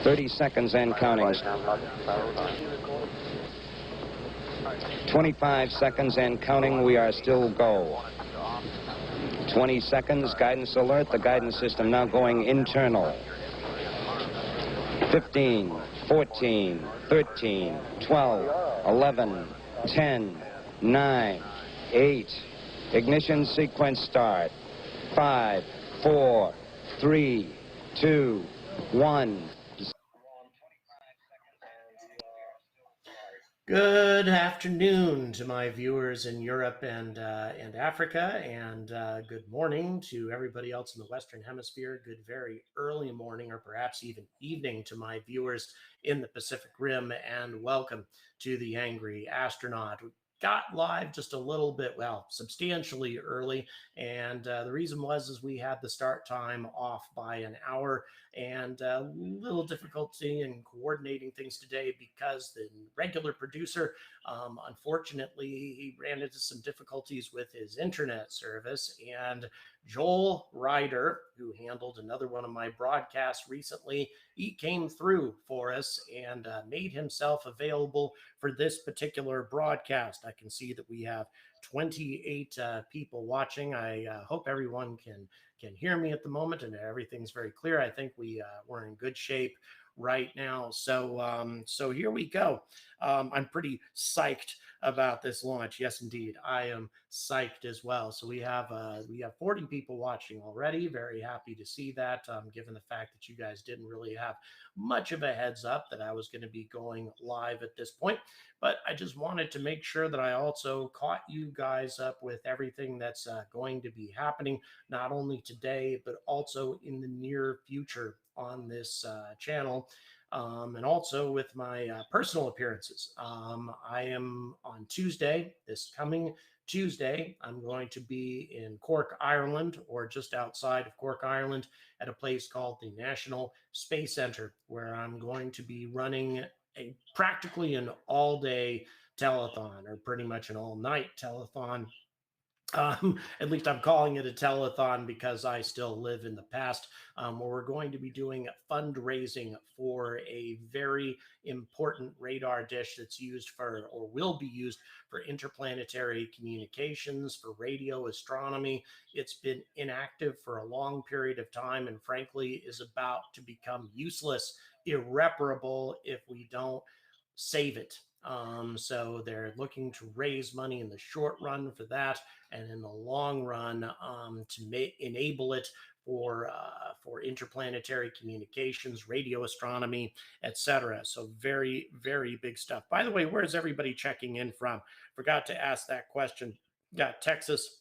30 seconds and counting. 25 seconds and counting. We are still go. 20 seconds. Guidance alert. The guidance system now going internal. 15, 14, 13, 12, 11, 10, 9, 8. Ignition sequence start. 5, 4, 3, 2, 1. Good afternoon to my viewers in Europe and Africa, and good morning to everybody else in the Western Hemisphere. Good very early morning, or perhaps even evening, to my viewers in the Pacific Rim, and welcome to the Angry Astronaut. We got live just a little bit, well, substantially early, and the reason was we had the start time off by an hour, and a little difficulty in coordinating things today because the regular producer, unfortunately, he ran into some difficulties with his internet service, and Joel Ryder, who handled another one of my broadcasts recently, he came through for us and made himself available for this particular broadcast. I can see that we have 28 people watching. I hope everyone can hear me at the moment and everything's very clear. I think we're in good shape right now. So here we go. I'm pretty psyched about this launch. Yes, indeed. I am psyched as well. So we have 40 people watching already. Very happy to see that, given the fact that you guys didn't really have much of a heads up that I was going to be going live at this point. But I just wanted to make sure that I also caught you guys up with everything that's going to be happening, not only today, but also in the near future on this channel, and also with my personal appearances. I am on Tuesday, this coming Tuesday, I'm going to be in Cork, Ireland, or just outside of Cork, Ireland, at a place called the National Space Center, where I'm going to be running practically an all-day telethon, or pretty much an all-night telethon. At least I'm calling it a telethon because I still live in the past, where we're going to be doing fundraising for a very important radar dish that's used for, or will be used for, interplanetary communications, for radio astronomy. It's been inactive for a long period of time and frankly is about to become useless, irreparable, if we don't save it. So they're looking to raise money in the short run for that, and in the long run to enable it for interplanetary communications, radio astronomy, etc. So very, very big stuff. By the way, where's everybody checking in from? Forgot to ask that question. Got Texas.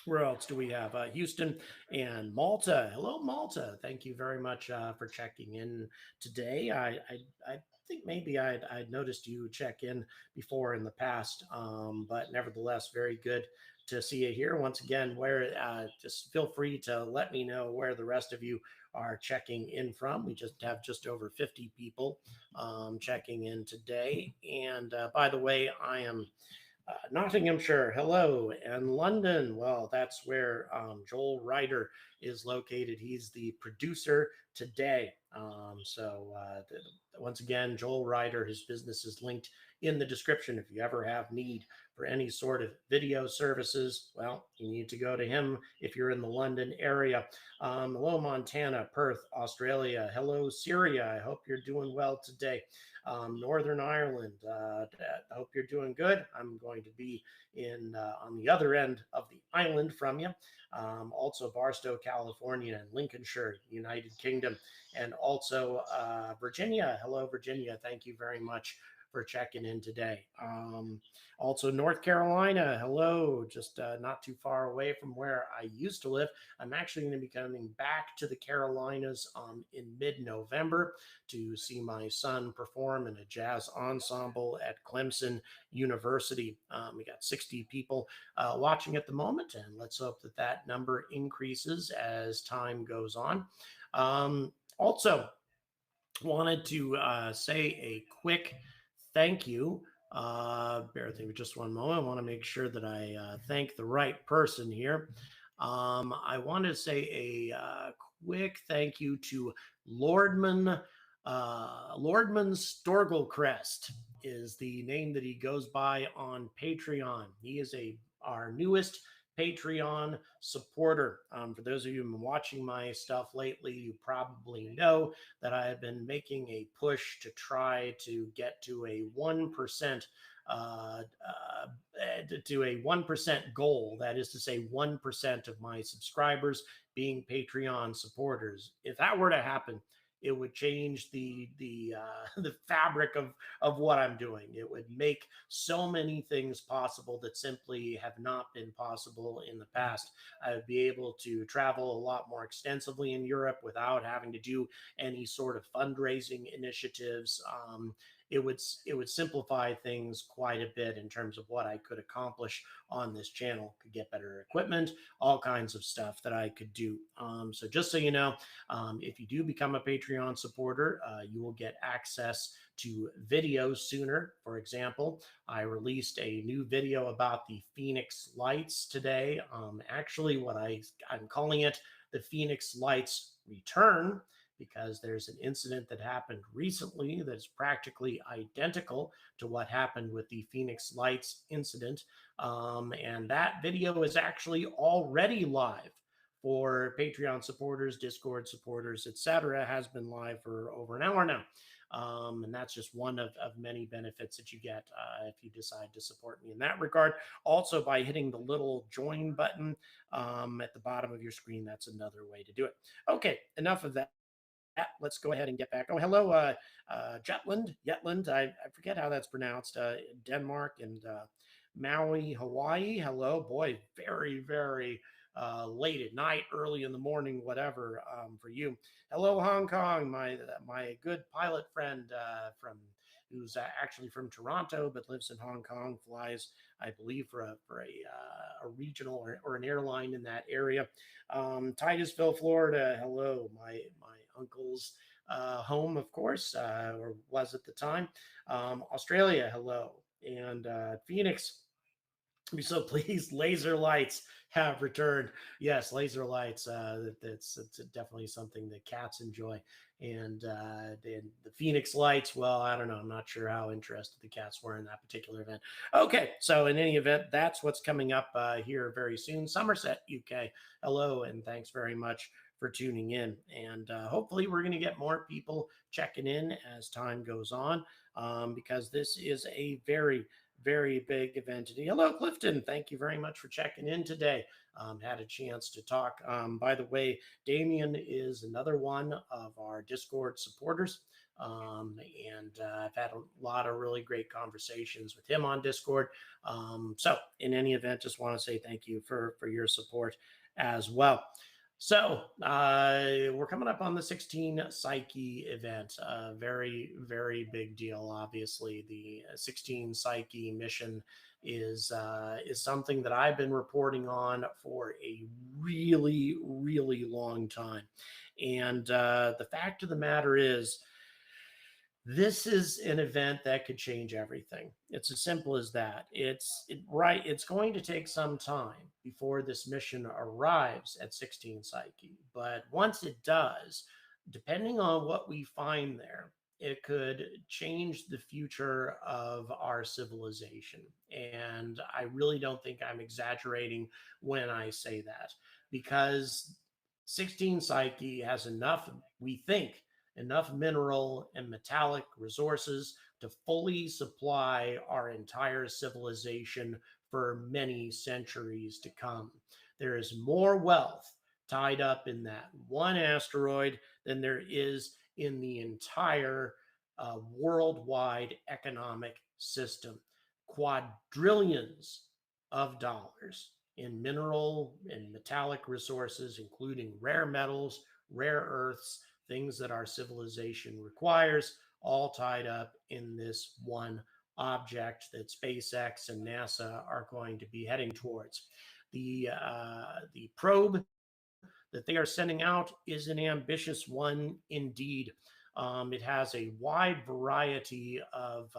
Where else do we have? Houston and Malta. Hello, Malta. Thank you very much for checking in today. I think maybe I'd noticed you check in before in the past, but nevertheless, very good to see you here. Once again, just feel free to let me know where the rest of you are checking in from. We just have just over 50 people checking in today. And by the way, I am Nottinghamshire, hello, and London. Well, that's where Joel Ryder is located. He's the producer today. Once again, Joel Ryder, his business is linked in the description. If you ever have need for any sort of video services, well, you need to go to him if you're in the London area. Hello, Montana, Perth, Australia. Hello, Syria. I hope you're doing well today. Northern Ireland, I hope you're doing good. I'm going to be on the other end of the island from you. Also Barstow, California, and Lincolnshire, United Kingdom, and also Virginia. Hello, Virginia. Thank you very much for checking in today. Also North Carolina, hello, just not too far away from where I used to live. I'm actually going to be coming back to the Carolinas in mid-November to see my son perform in a jazz ensemble at Clemson University. We got 60 people watching at the moment, and let's hope that that number increases as time goes on. Also, wanted to say a quick thank you. Bear with me just one moment. I want to make sure that I thank the right person here. I want to say a quick thank you to Lordman Lordman Storgelcrest is the name that he goes by on Patreon. He is our newest Patreon supporter. For those of you who've been watching my stuff lately, you probably know that I have been making a push to try to get to a 1% to a 1% goal. That is to say, 1% of my subscribers being Patreon supporters. If that were to happen, it would change the the fabric of what I'm doing. It would make so many things possible that simply have not been possible in the past. I would be able to travel a lot more extensively in Europe without having to do any sort of fundraising initiatives. It would simplify things quite a bit in terms of what I could accomplish on this channel. Could get better equipment, all kinds of stuff that I could do. So just so you know, if you do become a Patreon supporter, you will get access to videos sooner. For example, I released a new video about the Phoenix Lights today. Actually, I'm calling it the Phoenix Lights Return, because there's an incident that happened recently that's practically identical to what happened with the Phoenix Lights incident. And that video is actually already live for Patreon supporters, Discord supporters, etc. Has been live for over an hour now. And that's just one of many benefits that you get if you decide to support me in that regard. Also, by hitting the little join button at the bottom of your screen, that's another way to do it. Okay, enough of that. Let's go ahead and get back. Oh, hello, Jutland. I forget how that's pronounced. Denmark and Maui, Hawaii. Hello, boy. Very, very late at night, early in the morning, whatever for you. Hello, Hong Kong. My good pilot friend who's actually from Toronto but lives in Hong Kong, flies, I believe, for a regional or an airline in that area. Titusville, Florida. Hello, my uncle's home, of course, or was at the time. Australia, hello. And Phoenix, I'm so pleased laser lights have returned. Yes, laser lights. It's definitely something that cats enjoy. And the Phoenix lights, well, I don't know. I'm not sure how interested the cats were in that particular event. Okay, so in any event, that's what's coming up here very soon. Somerset, UK. Hello, and thanks very much for tuning in. And hopefully we're going to get more people checking in as time goes on, because this is a very, very big event today. Hello, Clifton. Thank you very much for checking in today. Had a chance to talk. By the way, Damien is another one of our Discord supporters. And I've had a lot of really great conversations with him on Discord. So in any event, just want to say thank you for your support as well. So we're coming up on the 16 Psyche event. Very, very big deal. Obviously, the 16 Psyche mission is something that I've been reporting on for a really, really long time. And the fact of the matter is, this is an event that could change everything. It's as simple as that. It's going to take some time before this mission arrives at 16 Psyche. But once it does, depending on what we find there, it could change the future of our civilization. And I really don't think I'm exaggerating when I say that, because 16 Psyche has enough, we think, enough mineral and metallic resources to fully supply our entire civilization for many centuries to come. There is more wealth tied up in that one asteroid than there is in the entire worldwide economic system. Quadrillions of dollars in mineral and metallic resources, including rare metals, rare earths, things that our civilization requires, all tied up in this one object that SpaceX and NASA are going to be heading towards. The probe that they are sending out is an ambitious one indeed. It has a wide variety of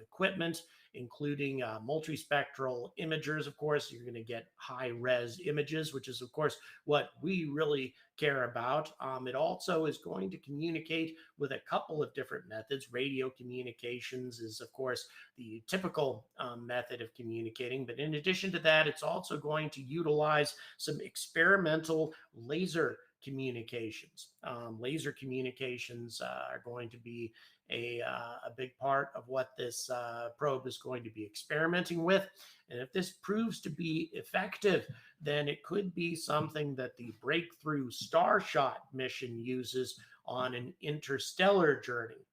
equipment, including multispectral imagers. Of course, you're going to get high-res images, which is, of course, what we really care about. It also is going to communicate with a couple of different methods. Radio communications is, of course, the typical method of communicating. But in addition to that, it's also going to utilize some experimental laser communications. Laser communications are going to be a big part of what this probe is going to be experimenting with. And if this proves to be effective, then it could be something that the Breakthrough Starshot mission uses on an interstellar journey.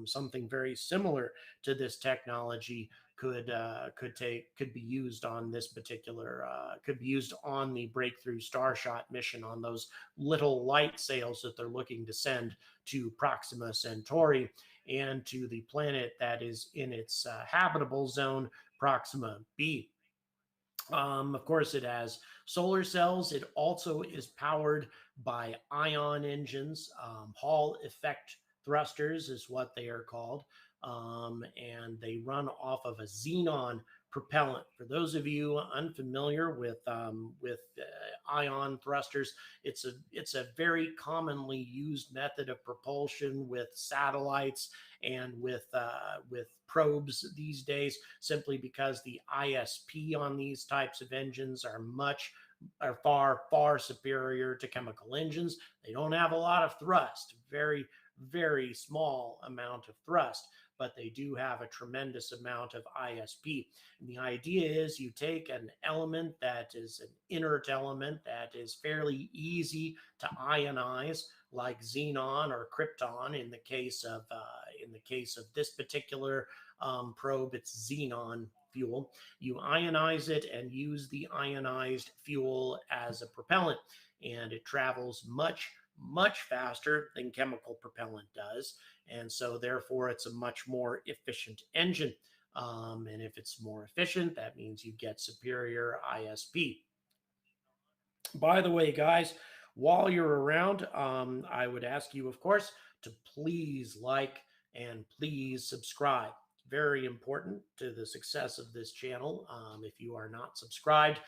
Something very similar to this technology could be used on this particular could be used on the Breakthrough Starshot mission, on those little light sails that they're looking to send to Proxima Centauri and to the planet that is in its habitable zone, Proxima B. Of course, it has solar cells. It also is powered by ion engines. Hall effect thrusters is what they are called. And they run off of a xenon propellant. For those of you unfamiliar with ion thrusters, it's a very commonly used method of propulsion with satellites and with probes these days, simply because the ISP on these types of engines are far superior to chemical engines. They don't have a lot of thrust, very small amount of thrust, but they do have a tremendous amount of ISP. And the idea is you take an element that is an inert element that is fairly easy to ionize, like xenon or krypton. In the case of this particular probe, it's xenon fuel. You ionize it and use the ionized fuel as a propellant, and it travels much faster than chemical propellant does. And so therefore it's a much more efficient engine. And if it's more efficient, that means you get superior ISP. By the way, guys, while you're around, I would ask you, of course, to please like and please subscribe. Very important to the success of this channel. If you are not subscribed,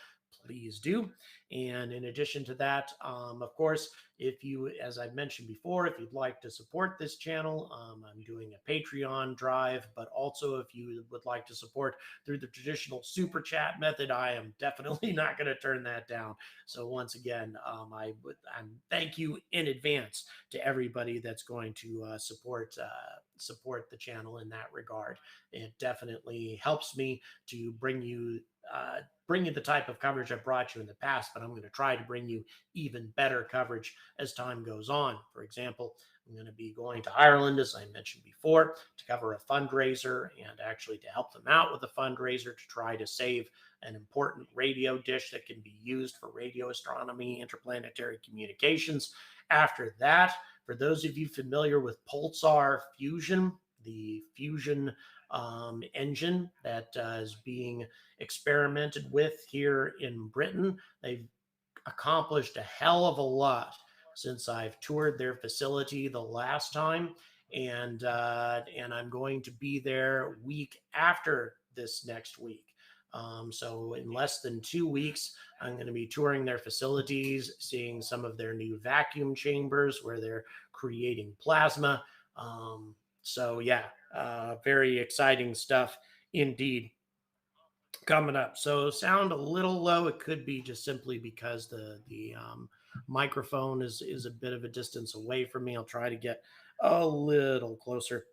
please do. And in addition to that, of course, if you, as I've mentioned before, if you'd like to support this channel, I'm doing a Patreon drive, but also if you would like to support through the traditional super chat method, I am definitely not going to turn that down. So once again, I thank you in advance to everybody that's going to support the channel in that regard. It definitely helps me to bring you the type of coverage I've brought you in the past, but I'm going to try to bring you even better coverage as time goes on. For example, I'm going to be going to Ireland, as I mentioned before, to cover a fundraiser and actually to help them out with a fundraiser to try to save an important radio dish that can be used for radio astronomy, interplanetary communications. After that, for those of you familiar with pulsar fusion, the fusion engine that is being experimented with here in Britain, they've accomplished a hell of a lot since I've toured their facility the last time, and I'm going to be there week after this next week. So in less than 2 weeks, I'm going to be touring their facilities, seeing some of their new vacuum chambers where they're creating plasma. So yeah, very exciting stuff indeed coming up. So sound a little low. It could be just simply because the microphone is a bit of a distance away from me. I'll try to get a little closer.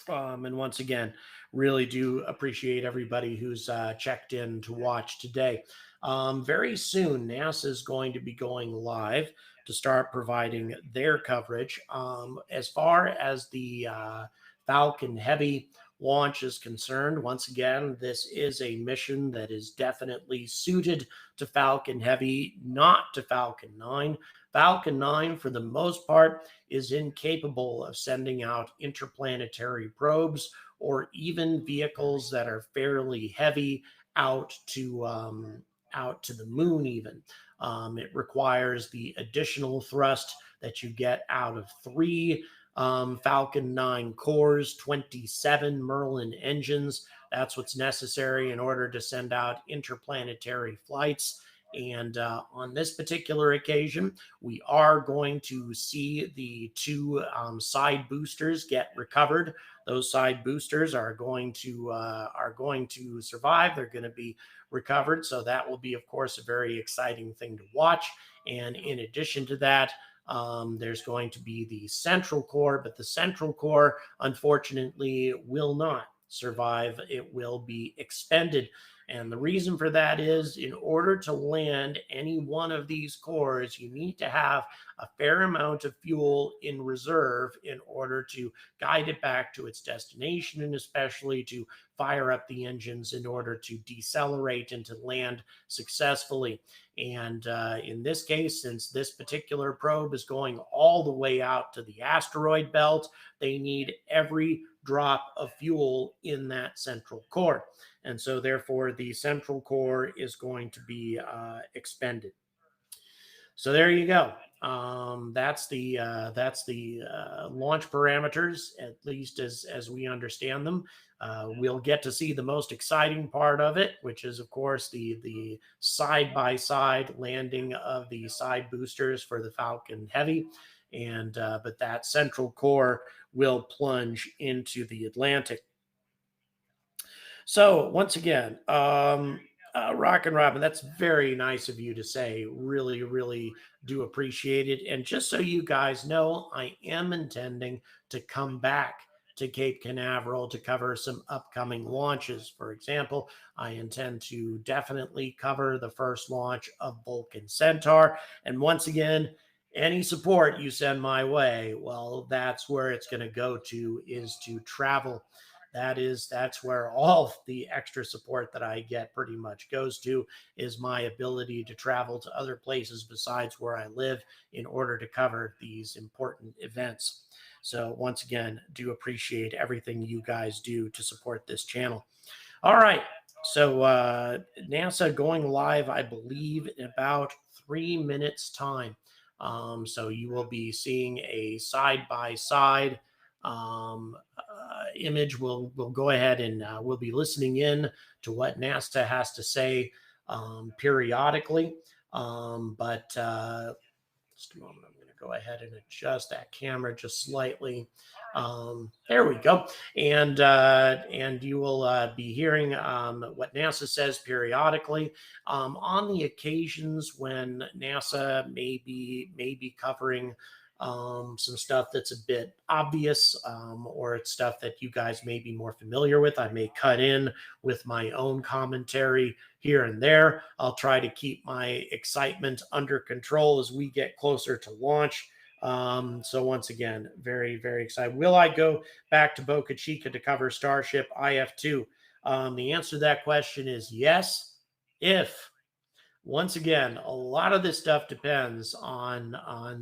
And once again, really do appreciate everybody who's checked in to watch today. Very soon, NASA is going to be going live to start providing their coverage. As far as the Falcon Heavy launch is concerned, once again, this is a mission that is definitely suited to Falcon Heavy, not to Falcon 9. Falcon 9, for the most part, is incapable of sending out interplanetary probes or even vehicles that are fairly heavy out to the moon even. It requires the additional thrust that you get out of 3 Falcon 9 cores, 27 Merlin engines. That's what's necessary in order to send out interplanetary flights. And on this particular occasion, we are going to see the two side boosters get recovered. Those side boosters are going to survive. They're going to be recovered. So that will be, of course, a very exciting thing to watch. And in addition to that, there's going to be the central core, but the central core, unfortunately, will not survive. It will be expended. And the reason for that is, in order to land any one of these cores, you need to have a fair amount of fuel in reserve in order to guide it back to its destination, and especially to fire up the engines in order to decelerate and to land successfully. And in this case, since this particular probe is going all the way out to the asteroid belt, they need every drop of fuel in that central core. And so therefore the central core is going to be expended. So there you go. That's the launch parameters, at least as we understand them. We'll get to see the most exciting part of it, which is, of course, the side-by-side landing of the side boosters for the Falcon Heavy. And but that central core will plunge into the Atlantic. So once again, Rockin' Robin, that's very nice of you to say. Really, really do appreciate it. And just so you guys know, I am intending to come back to Cape Canaveral to cover some upcoming launches. For example, I intend to definitely cover the first launch of Vulcan Centaur. And once again, any support you send my way, well, that's where it's going to go to, is to travel. That's where all the extra support that I get pretty much goes to, is my ability to travel to other places besides where I live in order to cover these important events. So once again, do appreciate everything you guys do to support this channel. All right. So NASA going live, I believe, in about 3 minutes time. So you will be seeing a side-by-side image. We'll go ahead and we'll be listening in to what NASA has to say periodically. But just a moment, I'm going to go ahead and adjust that camera just slightly. There we go. And you will be hearing what NASA says periodically. On the occasions when NASA may be covering some stuff that's a bit obvious, or it's stuff that you guys may be more familiar with, I may cut in with my own commentary here and there. I'll try to keep my excitement under control as we get closer to launch. So once again, very, very excited. Will I go back to Boca Chica to cover Starship IF2? The answer to that question is yes, if. Once again, a lot of this stuff depends on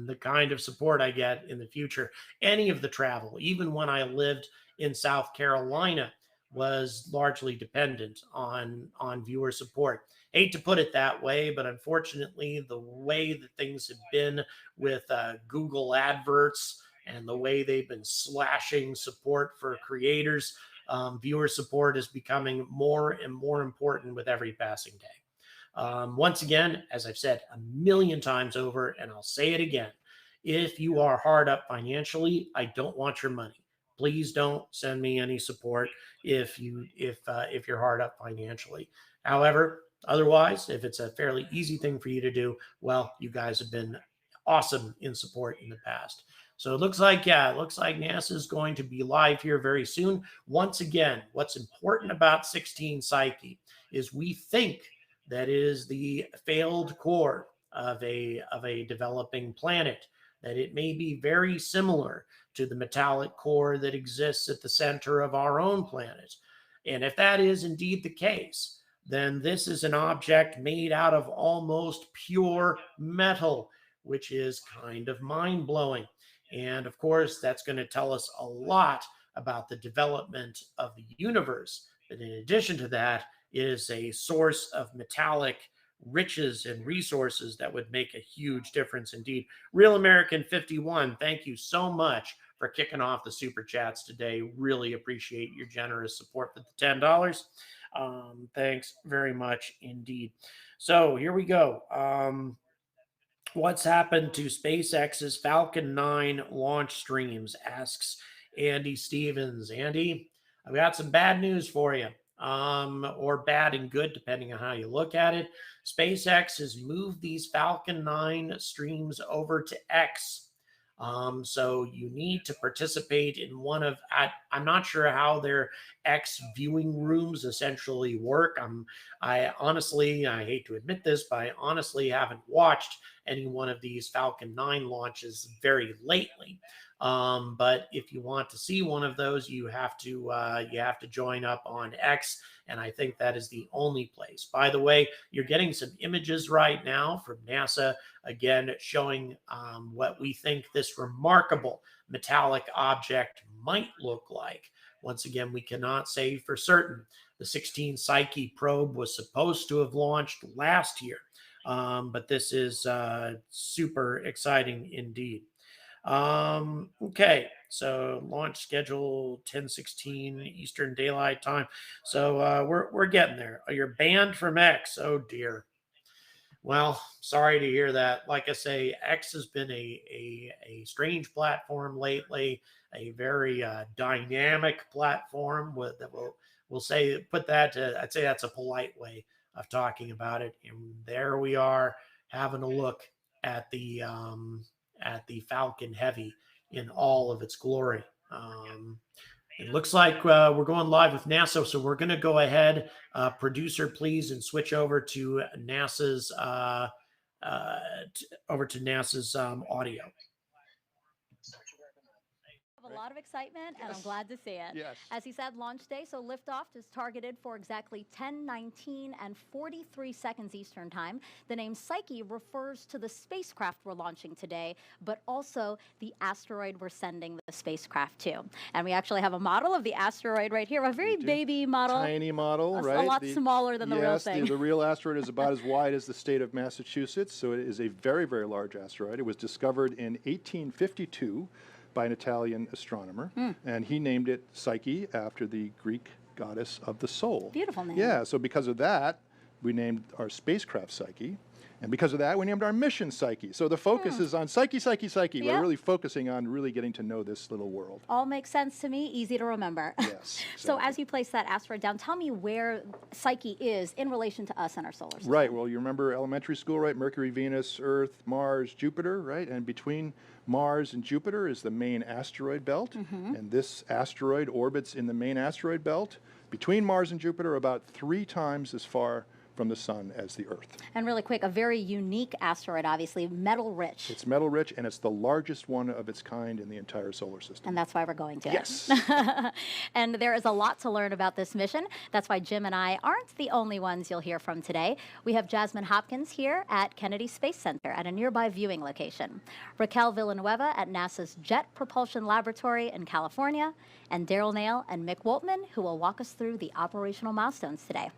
the kind of support I get in the future. Any of the travel, even when I lived in South Carolina, was largely dependent on viewer support. Hate to put it that way, but unfortunately, the way that things have been with Google adverts and the way they've been slashing support for creators, viewer support is becoming more and more important with every passing day. Once again, as I've said a million times over, and I'll say it again, if you are hard up financially, I don't want your money. Please don't send me any support if you're hard up financially. However, otherwise, if it's a fairly easy thing for you to do, well, you guys have been awesome in support in the past. So it looks like NASA is going to be live here very soon. Once again, what's important about 16 Psyche is we think that is the failed core of a developing planet, that it may be very similar to the metallic core that exists at the center of our own planet. And if that is indeed the case, then this is an object made out of almost pure metal, which is kind of mind-blowing. And of course, that's going to tell us a lot about the development of the universe. But in addition to that, it is a source of metallic riches and resources that would make a huge difference indeed. Real American 51, thank you so much for kicking off the super chats today. Really appreciate your generous support for the $10. Thanks very much indeed. So here we go. What's happened to SpaceX's Falcon 9 launch streams? Asks Andy Stevens. Andy, I've got some bad news for you, or bad and good, depending on how you look at it. SpaceX has moved these Falcon 9 streams over to X. So you need to participate in one of, I'm not sure how their X viewing rooms essentially work. I honestly, I hate to admit this, but I honestly haven't watched any one of these Falcon 9 launches very lately. But if you want to see one of those, you have to join up on X, and I think that is the only place. By the way, you're getting some images right now from NASA, again showing what we think this remarkable metallic object might look like. Once again, we cannot say for certain. The 16 Psyche probe was supposed to have launched last year, but this is super exciting indeed. Okay, so launch schedule 10:16 Eastern Daylight Time. So we're getting there. You're banned from X. Oh dear. Well, sorry to hear that. Like I say, X has been a strange platform lately, a very dynamic platform that we'll say, put that to, I'd say that's a polite way of talking about it. And there we are having a look at the Falcon Heavy in all of its glory. It looks like we're going live with NASA, so we're going to go ahead, producer, please, and switch over to NASA's audio. A lot of excitement, and Yes. I'm glad to see it. Yes. As he said, launch day, so liftoff is targeted for exactly 10:19 and 43 seconds Eastern Time. The name Psyche refers to the spacecraft we're launching today, but also the asteroid we're sending the spacecraft to. And we actually have a model of the asteroid right here, a very baby model. Tiny model, right? A lot smaller than the real thing. Yes, the real asteroid is about as wide as the state of Massachusetts, so it is a very, very large asteroid. It was discovered in 1852 by an Italian astronomer, and he named it Psyche after the Greek goddess of the soul. Beautiful name. Yeah, so because of that, we named our spacecraft Psyche, and because of that, we named our mission Psyche. So the focus is on Psyche, Psyche, Psyche. Yep. We're really focusing on really getting to know this little world. All makes sense to me, easy to remember. Yes. So exactly. as you place that asteroid down, tell me where Psyche is in relation to us and our solar system. Right, well, you remember elementary school, right? Mercury, Venus, Earth, Mars, Jupiter, right? And between Mars and Jupiter is the main asteroid belt, and this asteroid orbits in the main asteroid belt between Mars and Jupiter about 3 times as far from the sun as the Earth. And really quick, a very unique asteroid, obviously, metal rich. It's metal rich, and it's the largest one of its kind in the entire solar system. And that's why we're going to it. Yes. And there is a lot to learn about this mission. That's why Jim and I aren't the only ones you'll hear from today. We have Jasmine Hopkins here at Kennedy Space Center at a nearby viewing location, Raquel Villanueva at NASA's Jet Propulsion Laboratory in California, and Daryl Nail and Mick Woltman, who will walk us through the operational milestones today.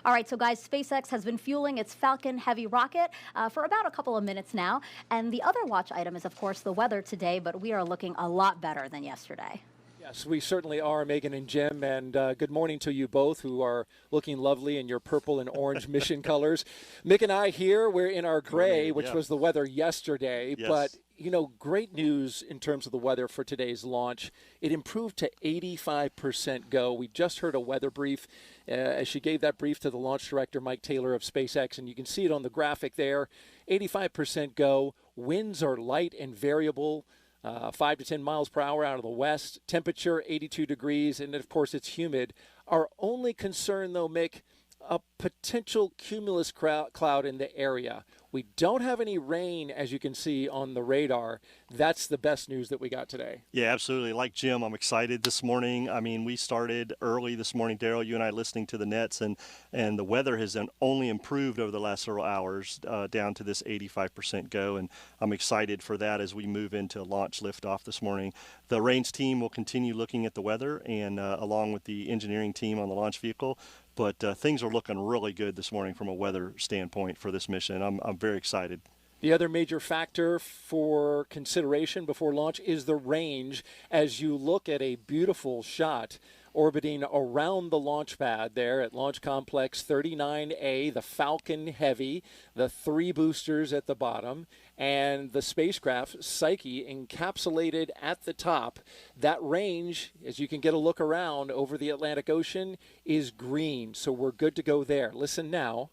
All right, so guys, SpaceX has been fueling its Falcon Heavy rocket for about a couple of minutes now. And the other watch item is, of course, the weather today, but we are looking a lot better than yesterday. Yes, we certainly are, Megan and Jim, and good morning to you both who are looking lovely in your purple and orange mission colors. Mick and I here, we're in our gray, which was the weather yesterday, but you know, great news in terms of the weather for today's launch. It improved to 85% go. We just heard a weather brief as she gave that brief to the launch director, Mike Taylor of SpaceX, and you can see it on the graphic there. 85% go. Winds are light and variable. 5 to 10 miles per hour out of the west, temperature 82 degrees, and of course it's humid. Our only concern, though, Mick, a potential cumulus cloud in the area. We don't have any rain, as you can see on the radar. That's the best news that we got today. Yeah, absolutely. Like Jim, I'm excited this morning. I mean, we started early this morning, Daryl, you and I listening to the nets, and the weather has only improved over the last several hours down to this 85% go, and I'm excited for that as we move into launch liftoff this morning. The range team will continue looking at the weather, and along with the engineering team on the launch vehicle, but things are looking really good this morning from a weather standpoint for this mission. I'm very excited. The other major factor for consideration before launch is the range. As you look at a beautiful shot orbiting around the launch pad there at Launch Complex 39A, the Falcon Heavy, the 3 boosters at the bottom, and the spacecraft Psyche encapsulated at the top. That range, as you can get a look around over the Atlantic Ocean, is green, so we're good to go there. Listen now.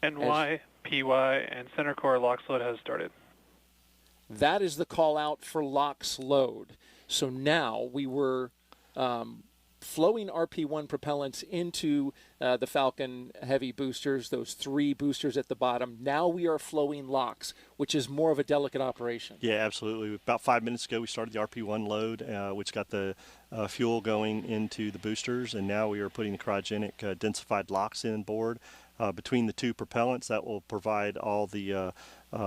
NY, PY, and center core LOX load has started. That is the call out for LOX load. So now we were flowing RP1 propellants into the Falcon Heavy boosters, those 3 boosters at the bottom. Now we are flowing LOX, which is more of a delicate operation. Yeah, absolutely. About 5 minutes ago, we started the RP1 load, which got the fuel going into the boosters, and now we are putting the cryogenic densified LOX in board. Between the 2 propellants, that will provide all the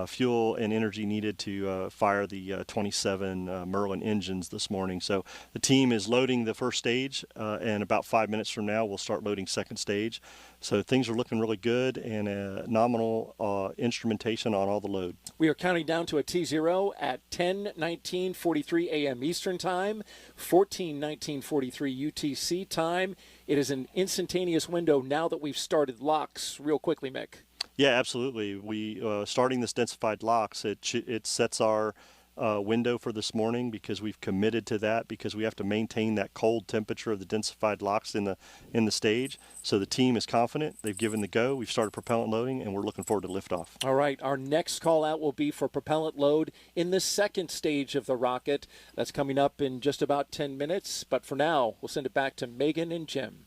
fuel and energy needed to fire the 27 Merlin engines this morning. So the team is loading the first stage, and about 5 minutes from now, we'll start loading second stage. So things are looking really good, and nominal instrumentation on all the load. We are counting down to a T0 at 10:19:43 a.m. Eastern Time, 14:19:43 UTC time. It is an instantaneous window now that we've started LOX. Real quickly, Mick. Yeah, absolutely. We starting this densified LOX, it sets our window for this morning because we've committed to that, because we have to maintain that cold temperature of the densified LOX in the stage. So the team is confident. They've given the go. We've started propellant loading, and we're looking forward to liftoff. All right, our next call out will be for propellant load in the second stage of the rocket. That's coming up in just about 10 minutes. But for now, we'll send it back to Megan and Jim.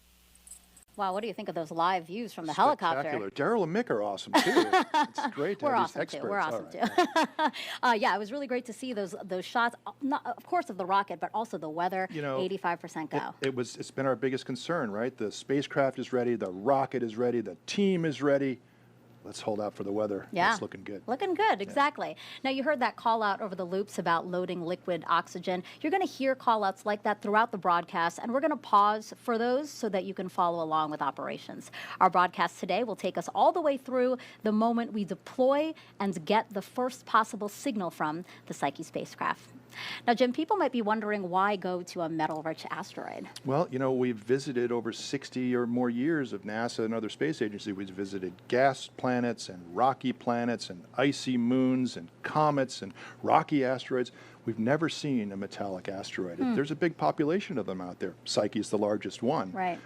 Wow, what do you think of those live views from the helicopter? Daryl and Mick are awesome too. It's great to have these experts. We're awesome too. Yeah, it was really great to see those shots, not, of course, of the rocket, but also the weather. 85% go. It's been our biggest concern, right? The spacecraft is ready, the rocket is ready, the team is ready. Let's hold out for the weather. Yeah. It's looking good. Looking good, exactly. Yeah. Now, you heard that call out over the loops about loading liquid oxygen. You're going to hear call outs like that throughout the broadcast, and we're going to pause for those so that you can follow along with operations. Our broadcast today will take us all the way through the moment we deploy and get the first possible signal from the Psyche spacecraft. Now, Jim, people might be wondering why go to a metal-rich asteroid? Well, we've visited over 60 or more years of NASA and other space agencies. We've visited gas planets and rocky planets and icy moons and comets and rocky asteroids. We've never seen a metallic asteroid. There's a big population of them out there. Psyche is the largest one. Right.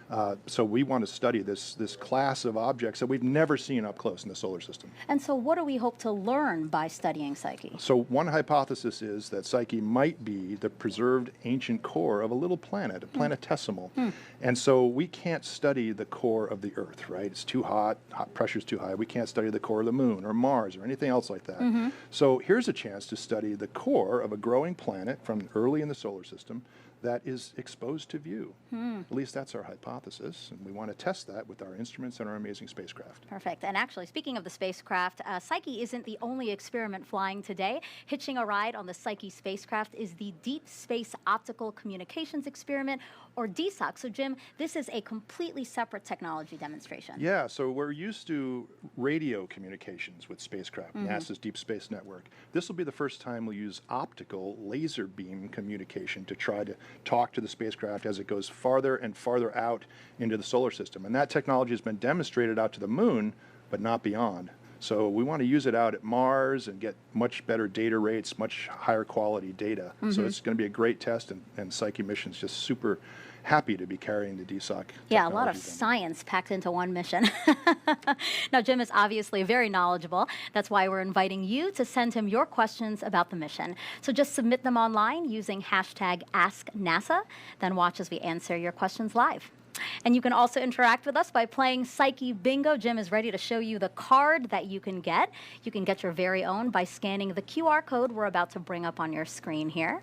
So we want to study this class of objects that we've never seen up close in the solar system. And so what do we hope to learn by studying Psyche? So one hypothesis is that Psyche might be the preserved ancient core of a little planet, a planetesimal. And so we can't study the core of the Earth, right? It's too hot pressure's too high. We can't study the core of the Moon or Mars or anything else like that. So here's a chance to study the core of a growing planet from early in the solar system that is exposed to view. At least that's our hypothesis, and we want to test that with our instruments and our amazing spacecraft. Perfect. And actually, speaking of the spacecraft, Psyche isn't the only experiment flying today. Hitching a ride on the Psyche spacecraft is the Deep Space Optical Communications Experiment, or DSOC. So, Jim, this is a completely separate technology demonstration. Yeah, so we're used to radio communications with spacecraft, NASA's Deep Space Network. This will be the first time we'll use optical laser beam communication to try to talk to the spacecraft as it goes farther and farther out into the solar system. And that technology has been demonstrated out to the Moon, but not beyond. So we want to use it out at Mars and get much better data rates, much higher quality data. So it's going to be a great test, and Psyche mission's just super happy to be carrying the DSOC. Yeah, a lot of science packed into one mission. Now, Jim is obviously very knowledgeable. That's why we're inviting you to send him your questions about the mission. So just submit them online using hashtag AskNASA, then watch as we answer your questions live. And you can also interact with us by playing Psyche Bingo. Jim is ready to show you the card that you can get. You can get your very own by scanning the QR code we're about to bring up on your screen here.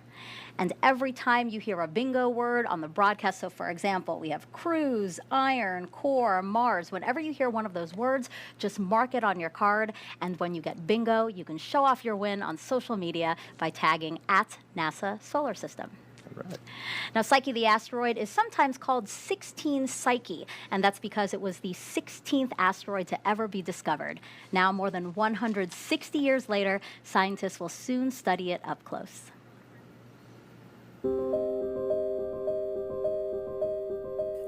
And every time you hear a bingo word on the broadcast, so for example, we have cruise, iron, core, Mars. Whenever you hear one of those words, just mark it on your card. And when you get bingo, you can show off your win on social media by tagging @NASA Solar System. All right. Now, Psyche the asteroid is sometimes called 16 Psyche, and that's because it was the 16th asteroid to ever be discovered. Now, more than 160 years later, scientists will soon study it up close.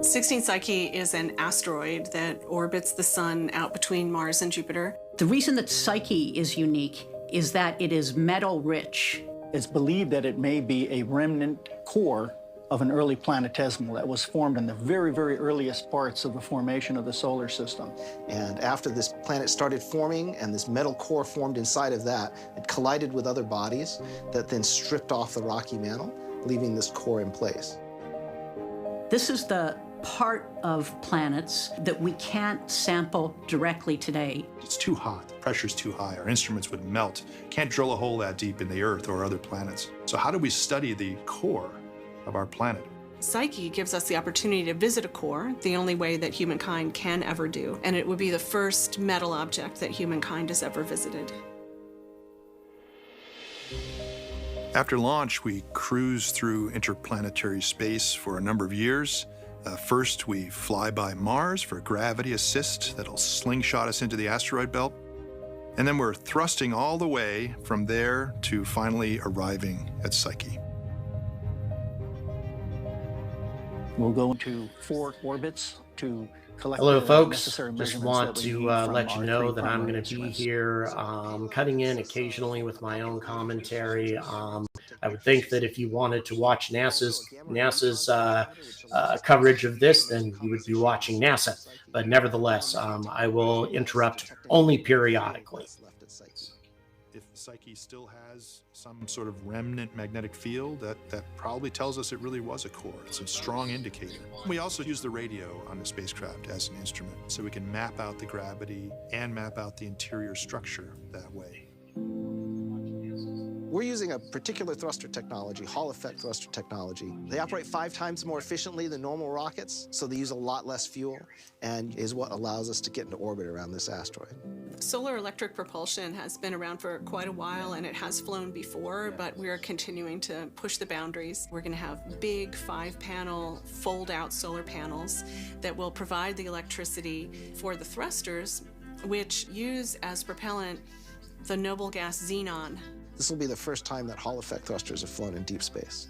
Psyche is an asteroid that orbits the sun out between Mars and Jupiter. The reason that Psyche is unique is that it is metal rich. It's believed that it may be a remnant core of an early planetesimal that was formed in the very, very earliest parts of the formation of the solar system. And after this planet started forming and this metal core formed inside of that, it collided with other bodies that then stripped off the rocky mantle, leaving this core in place. This is the part of planets that we can't sample directly today. It's too hot, the pressure's too high, our instruments would melt. Can't drill a hole that deep in the Earth or other planets. So how do we study the core of our planet? Psyche gives us the opportunity to visit a core, the only way that humankind can ever do, and it would be the first metal object that humankind has ever visited. After launch, we cruise through interplanetary space for a number of years. First, we fly by Mars for a gravity assist that'll slingshot us into the asteroid belt. And then we're thrusting all the way from there to finally arriving at Psyche. We'll go into 4 orbits to collect Hello, the folks. necessary Just measurements want that we to need from let you our know 3 that I'm primary going to be instruments. here cutting in occasionally with my own commentary. I would think that if you wanted to watch NASA's coverage of this, then you would be watching NASA. But nevertheless, I will interrupt only periodically. If Psyche still has some sort of remnant magnetic field, that probably tells us it really was a core. It's a strong indicator. We also use the radio on the spacecraft as an instrument, so we can map out the gravity and map out the interior structure that way. We're using a particular thruster technology, Hall effect thruster technology. They operate 5 times more efficiently than normal rockets, so they use a lot less fuel, and is what allows us to get into orbit around this asteroid. Solar electric propulsion has been around for quite a while, and it has flown before, but we're continuing to push the boundaries. We're going to have big 5-panel fold-out solar panels that will provide the electricity for the thrusters, which use as propellant the noble gas xenon. This will be the first time that Hall effect thrusters have flown in deep space.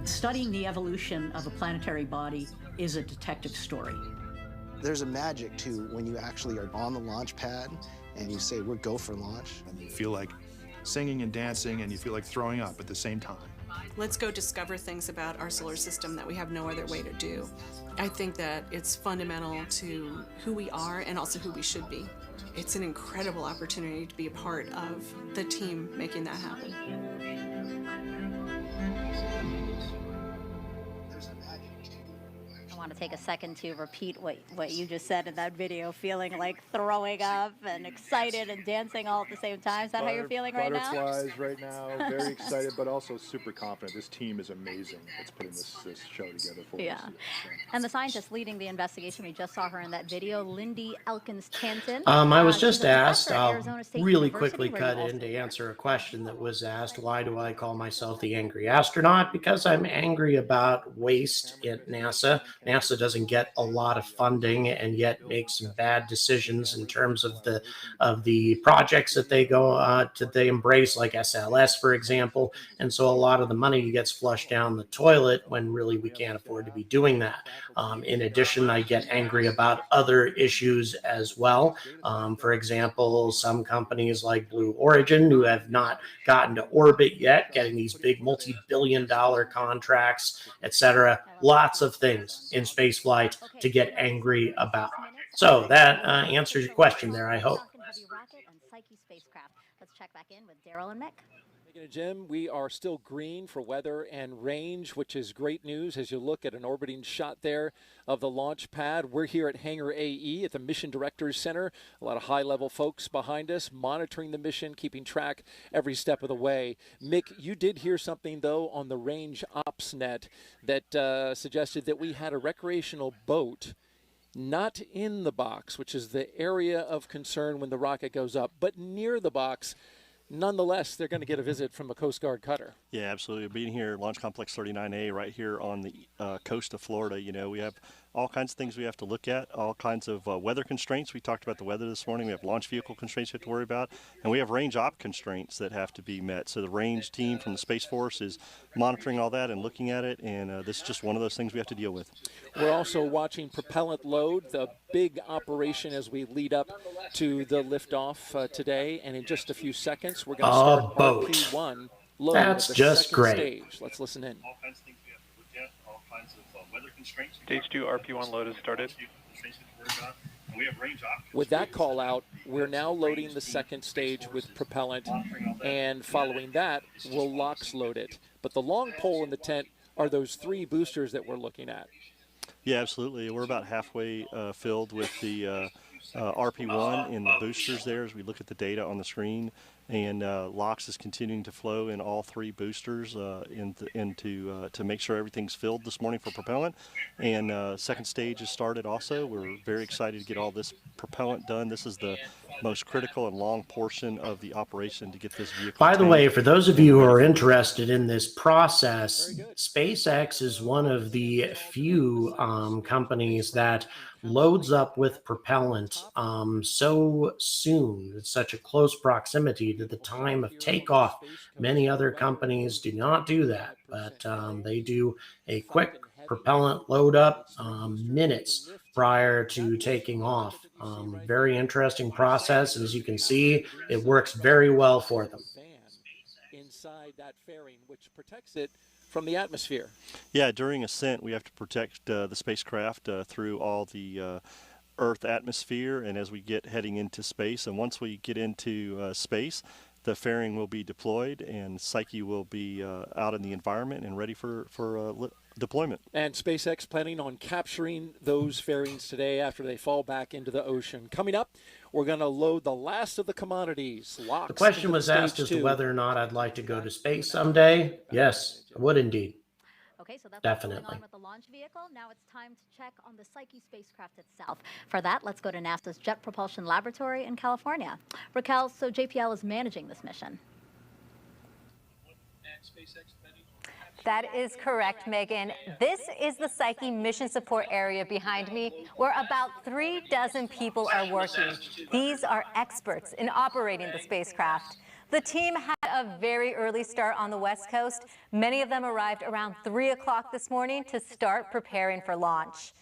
Studying the evolution of a planetary body is a detective story. There's a magic to when you actually are on the launch pad and you say, we're go for launch. And you feel like singing and dancing, and you feel like throwing up at the same time. Let's go discover things about our solar system that we have no other way to do. I think that it's fundamental to who we are and also who we should be. It's an incredible opportunity to be a part of the team making that happen. I want to take a second to repeat what you just said in that video, feeling like throwing up and excited and dancing all at the same time. Is that how you're feeling right now? Butterflies right now, very excited, but also super confident. This team is amazing. It's putting this show together for us. Yeah. And the scientist leading the investigation, we just saw her in that video, Lindy Elkins-Tanton. I was just she's a asked, professor at I'll Arizona State really University, quickly where cut you in also- to answer a question that was asked. Why do I call myself the angry astronaut? Because I'm angry about waste at NASA. NASA doesn't get a lot of funding and yet makes some bad decisions in terms of the projects that they they embrace, like SLS, for example. And so a lot of the money gets flushed down the toilet when really we can't afford to be doing that. In addition, I get angry about other issues as well. For example, some companies like Blue Origin, who have not gotten to orbit yet, getting these big multi-billion-dollar contracts, etc. Lots of things in spaceflight to get angry about. So that answers your question there, I hope. Let's check back in with Daryl and Mick. Megan and Jim, we are still green for weather and range, which is great news as you look at an orbiting shot there of the launch pad. We're here at Hangar AE at the Mission Directors Center. A lot of high-level folks behind us monitoring the mission, keeping track every step of the way. Mick, you did hear something, though, on the Range Ops Net that suggested that we had a recreational boat not in the box, which is the area of concern when the rocket goes up, but near the box. nonetheless, they're going to get a visit from a Coast Guard cutter. Yeah, absolutely. Being here, Launch Complex 39A, right here on the coast of Florida, you know, we have all kinds of things we have to look at, all kinds of weather constraints. We talked about the weather this morning. We have launch vehicle constraints we have to worry about, and we have range op constraints that have to be met. So the range team from the Space Force is monitoring all that and looking at it, and this is just one of those things we have to deal with. We're also watching propellant load, the big operation as we lead up to the liftoff today, and in just a few seconds, we're going to start RP1 load. That's the just second great. Stage. Let's listen in. All kinds of things we have to look at, all kinds of weather constraints. Stage 2 RP1 load has started. We have range op. With that call out, we're now loading the second stage with propellant, and following that, we'll LOX load it. But the long pole in the tent are those 3 boosters that we're looking at. Yeah, absolutely. We're about halfway filled with the RP1 and the boosters there as we look at the data on the screen. And LOX is continuing to flow in all 3 boosters to make sure everything's filled this morning for propellant. And second stage has started also. We're very excited to get all this propellant done. This is the most critical and long portion of the operation to get this vehicle. By the way, for those of you who are interested in this process, SpaceX is one of the few companies that loads up with propellant so soon. It's such a close proximity to the time of takeoff. Many other companies do not do that, but they do a quick propellant load up minutes prior to taking off. Very interesting process. As you can see, it works very well for them. Inside that fairing, which protects it from the atmosphere. Yeah, during ascent, we have to protect the spacecraft through all the Earth atmosphere, and as we get heading into space, and once we get into space, the fairing will be deployed, and Psyche will be out in the environment and ready for deployment. And SpaceX planning on capturing those fairings today after they fall back into the ocean. Coming up, we're going to load the last of the commodities. LOX. The question was asked as to whether or not I'd like to go to space someday. Yes, I would indeed. Okay, so that's definitely going on with the launch vehicle. Now it's time to check on the Psyche spacecraft itself. For that, let's go to NASA's Jet Propulsion Laboratory in California. Raquel, so JPL is managing this mission. That is correct, Megan. This is the Psyche mission support area behind me, where about 36 people are working. These are experts in operating the spacecraft. The team had a very early start on the West Coast. Many of them arrived around 3 o'clock this morning to start preparing for launch.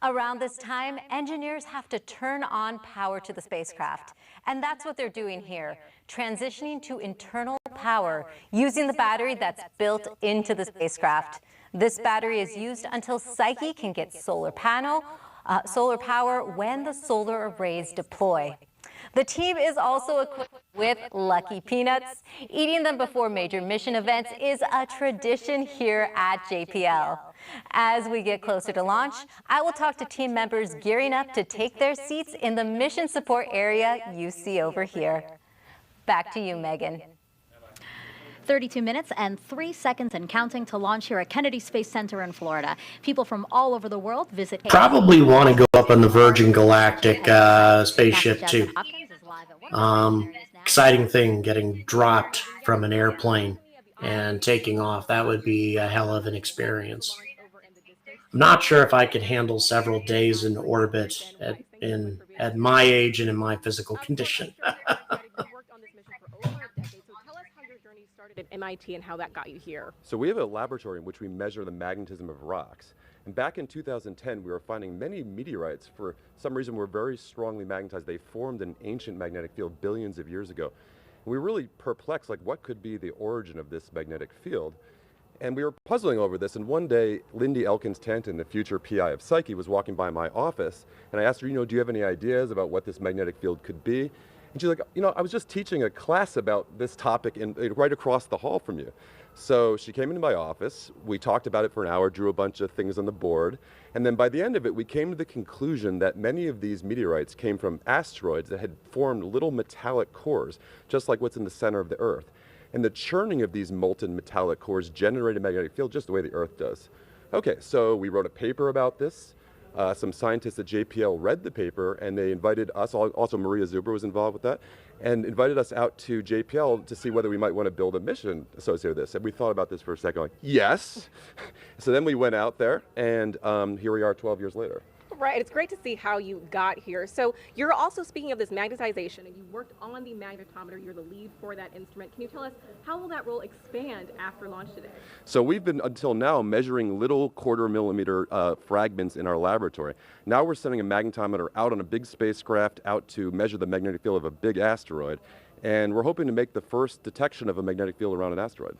Around this time, engineers have to turn on power to the spacecraft. And that's what they're doing here, transitioning to internal power using the battery that's built into the spacecraft. This battery is used until Psyche can get solar power when the solar arrays deploy. The team is also equipped with Lucky Peanuts. Eating them before major mission events is a tradition here at JPL. As we get closer to launch, I will talk to team members gearing up to take their seats in the mission support area you see over here. Back to you, Megan. 32 minutes and 3 seconds and counting to launch here at Kennedy Space Center in Florida. People from all over the world visit. Probably want to go up on the Virgin Galactic spaceship too. Exciting thing, getting dropped from an airplane and taking off. That would be a hell of an experience. I'm not sure if I could handle several days in orbit at my age and in my physical condition. At MIT and how that got you here. So we have a laboratory in which we measure the magnetism of rocks. And back in 2010, we were finding many meteorites, for some reason, were very strongly magnetized. They formed an ancient magnetic field billions of years ago. And we were really perplexed, like what could be the origin of this magnetic field? And we were puzzling over this, and one day, Lindy Elkins-Tanton, the future PI of Psyche, was walking by my office, and I asked her, do you have any ideas about what this magnetic field could be? And she's like, I was just teaching a class about this topic right across the hall from you. So she came into my office, we talked about it for an hour, drew a bunch of things on the board, and then by the end of it, we came to the conclusion that many of these meteorites came from asteroids that had formed little metallic cores, just like what's in the center of the Earth. And the churning of these molten metallic cores generated a magnetic field just the way the Earth does. Okay, so we wrote a paper about this. some scientists at JPL read the paper, and they invited us, also Maria Zuber was involved with that, and invited us out to JPL to see whether we might want to build a mission associated with this. And we thought about this for a second, like, yes. So then we went out there, and here we are 12 years later. Right, it's great to see how you got here. So you're also speaking of this magnetization, and you worked on the magnetometer. You're the lead for that instrument. Can you tell us how will that role expand after launch today? So we've been, until now, measuring little quarter-millimeter fragments in our laboratory. Now we're sending a magnetometer out on a big spacecraft out to measure the magnetic field of a big asteroid, and we're hoping to make the first detection of a magnetic field around an asteroid.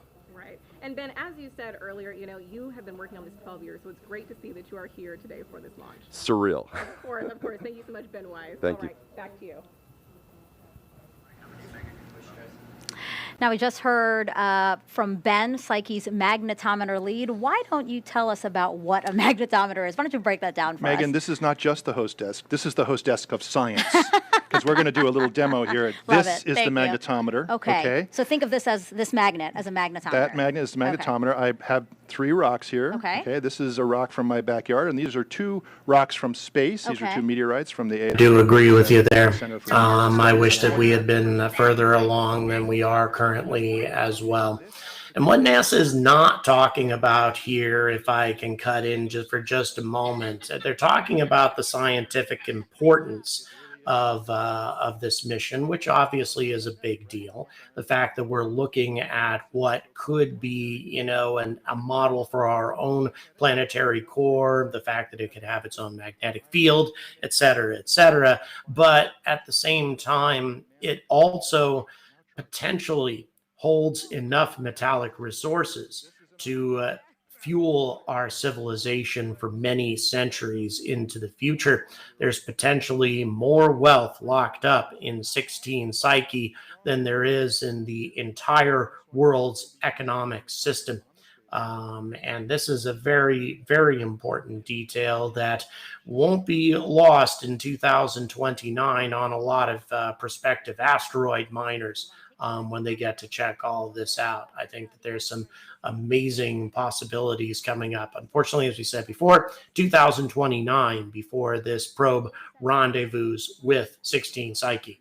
And Ben, as you said earlier, you have been working on this 12 years, so it's great to see that you are here today for this launch. Surreal. Of course. Thank you so much, Ben Wise. Thank you. Back to you. Now, we just heard from Ben, Psyche's magnetometer lead. Why don't you tell us about what a magnetometer is? Why don't you break that down for us? Megan, this is not just the host desk. This is the host desk of science. Because we're going to do a little demo here. This is the magnetometer. Okay. So think of this as this magnet as a magnetometer. That magnet is the magnetometer. I have 3 rocks here. Okay. This is a rock from my backyard, and these are 2 rocks from space. These are 2 meteorites from the. I do agree with you there. I wish that we had been further along than we are currently as well. And what NASA is not talking about here, if I can cut in for just a moment, they're talking about the scientific importance of this mission, which obviously is a big deal. The fact that we're looking at what could be, a model for our own planetary core, the fact that it could have its own magnetic field, et cetera, et cetera. But at the same time, it also potentially holds enough metallic resources to fuel our civilization for many centuries into the future. There's potentially more wealth locked up in 16 Psyche than there is in the entire world's economic system. And this is a very, very important detail that won't be lost in 2029 on a lot of prospective asteroid miners when they get to check all of this out. I think that there's some amazing possibilities coming up. Unfortunately, as we said before, 2029 before this probe rendezvous with 16 Psyche.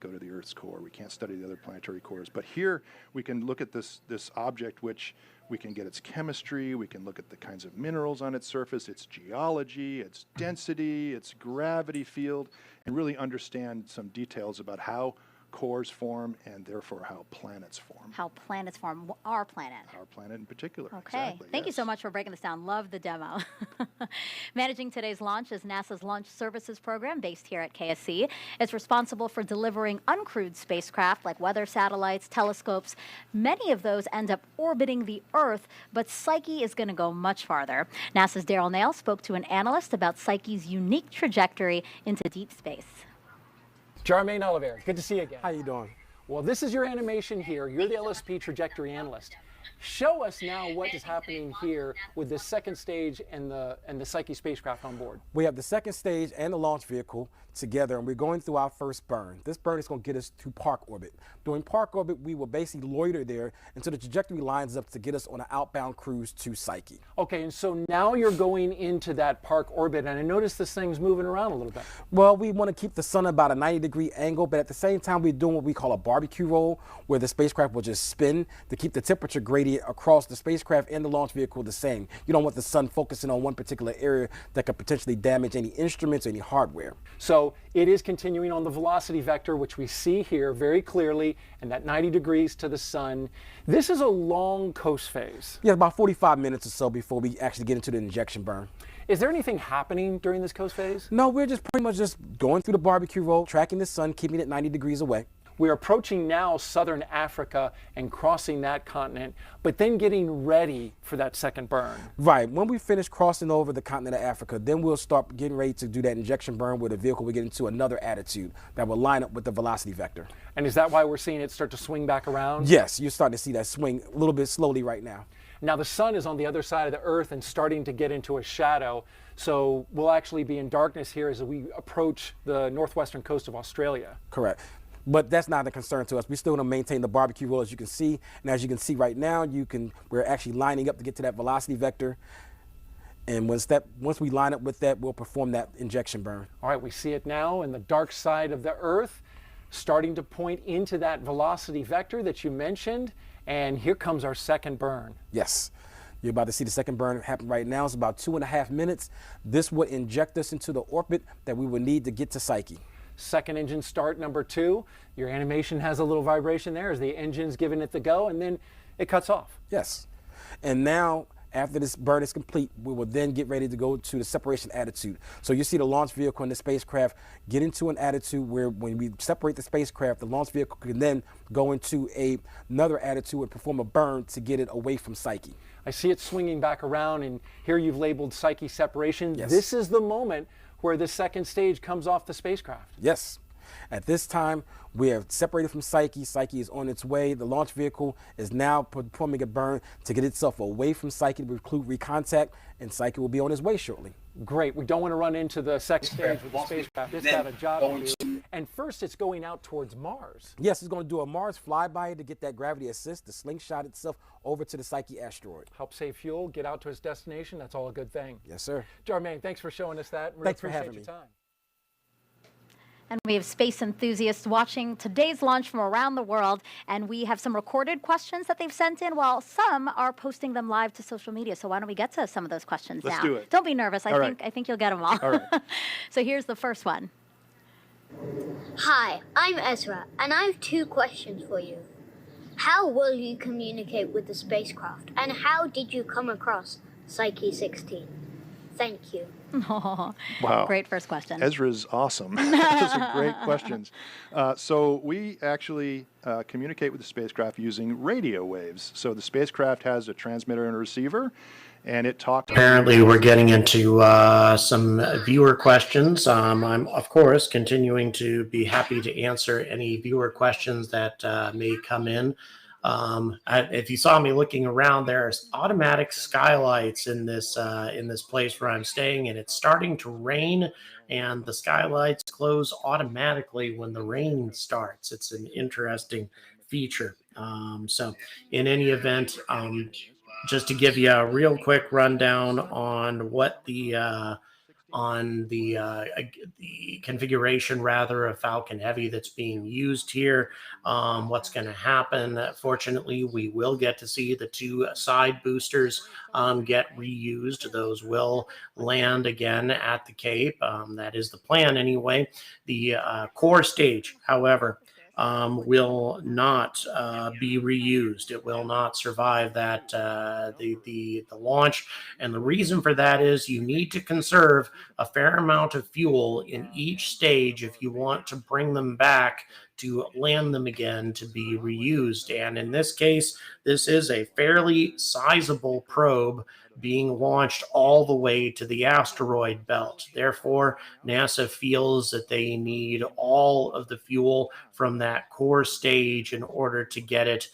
Go to the Earth's core. We can't study the other planetary cores. But here we can look at this object, which we can get its chemistry, we can look at the kinds of minerals on its surface, its geology, its density, its gravity field, and really understand some details about how cores form and therefore how planets form. How planets form, our planet. Our planet in particular. Okay. Exactly, Thank you so much for breaking this down. Love the demo. Managing today's launch is NASA's Launch Services Program based here at KSC. It's responsible for delivering uncrewed spacecraft like weather satellites, telescopes. Many of those end up orbiting the Earth, but Psyche is going to go much farther. NASA's Daryl Nail spoke to an analyst about Psyche's unique trajectory into deep space. Jermaine Oliver, good to see you again. How you doing? Well, this is your animation here. You're the LSP trajectory analyst. Show us now what is happening here with the second stage and the Psyche spacecraft on board. We have the second stage and the launch vehicle together, and we're going through our first burn. This burn is going to get us to park orbit. During park orbit, we will basically loiter there until the trajectory lines up to get us on an outbound cruise to Psyche. Okay, and so now you're going into that park orbit, and I notice this thing's moving around a little bit. Well, we want to keep the sun about a 90-degree angle, but at the same time, we're doing what we call a barbecue roll, where the spacecraft will just spin to keep the temperature gradient across the spacecraft and the launch vehicle the same. You don't want the sun focusing on one particular area that could potentially damage any instruments or any hardware. So it is continuing on the velocity vector, which we see here very clearly, and that 90 degrees to the sun. This is a long coast phase. Yeah, about 45 minutes or so before we actually get into the injection burn. Is there anything happening during this coast phase? No, we're just pretty much just going through the barbecue roll, tracking the sun, keeping it 90 degrees away. We're approaching now southern Africa and crossing that continent, but then getting ready for that second burn. Right. When we finish crossing over the continent of Africa, then we'll start getting ready to do that injection burn where the vehicle will get into another attitude that will line up with the velocity vector. And is that why we're seeing it start to swing back around? Yes, you're starting to see that swing a little bit slowly right now. Now the sun is on the other side of the Earth and starting to get into a shadow, so we'll actually be in darkness here as we approach the northwestern coast of Australia. Correct. But that's not a concern to us. We still want to maintain the barbecue roll, as you can see. And as you can see right now, we're actually lining up to get to that velocity vector. And once we line up with that, we'll perform that injection burn. All right, we see it now in the dark side of the Earth, starting to point into that velocity vector that you mentioned. And here comes our second burn. Yes. You're about to see the second burn happen right now. It's about 2.5 minutes. This would inject us into the orbit that we would need to get to Psyche. Second engine start, number 2. Your animation has a little vibration there as the engine's giving it the go, and then it cuts off. Yes. And now, after this burn is complete, we will then get ready to go to the separation attitude. So you see the launch vehicle and the spacecraft get into an attitude where when we separate the spacecraft, the launch vehicle can then go into another attitude and perform a burn to get it away from Psyche. I see it swinging back around, and here you've labeled Psyche separation. Yes. This is the moment where the second stage comes off the spacecraft. Yes. At this time, we have separated from Psyche. Psyche is on its way. The launch vehicle is now performing a burn to get itself away from Psyche to include recontact, and Psyche will be on its way shortly. Great. We don't want to run into the second stage with the spacecraft. It's got a job to do. And first, it's going out towards Mars. Yes, it's going to do a Mars flyby to get that gravity assist, to slingshot itself over to the Psyche asteroid. Help save fuel, get out to its destination. That's all a good thing. Yes, sir. Jermaine, thanks for showing us that. Thanks for having me. Time. And we have space enthusiasts watching today's launch from around the world, and we have some recorded questions that they've sent in, while some are posting them live to social media. So why don't we get to some of those questions now? Let's do it. Don't be nervous. I think you'll get them all. All right. So here's the first one. Hi, I'm Ezra, and I have 2 questions for you. How will you communicate with the spacecraft, and how did you come across Psyche 16? Thank you. Oh, wow. Great first question. Ezra's awesome. Those are great questions. So we actually communicate with the spacecraft using radio waves. So the spacecraft has a transmitter and a receiver, and it talks. Apparently, we're getting into some viewer questions. I'm, of course, continuing to be happy to answer any viewer questions that may come in. If you saw me looking around, there's automatic skylights in this place where I'm staying, and it's starting to rain, and the skylights close automatically when the rain starts. It's an interesting feature. So in any event, just to give you a real quick rundown on what the configuration rather of Falcon Heavy that's being used here. What's going to happen? Fortunately, we will get to see the 2 side boosters get reused. Those will land again at the Cape. That is the plan anyway. The core stage, however, will not be reused. It will not survive that the launch, and the reason for that is you need to conserve a fair amount of fuel in each stage if you want to bring them back to land them again to be reused. And in this case, this is a fairly sizable probe being launched all the way to the asteroid belt. Therefore, NASA feels that they need all of the fuel from that core stage in order to get it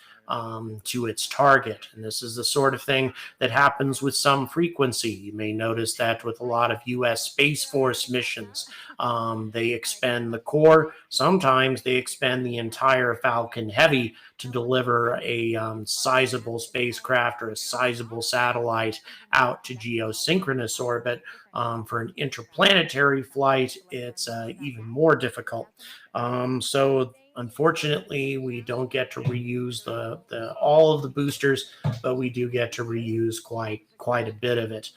to its target. And this is the sort of thing that happens with some frequency. You may notice that with a lot of U.S. Space Force missions. They expend the core. Sometimes they expend the entire Falcon Heavy to deliver a sizable spacecraft or a sizable satellite out to geosynchronous orbit. For an interplanetary flight, it's even more difficult. So unfortunately, we don't get to reuse all of the boosters, but we do get to reuse quite a bit of it.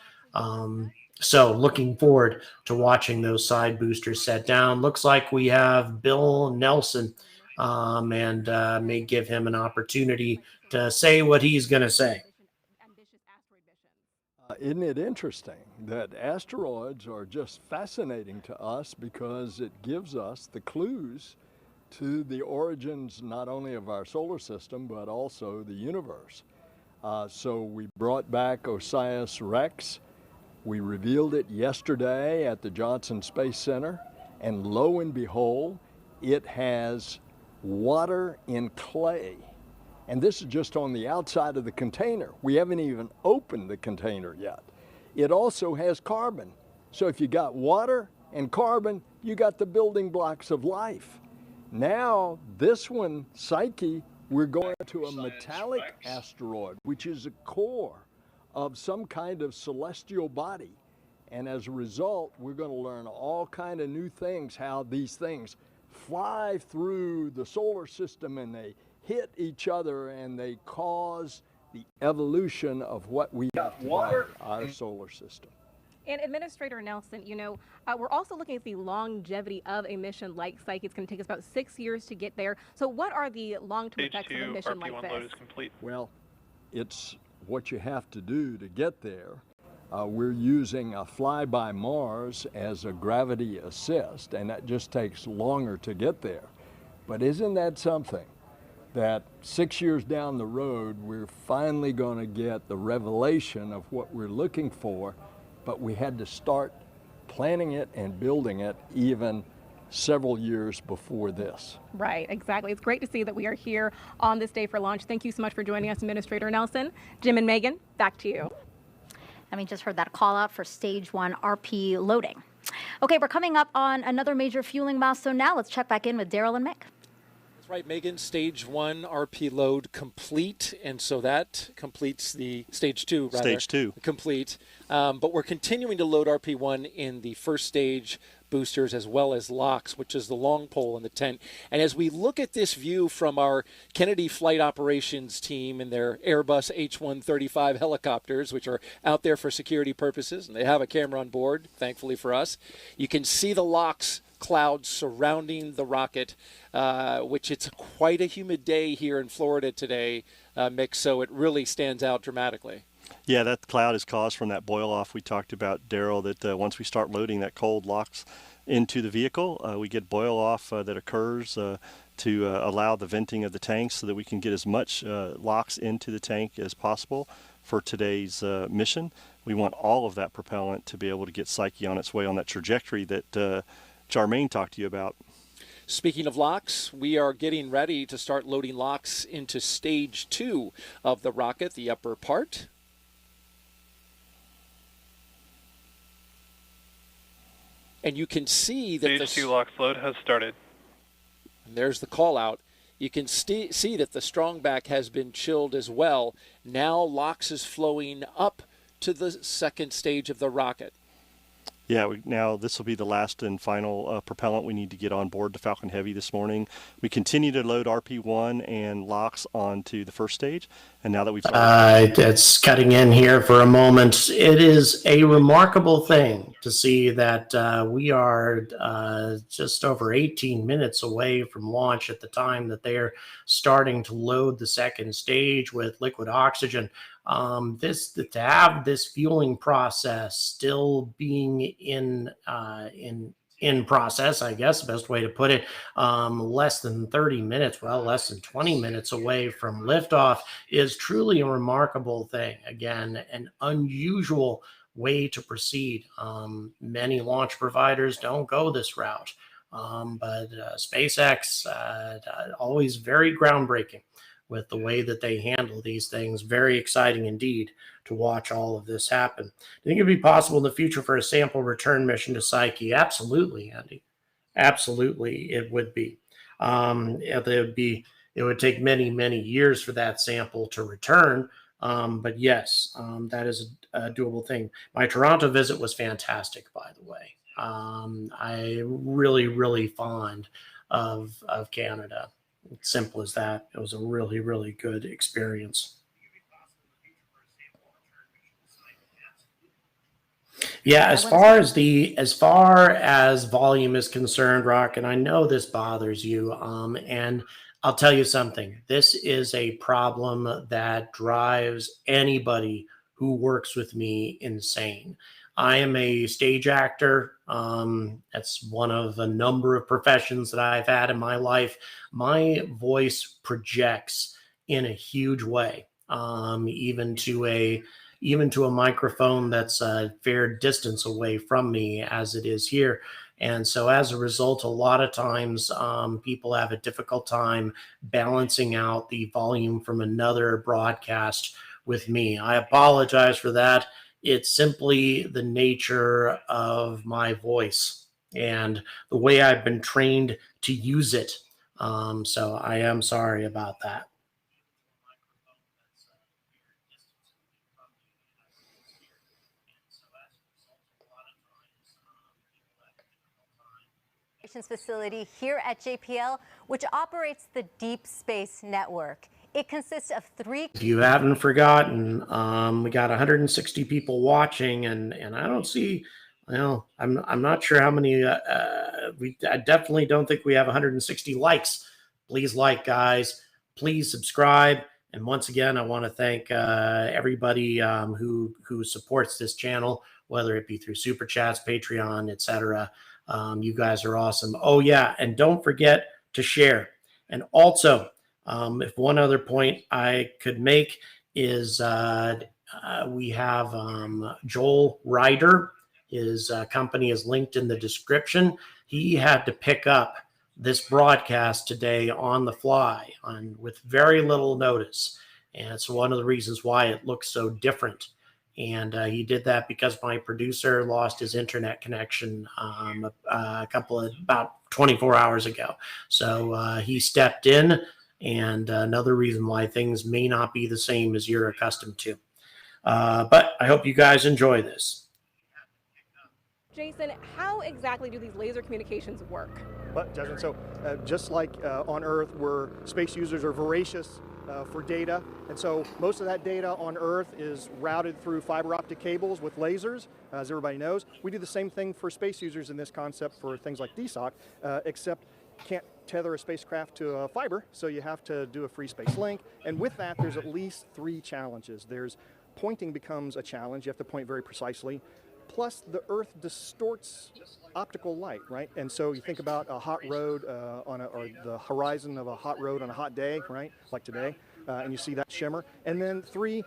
So looking forward to watching those side boosters set down. Looks like we have Bill Nelson, and may give him an opportunity to say what he's going to say. Isn't it interesting that asteroids are just fascinating to us because it gives us the clues to the origins not only of our solar system, but also the universe. So we brought back OSIRIS-REx. We revealed it yesterday at the Johnson Space Center, and lo and behold, it has water in clay. And this is just on the outside of the container. We haven't even opened the container yet. It also has carbon. So if you got water and carbon, you got the building blocks of life. Now, this one, Psyche, we're going to a metallic asteroid, which is a core of some kind of celestial body. And as a result, we're going to learn all kind of new things, how these things fly through the solar system and they hit each other and they cause the evolution of what we have today, our solar system. And Administrator Nelson, we're also looking at the longevity of a mission like Psyche. It's going to take us about 6 years to get there. So what are the long-term effects of a mission like this? Load is complete. Well, it's what you have to do to get there. We're using a flyby Mars as a gravity assist, and that just takes longer to get there. But isn't that something? That 6 years down the road, we're finally going to get the revelation of what we're looking for, but we had to start planning it and building it even several years before this. Right, exactly. It's great to see that we are here on this day for launch. Thank you so much for joining us, Administrator Nelson. Jim and Megan, back to you. And we just heard that call out for stage 1 RP loading. Okay, we're coming up on another major fueling milestone now. Let's check back in with Daryl and Mick. That's right, Megan. Stage 1 RP load complete, and so that completes the stage 2. Rather, stage 2 complete. But we're continuing to load RP1 in the first stage boosters as well as LOX, which is the long pole in the tent. And as we look at this view from our Kennedy Flight Operations team and their Airbus H-135 helicopters, which are out there for security purposes, and they have a camera on board, thankfully for us, you can see the LOX clouds surrounding the rocket, which it's quite a humid day here in Florida today, Mick, so it really stands out dramatically. Yeah, that cloud is caused from that boil off we talked about, Daryl, that once we start loading, that cold locks into the vehicle. We get boil off that occurs to allow the venting of the tanks so that we can get as much LOX into the tank as possible for today's mission. We want all of that propellant to be able to get Psyche on its way on that trajectory that Charmaine talked to you about. Speaking of LOX, we are getting ready to start loading LOX into stage 2 of the rocket, the upper part. And you can see that stage 2 LOX load has started. And there's the call out. You can see that the strongback has been chilled as well. Now LOX is flowing up to the second stage of the rocket. Yeah, now this will be the last and final propellant we need to get on board the Falcon Heavy this morning. We continue to load RP1 and LOX onto the first stage, and now that we've it's cutting in here for a moment. It is a remarkable thing to see that we are just over 18 minutes away from launch at the time that they're starting to load the second stage with liquid oxygen. To have this fueling process still being in process, I guess the best way to put it, less than 30 minutes, well, less than 20 minutes away from liftoff is truly a remarkable thing. Again, an unusual way to proceed. Many launch providers don't go this route, but SpaceX always very groundbreaking with the way that they handle these things. Very exciting indeed to watch all of this happen. Do you think it'd be possible in the future for a sample return mission to Psyche? Absolutely, Andy. Absolutely, it would be. It would take many, many years for that sample to return. But yes, that is a doable thing. My Toronto visit was fantastic, by the way. I really, really fond of Canada. Simple as that. It was a really, really good experience. Yeah, as far as volume is concerned, Rock, and I know this bothers you, and I'll tell you something. This is a problem that drives anybody who works with me insane. I am a stage actor. That's one of a number of professions that I've had in my life. My voice projects in a huge way, even to a microphone that's a fair distance away from me, as it is here. And so as a result, a lot of times people have a difficult time balancing out the volume from another broadcast with me. I apologize for that. It's simply the nature of my voice and the way I've been trained to use it. So I am sorry about that. operations facility here at JPL, which operates the Deep Space Network. It consists of 3. If you haven't forgotten, we got 160 people watching, and I don't see. Well, I'm not sure how many. I definitely don't think we have 160 likes. Please like, guys. Please subscribe. And once again, I want to thank everybody who supports this channel, whether it be through Super Chats, Patreon, etc. You guys are awesome. Oh, yeah, and don't forget to share. And also, if one other point I could make is we have Joel Ryder. His company is linked in the description. He had to pick up this broadcast today on the fly with very little notice. And it's one of the reasons why it looks so different. And he did that because my producer lost his internet connection about 24 hours ago. So he stepped in, and another reason why things may not be the same as you're accustomed to. But I hope you guys enjoy this. Jason, how exactly do these laser communications work? Well, Jasmine, so just like on Earth, where space users are voracious for data, and so most of that data on Earth is routed through fiber optic cables with lasers, as everybody knows. We do the same thing for space users in this concept for things like DSOC, except can't tether a spacecraft to a fiber, so you have to do a free space link. And with that, there's at least 3 challenges. There's pointing becomes a challenge. You have to point very precisely. Plus, the Earth distorts optical light, right? And so you think about a hot road or the horizon of a hot road on a hot day, right? Like today, and you see that shimmer. And then 3,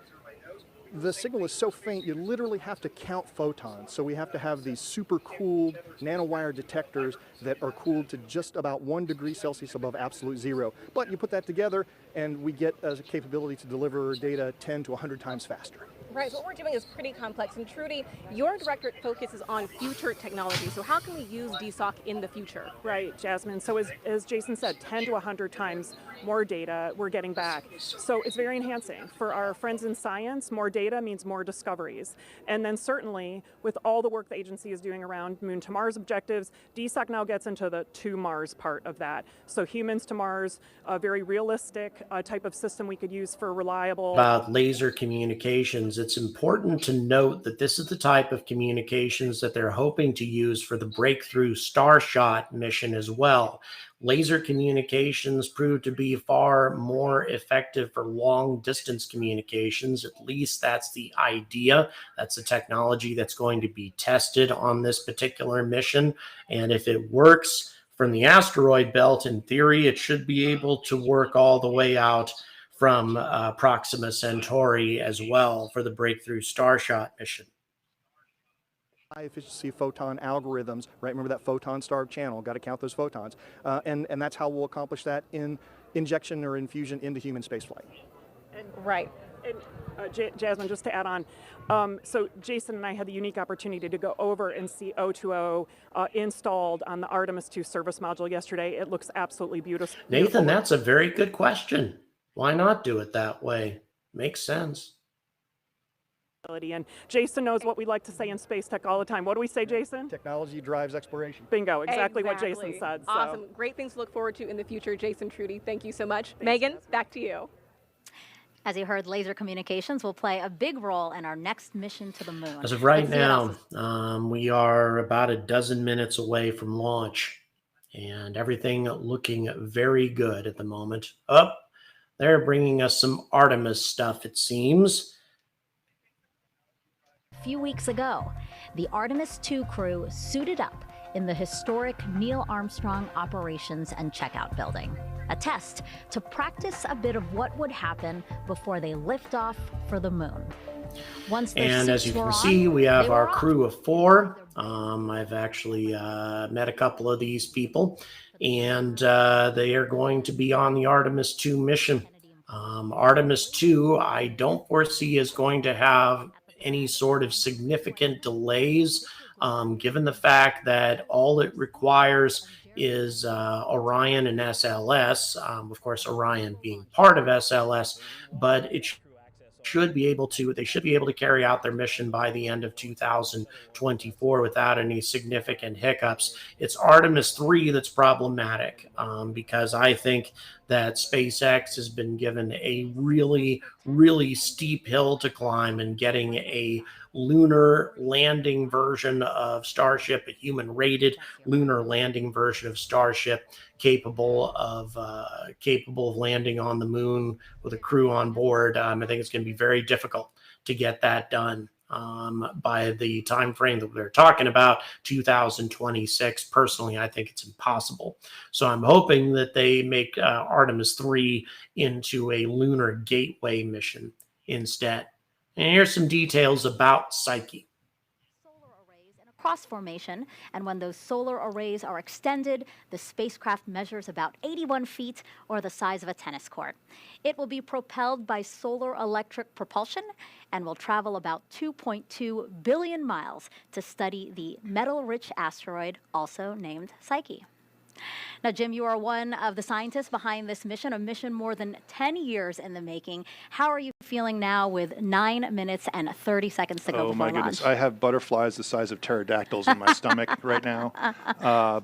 the signal is so faint, you literally have to count photons. So we have to have these super cooled nanowire detectors that are cooled to just about 1 degree Celsius above absolute zero. But you put that together, and we get a capability to deliver data 10 to 100 times faster. Right, so what we're doing is pretty complex. And Trudy, your directorate focuses on future technology. So how can we use DSOC in the future? Right, Jasmine. So as Jason said, 10 to 100 times more data we're getting back. So it's very enhancing. For our friends in science, more data means more discoveries. And then certainly with all the work the agency is doing around Moon to Mars objectives, DSOC now gets into the to Mars part of that. So humans to Mars, a very realistic type of system we could use for reliable... About laser communications, it's important to note that this is the type of communications that they're hoping to use for the Breakthrough Starshot mission as well. Laser communications proved to be far more effective for long distance communications. At least that's the idea. That's the technology that's going to be tested on this particular mission. And if it works from the asteroid belt, in theory, it should be able to work all the way out from Proxima Centauri as well for the Breakthrough Starshot mission. High efficiency photon algorithms, right? Remember that photon starved channel, got to count those photons. And that's how we'll accomplish that in injection or infusion into human spaceflight. Right. And Jasmine, just to add on, so Jason and I had the unique opportunity to go over and see O2O installed on the Artemis II service module yesterday. It looks absolutely beautiful. Nathan, that's a very good question. Why not do it that way? Makes sense. And Jason knows what we like to say in space tech all the time. What do we say, Jason? Technology drives exploration. Bingo, exactly what Jason said. So. Awesome. Great things to look forward to in the future. Jason, Trudy, thank you so much. Megan, back to you. As you heard, laser communications will play a big role in our next mission to the moon. As of right now, we are about a dozen minutes away from launch, and everything looking very good at the moment. They're bringing us some Artemis stuff, it seems. A few weeks ago, the Artemis II crew suited up in the historic Neil Armstrong Operations and Checkout Building, a test to practice a bit of what would happen before they lift off for the moon. Once and as you can see, we have our crew of 4. I've actually met a couple of these people, and they are going to be on the Artemis II mission. Artemis II, I don't foresee is going to have any sort of significant delays, given the fact that all it requires is Orion and SLS, of course, Orion being part of SLS, but it should be able to carry out their mission by the end of 2024 without any significant hiccups. It's Artemis 3 that's problematic, because I think that SpaceX has been given a really, really steep hill to climb in getting a lunar landing version of Starship, a human-rated lunar landing version of Starship, capable of landing on the moon with a crew on board. I think it's going to be very difficult to get that done by the time frame that we're talking about, 2026. Personally, I think it's impossible. So I'm hoping that they make Artemis 3 into a lunar gateway mission instead. And here's some details about Psyche. Cross formation, and when those solar arrays are extended, the spacecraft measures about 81 feet, or the size of a tennis court. It will be propelled by solar electric propulsion and will travel about 2.2 billion miles to study the metal-rich asteroid, also named Psyche. Now, Jim, you are one of the scientists behind this mission, a mission more than 10 years in the making. How are you feeling now with 9 minutes and 30 seconds to go before launch? Oh, my goodness. I have butterflies the size of pterodactyls in my stomach right now.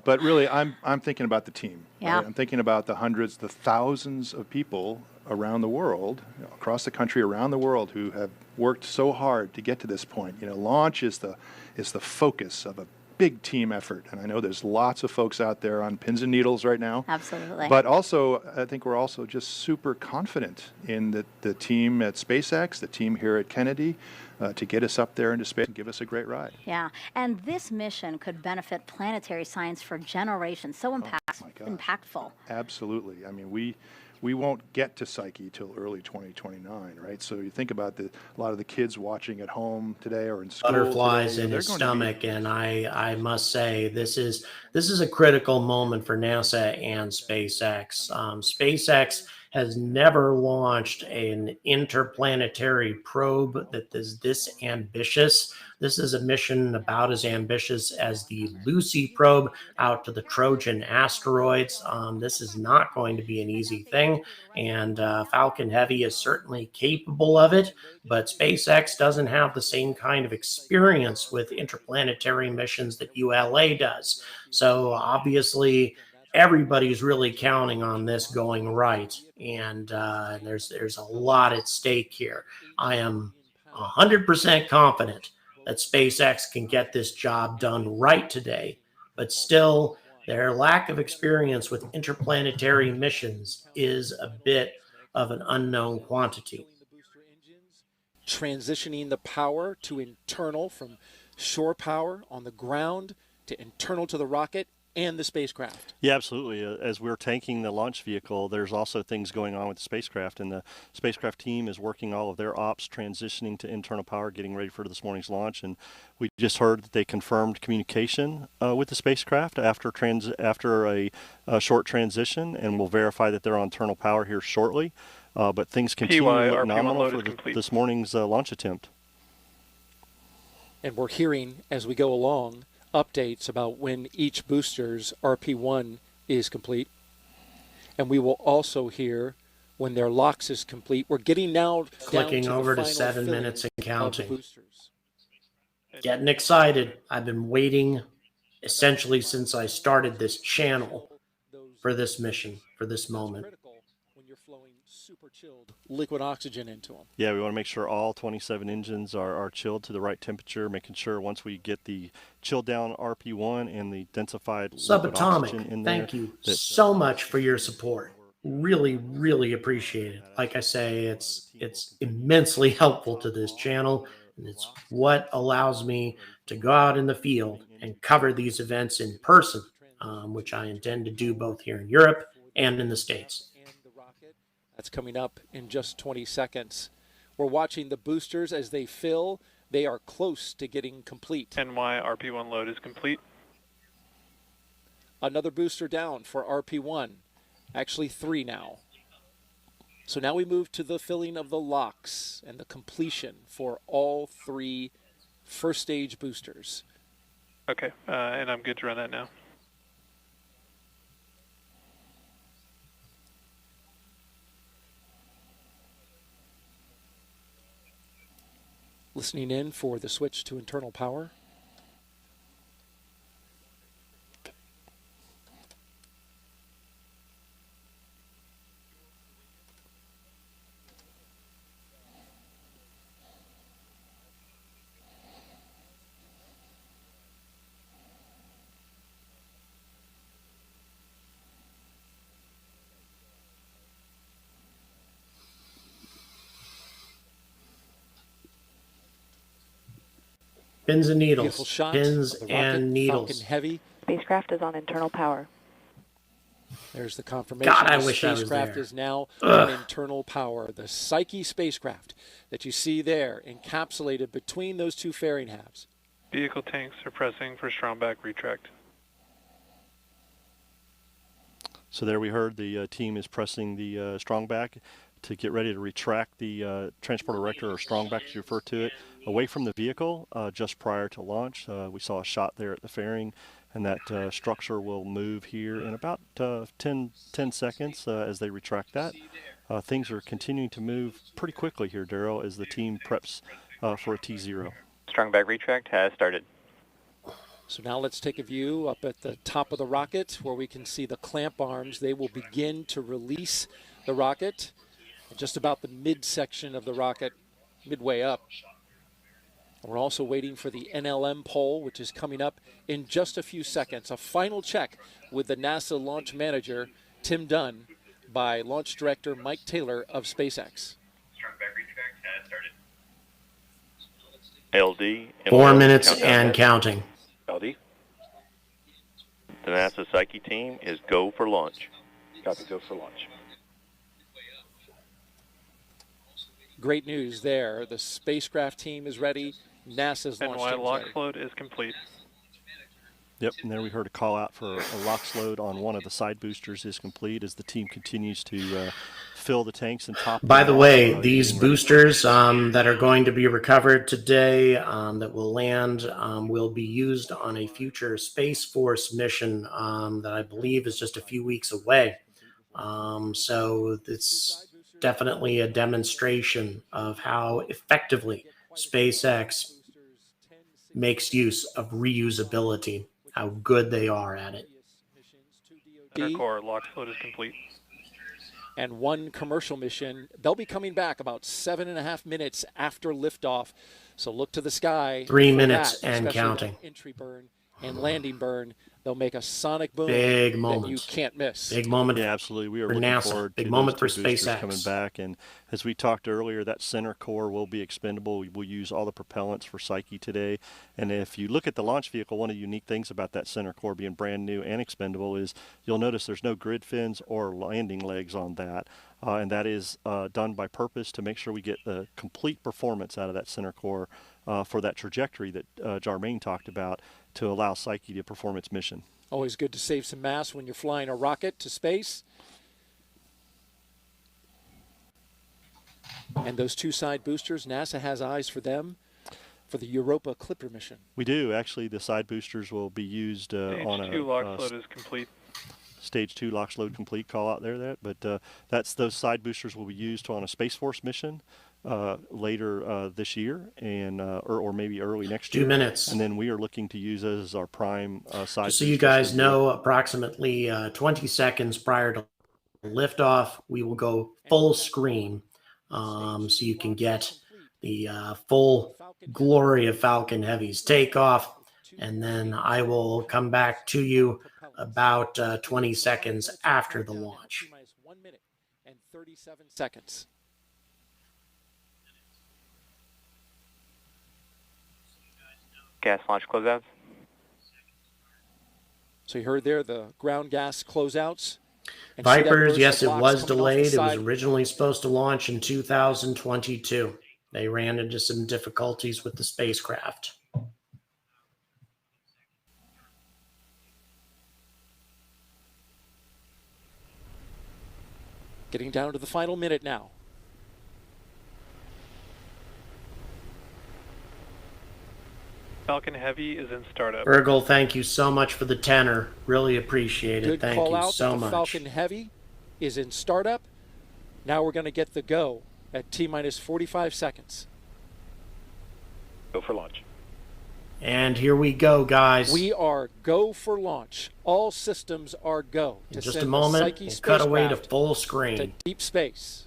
But really, I'm thinking about the team. Yeah. Right? I'm thinking about the hundreds, the thousands of people around the world, across the country, around the world, who have worked so hard to get to this point. Launch is the focus of a big team effort, and I know there's lots of folks out there on pins and needles right now. Absolutely. But also, I think we're also just super confident in the team at SpaceX, the team here at Kennedy, to get us up there into space and give us a great ride. Yeah, and this mission could benefit planetary science for generations. So impactful. Absolutely. I mean, we won't get to Psyche till early 2029, right? So you think about a lot of the kids watching at home today or in school. Butterflies today, in his stomach, and I must say this is a critical moment for NASA and SpaceX. SpaceX has never launched an interplanetary probe that is this ambitious. This is a mission about as ambitious as the Lucy probe out to the Trojan asteroids. This is not going to be an easy thing, and Falcon Heavy is certainly capable of it, but SpaceX doesn't have the same kind of experience with interplanetary missions that ULA does. So obviously, everybody's really counting on this going right, and there's a lot at stake here. I am 100% confident that SpaceX can get this job done right today, but still, their lack of experience with interplanetary missions is a bit of an unknown quantity. Transitioning the power to internal from shore power on the ground to internal to the rocket and the spacecraft. Yeah, absolutely. As we're tanking the launch vehicle, there's also things going on with the spacecraft, and the spacecraft team is working all of their ops, transitioning to internal power, getting ready for this morning's launch. And we just heard that they confirmed communication with the spacecraft after a short transition, and we'll verify that they're on internal power here shortly. But things continue to look nominal for this morning's launch attempt. And we're hearing, as we go along, updates about when each booster's RP1 is complete. And we will also hear when their LOX is complete. We're getting now clicking over to 7 minutes and counting. Getting excited. I've been waiting essentially since I started this channel for this mission, for this moment. When you're flowing super chilled liquid oxygen into them. Yeah, we want to make sure all 27 engines are chilled to the right temperature, making sure once we get the chilled down RP1 and the densified liquid oxygen in there. Thank you so much for your support. Really, really appreciate it. Like I say, it's immensely helpful to this channel, and it's what allows me to go out in the field and cover these events in person, which I intend to do both here in Europe and in the States. That's coming up in just 20 seconds. We're watching the boosters as they fill. They are close to getting complete. NY RP1 load is complete. Another booster down for RP1. Actually 3 now. So now we move to the filling of the LOX and the completion for all 3 first stage boosters. Okay, and I'm good to run that now. Listening in for the switch to internal power. Pins and Beautiful needles. shot Pins of the rocket, and needles. Falcon Heavy. Spacecraft is on internal power. There's the confirmation. God, I the wish I was spacecraft there. is now Ugh. on internal power. The Psyche spacecraft that you see there, encapsulated between those two fairing halves. Vehicle tanks are pressing for strong back retract. So there we heard the team is pressing the strong back to get ready to retract the transport erector, or strong back as you refer to it, away from the vehicle just prior to launch. We saw a shot there at the fairing, and that structure will move here in about 10 seconds as they retract that. Things are continuing to move pretty quickly here, Daryl, as the team preps for a T0. Strong back retract has started. So now let's take a view up at the top of the rocket where we can see the clamp arms. They will begin to release the rocket at just about the midsection of the rocket, midway up. We're also waiting for the NLM pole, which is coming up in just a few seconds. A final check with the NASA launch manager, Tim Dunn, by launch director Mike Taylor of SpaceX. Strong back retract has started. LD. 4 minutes and counting. LD. The NASA Psyche team is go for launch. Copy, go for launch. Great news there. The spacecraft team is ready. NASA's launch NY team is launch ready. load is complete. Yep, and there we heard a call out for a LOX load on one of the side boosters is complete as the team continues to fill the tanks and top. By the way, these boosters that are going to be recovered today that will land will be used on a future Space Force mission that I believe is just a few weeks away. So it's definitely a demonstration of how effectively SpaceX makes use of reusability, how good they are at it. Center core LOX load is complete. And one commercial mission. They'll be coming back about 7.5 minutes after liftoff. So look to the sky. 3 for minutes that, and especially counting. that entry burn and landing burn. They'll make a sonic boom Big that moment. you can't miss. Big moment. Yeah, absolutely. We are for looking NASA. forward Big to moment those for two boosters SpaceX. coming back. And as we talked earlier, that center core will be expendable. We'll use all the propellants for Psyche today. And if you look at the launch vehicle, one of the unique things about that center core being brand new and expendable is you'll notice there's no grid fins or landing legs on that. And that is done by purpose to make sure we get the complete performance out of that center core for that trajectory that Jarmaine talked about to allow Psyche to perform its mission. Always good to save some mass when you're flying a rocket to space. And those two side boosters, NASA has eyes for them for the Europa Clipper mission. We do. Actually, the side boosters will be used on a... Stage 2 LOX load is complete. Stage 2 LOX load complete call out there. But that's those side boosters will be used on a Space Force mission later this year and or maybe early next year. 2 minutes. And then we are looking to use those as our prime side. Just so you guys know, approximately 20 seconds prior to liftoff, we will go full screen so you can get the full glory of Falcon Heavy's takeoff. And then I will come back to you about 20 seconds after the launch. 1 minute and 37 seconds. Gas launch closeouts. So you heard there the ground gas closeouts. And Vipers, see that yes, burst it of was LOX coming off the delayed. It was side. originally supposed to launch in 2022. They ran into some difficulties with the spacecraft. Getting down to the final minute now. Falcon Heavy is in startup. Virgil, thank you so much for the tenor. Really appreciate it. Good Thank call you out so that the much. Falcon Heavy is in startup. Now we're going to get the go at T-minus 45 seconds. Go for launch. And here we go, guys. We are go for launch. All systems are go. In just a moment, we'll cut away to full screen. To deep space.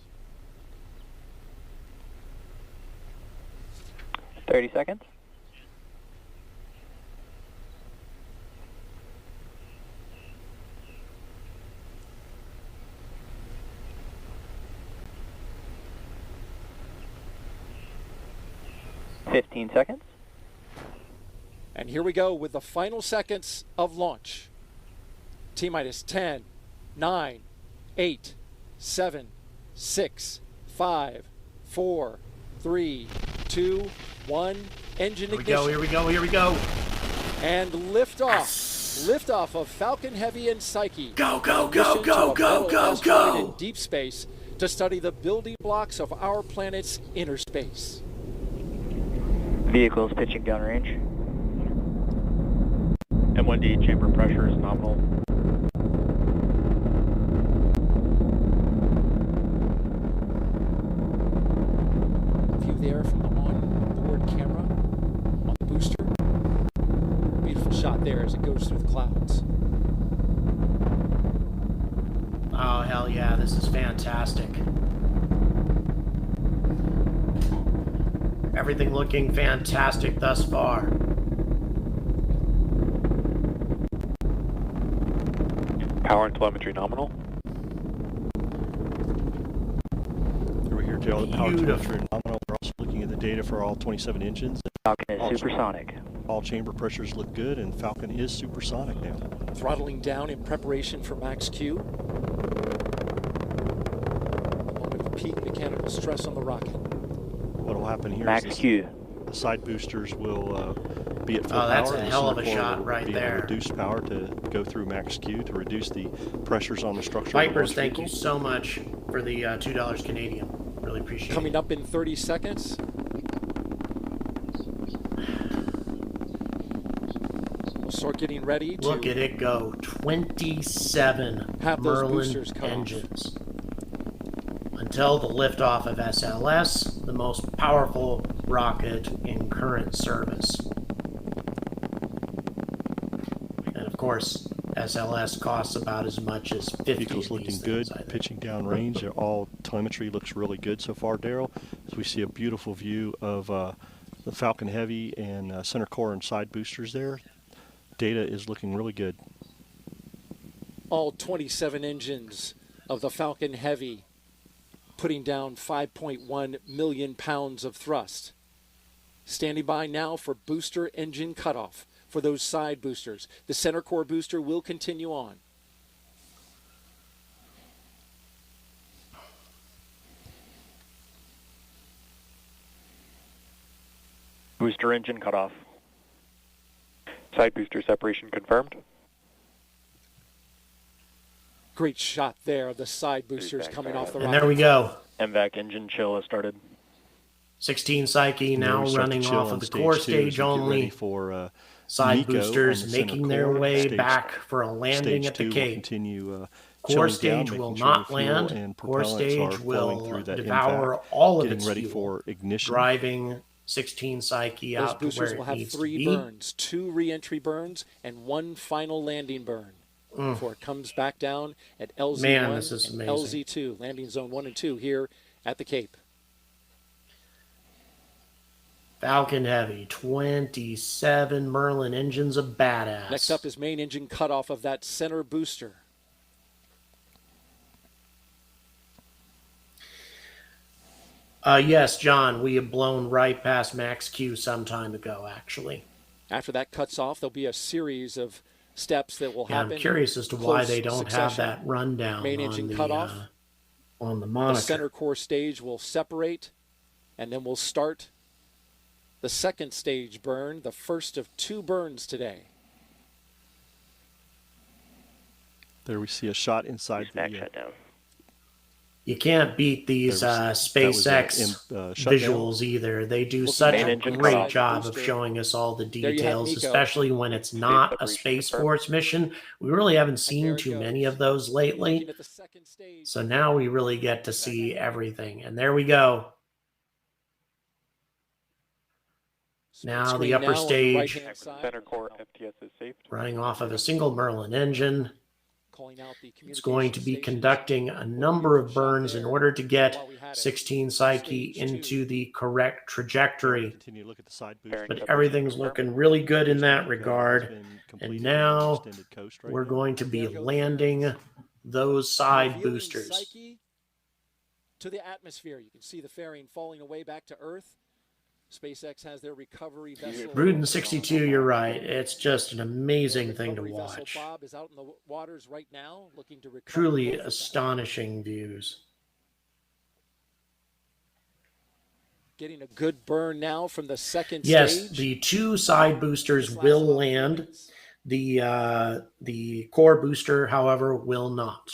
30 seconds. $15 seconds. And here we go with the final seconds of launch. T-minus 10, 9, 8, 7, 6, 5, 4, 3, 2, 1. Engine ignition. Here we go, here we go. And liftoff. Liftoff of Falcon Heavy and Psyche. Go, go, Mission go, to go, a metal go, asteroid go. in deep space to study the building blocks of our planet's inner space. Vehicles pitching downrange. M1D chamber pressure is nominal. View there from the onboard camera on the booster. Beautiful shot there as it goes through the clouds. Oh, hell yeah, this is fantastic. Everything looking fantastic thus far. Power and telemetry nominal. Over here, Daryl, the power telemetry nominal. We're also looking at the data for all 27 engines. Falcon is supersonic. All chamber pressures look good, and Falcon is supersonic now. Throttling down in preparation for max Q. A moment of peak mechanical stress on the rocket. What will happen here Max is Q. The side boosters will be at full Oh, that's power. a The hell of a center core shot will right be able to there. reduce power to go through max Q to reduce the pressures on the structure. Vipers, thank you so much for the $2 Canadian. Really appreciate it. Coming up in 30 seconds. We'll start getting ready to Look at it go. 27 have those Merlin boosters cut engines. Until the liftoff of SLS, the most powerful rocket in current service. And of course, SLS costs about as much as 50 Vehicles looking good, pitching down range. All telemetry looks really good so far, Daryl. So we see a beautiful view of the Falcon Heavy and center core and side boosters there. Data is looking really good. all 27 engines of the Falcon Heavy, putting down 5.1 million pounds of thrust. Standing by now for booster engine cutoff for those side boosters. The center core booster will continue on. Booster engine cutoff. Side booster separation confirmed. Great shot there of the side boosters coming off the rocket. And there we go. MVAC engine chill has started. 16 Psyche now running off of the core stage only. For side Nico boosters making their way back for a landing at the Cape. Core stage will not land. Core stage will devour all of its fuel, for ignition. Driving 16 Psyche out to where Those boosters will it have needs to 3 be. burns, 2 re-entry burns, and 1 final landing burn before it comes back down at LZ1 Man, this is and amazing. LZ2, landing zone 1 and 2 here at the Cape. Falcon Heavy, 27 Merlin engines, a badass. Next up is main engine cutoff of that center booster. Yes, John, we have blown right past max Q some time ago, actually. After that cuts off, there'll be a series of steps that will Yeah, happen. I'm curious as to why Close they don't succession. have that rundown Main on engine the, cutoff. on the The monitor. center core stage will separate, and then we'll start the second stage burn, the first of 2 burns today. There we see a shot inside the shutdown. You can't beat these SpaceX visuals either. They do such a great job of showing us all the There you have details, Nico. especially when it's not a Space Force mission. We really haven't seen too many of those lately. So now we really get to see everything. And there we go. Now the upper stage Center core FTS is safe. running off of a single Merlin engine. It's going to be conducting a number of burns in order to get 16 Psyche into the correct trajectory. But everything's looking really good in that regard. And now we're going to be landing those side boosters. To the atmosphere. You can see the fairing falling away back to Earth. SpaceX has their recovery vessel. Bruden 62, you're right. It's just an amazing thing to watch. Bob is out in the waters right now, looking to recover. Truly astonishing views. Getting a good burn now from the second stage. Yes, the two side boosters will land. The core booster, however, will not.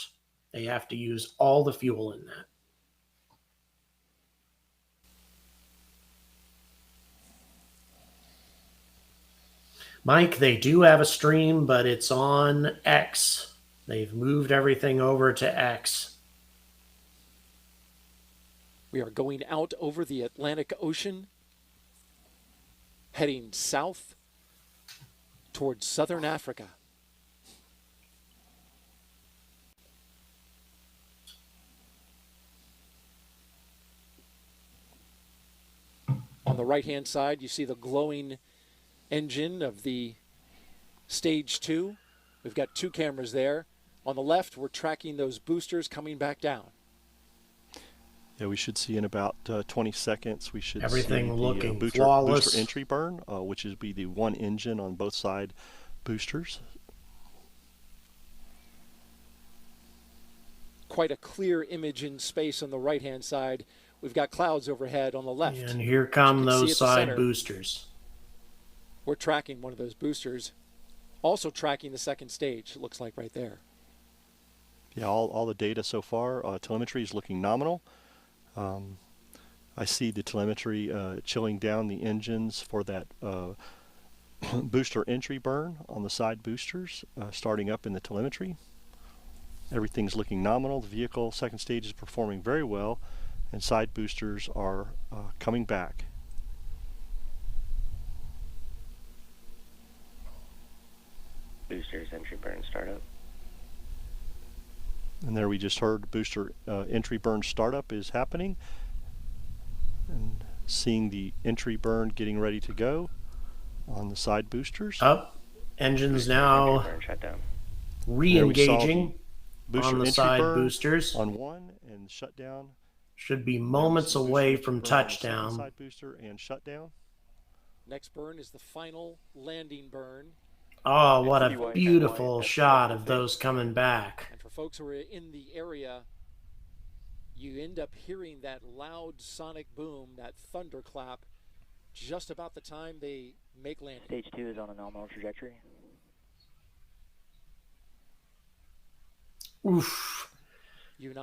They have to use all the fuel in that. Mike, they do have a stream, but it's on X. They've moved everything over to X. We are going out over the Atlantic Ocean, heading south towards southern Africa. On the right-hand side, you see the glowing engine of the stage 2. We've got 2 cameras there. On the left, we're tracking those boosters coming back down. Yeah, we should see in about 20 seconds. We should everything see looking the flawless. Booster entry burn, which is be the one engine on both side boosters. Quite a clear image in space on the right-hand side. We've got clouds overhead on the left. And here come those side boosters. We're tracking one of those boosters, also tracking the second stage, it looks like right there. Yeah, all the data so far, telemetry is looking nominal. I see the telemetry chilling down the engines for that booster entry burn on the side boosters, starting up in the telemetry. Everything's looking nominal. The vehicle second stage is performing very well, and side boosters are coming back. Boosters entry burn startup. And there we just heard booster entry burn startup is happening. And seeing the entry burn getting ready to go on the side boosters. Up. Engines now re-engaging on the side boosters. On one and shutdown. Should be moments away from touchdown. Side booster and shutdown. Next burn is the final landing burn. Oh, what a beautiful shot of those coming back. And for folks who are in the area, you end up hearing that loud sonic boom, that thunderclap, just about the time they make landing. Stage 2 is on a nominal trajectory. Oof.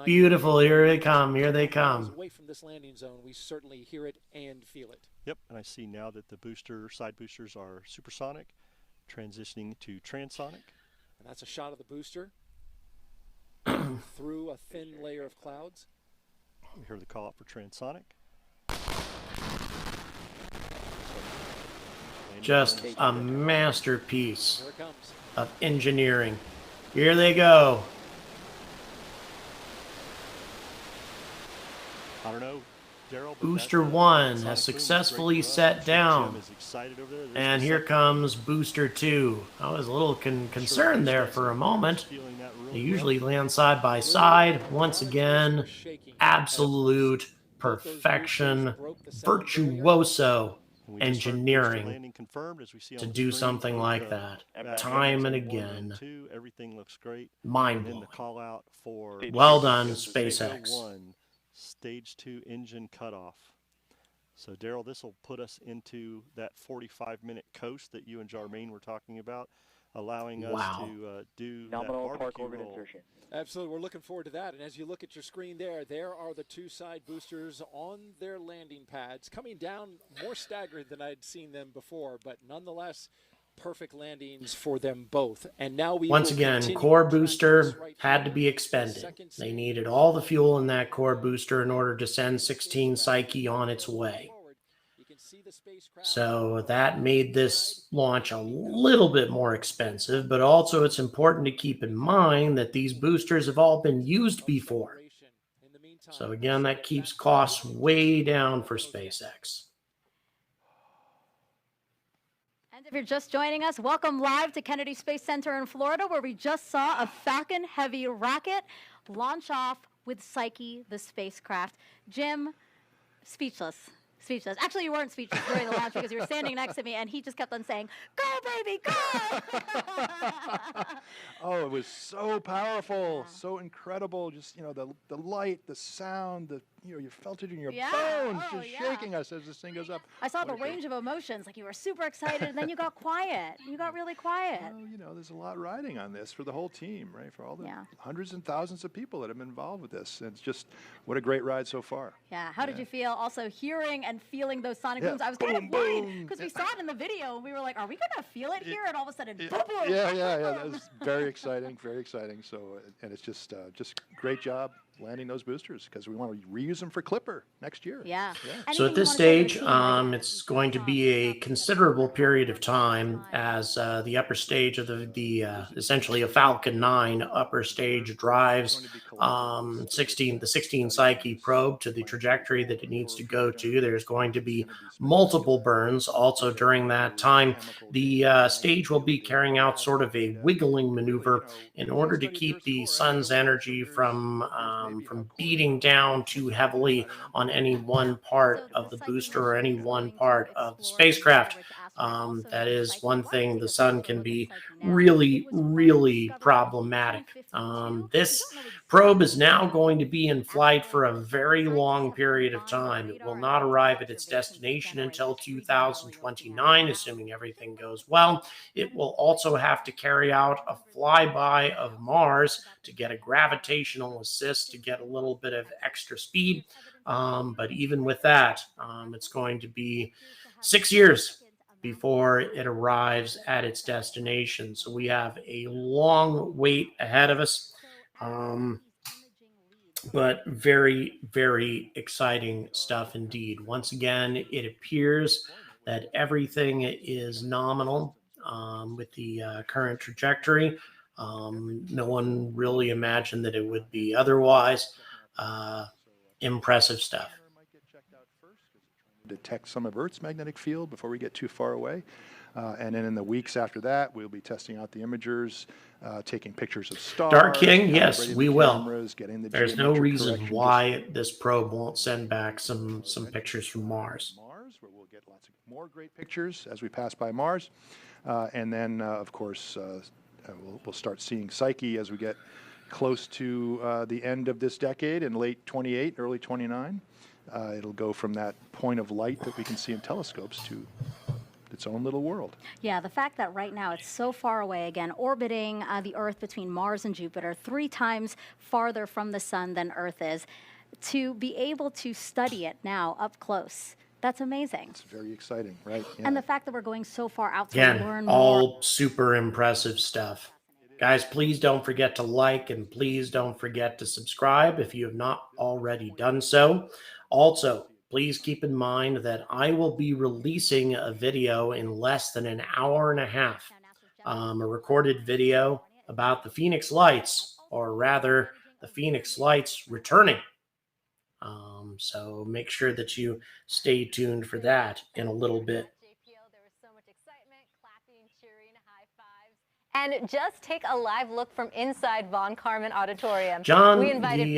Beautiful. Here they come. Here they come. Away from this landing zone, we certainly hear it and feel it. Yep, and I see now that the side boosters are supersonic, transitioning to transonic. And that's a shot of the booster through a thin layer of clouds. We hear the call out for transonic. Just a masterpiece of engineering. Here they go. I don't know, Daryl. Booster 1 has successfully set down. And here comes Booster 2. I was a little concerned there for a moment. They usually land side by side. Once again, absolute perfection, virtuoso engineering to do something like that time and again. Everything looks great. Mind-blowing. For well done, SpaceX. Stage 2 engine cutoff. So Daryl, this will put us into that 45-minute coast that you and Jarmaine were talking about, allowing us to do nominal that park barbecue orbit roll. insertion. Absolutely, we're looking forward to that. And as you look at your screen there are the 2 side boosters on their landing pads, coming down more staggered than I'd seen them before, but nonetheless, perfect landings for them both. And now we once again, core booster had to be expended. They needed all the fuel in that core booster in order to send 16 Psyche on its way. So that made this launch a little bit more expensive, but also it's important to keep in mind that these boosters have all been used before. So again, that keeps costs way down for SpaceX. And if you're just joining us, welcome live to Kennedy Space Center in Florida, where we just saw a Falcon Heavy rocket launch off with Psyche, the spacecraft. Jim, speechless. Speechless. Actually, you weren't speechless during the launch because you were standing next to me, and he just kept on saying, "Go, baby, go!" Oh, it was so powerful, so incredible. Just, you know, the light, the sound, you felt it in your bones, just shaking us as this thing goes up. I saw the range of emotions. Like, you were super excited, and then you got quiet. You got really quiet. Well, you know, there's a lot riding on this for the whole team, right? For all the hundreds and thousands of people that have been involved with this. And it's just, what a great ride so far. Yeah. How did you feel also hearing and feeling those sonic booms? I was kind of worried because we saw it in the video, and we were like, are we going to feel it here? And all of a sudden, boom, boom. Yeah. That was very exciting, very exciting. So, and it's just great job landing those boosters because we want to reuse them for Clipper next year. Yeah. So at this stage, it's going to be a considerable period of time as the upper stage of the essentially a Falcon 9 upper stage drives the 16 Psyche probe to the trajectory that it needs to go to. There's going to be multiple burns. Also during that time, the stage will be carrying out sort of a wiggling maneuver in order to keep the sun's energy from beating down too heavily on any one part of the booster or any one part of the spacecraft. That is one thing. The sun can be really, really problematic. This probe is now going to be in flight for a very long period of time. It will not arrive at its destination until 2029, assuming everything goes well. It will also have to carry out a flyby of Mars to get a gravitational assist to get a little bit of extra speed. But even with that, it's going to be 6 years before it arrives at its destination. So we have a long wait ahead of us. But very, very exciting stuff indeed. Once again, it appears that everything is nominal with the current trajectory. No one really imagined that it would be otherwise. Impressive stuff. Detect some of Earth's magnetic field before we get too far away. And then in the weeks after that, we'll be testing out the imagers, taking pictures of stars. Dark King, yes, we will. Cameras, There's no reason why this probe won't send back some pictures from Mars. Where we'll get lots of more great pictures as we pass by Mars. And then, of course, we'll start seeing Psyche as we get close to the end of this decade in late 28, early 29. It'll go from that point of light that we can see in telescopes to its own little world. Yeah, the fact that right now it's so far away, again, orbiting the Earth between Mars and Jupiter, 3 times farther from the sun than Earth is, to be able to study it now up close. That's amazing. It's very exciting, right? Yeah. And the fact that we're going so far out to learn all more. Super impressive stuff. Guys, please don't forget to like and please don't forget to subscribe if you have not already done so. Also, please keep in mind that I will be releasing a video in less than an hour and a half, a recorded video about the Phoenix Lights, or rather the Phoenix Lights returning. So make sure that you stay tuned for that in a little bit. And just take a live look from inside Von Karman Auditorium. John, we invited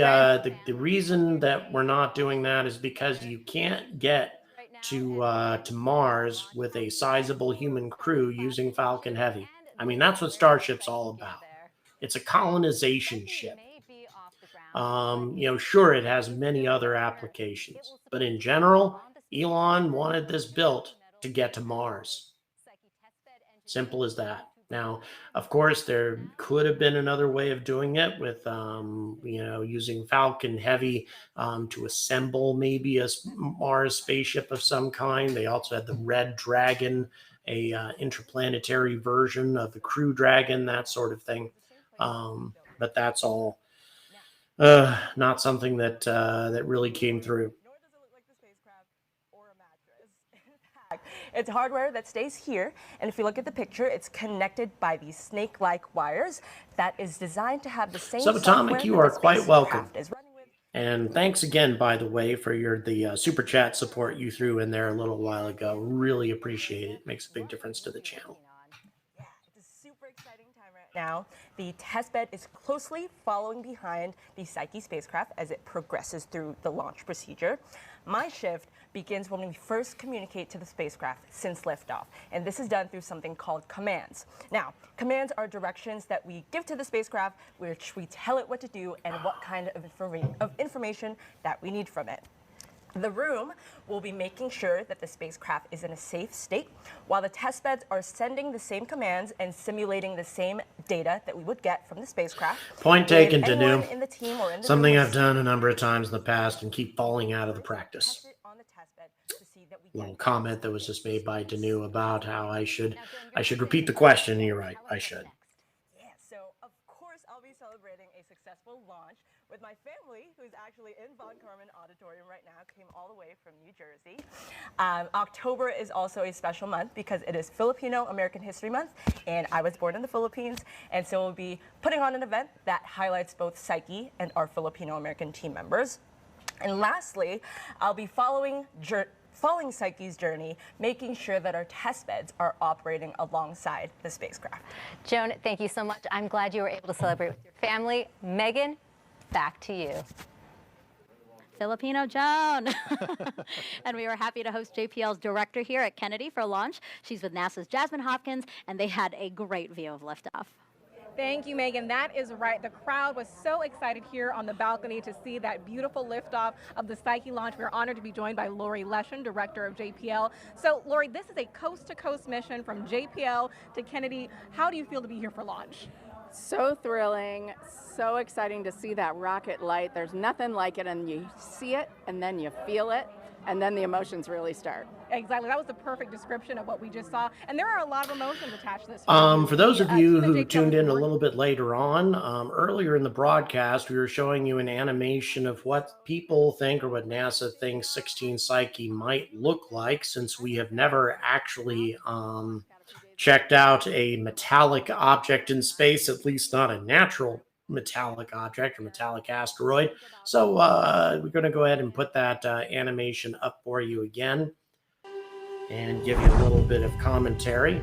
the reason that we're not doing that is because you can't get to Mars with a sizable human crew using Falcon Heavy. I mean, that's what Starship's all about. It's a colonization ship. Sure, it has many other applications, but in general, Elon wanted this built to get to Mars. Simple as that. Now, of course, there could have been another way of doing it with, using Falcon Heavy to assemble maybe a Mars spaceship of some kind. They also had the Red Dragon, a interplanetary version of the Crew Dragon, that sort of thing. But that's all not something that really came through. It's hardware that stays here, and if you look at the picture, it's connected by these snake-like wires that is designed to have the same Subatomic, you are quite welcome. And thanks again, by the way, for the super chat support you threw in there a little while ago. Really appreciate it. Makes a big difference to the channel. Now, the testbed is closely following behind the Psyche spacecraft as it progresses through the launch procedure. My shift begins when we first communicate to the spacecraft since liftoff, and this is done through something called commands. Now, commands are directions that we give to the spacecraft, which we tell it what to do and what kind of information that we need from it. The room will be making sure that the spacecraft is in a safe state, while the testbeds are sending the same commands and simulating the same data that we would get from the spacecraft. Point taken, Anyone Danu. in the team or in the Something room I've done a number of times in the past and keep falling out of the practice. Little comment that was just made by Danu about how I should repeat the question. You're right, I should. So, of course, I'll be celebrating a successful launch with my family, who's actually in Von Karman Auditorium right now, came all the way from New Jersey. October is also a special month because it is Filipino American History Month, and I was born in the Philippines, and so we'll be putting on an event that highlights both Psyche and our Filipino American team members. And lastly, I'll be following Psyche's journey, making sure that our test beds are operating alongside the spacecraft. Joan, thank you so much. I'm glad you were able to celebrate with your family. Megan, back to you. Filipino Joan. And we were happy to host JPL's director here at Kennedy for launch. She's with NASA's Jasmine Hopkins, and they had a great view of liftoff. Thank you, Megan. That is right. The crowd was so excited here on the balcony to see that beautiful liftoff of the Psyche launch. We're honored to be joined by Lori Leshin, director of JPL. So, Lori, this is a coast-to-coast mission from JPL to Kennedy. How do you feel to be here for launch? So thrilling, so exciting to see that rocket light. There's nothing like it, and you see it, and then you feel it, and then the emotions really start. Exactly. That was the perfect description of what we just saw. And there are a lot of emotions attached to this. For those of you who tuned in a little bit later on, earlier in the broadcast, we were showing you an animation of what people think or what NASA thinks 16 Psyche might look like, since we have never actually checked out a metallic object in space, at least not a natural metallic object or metallic asteroid. So we're going to go ahead and put that animation up for you again and give you a little bit of commentary.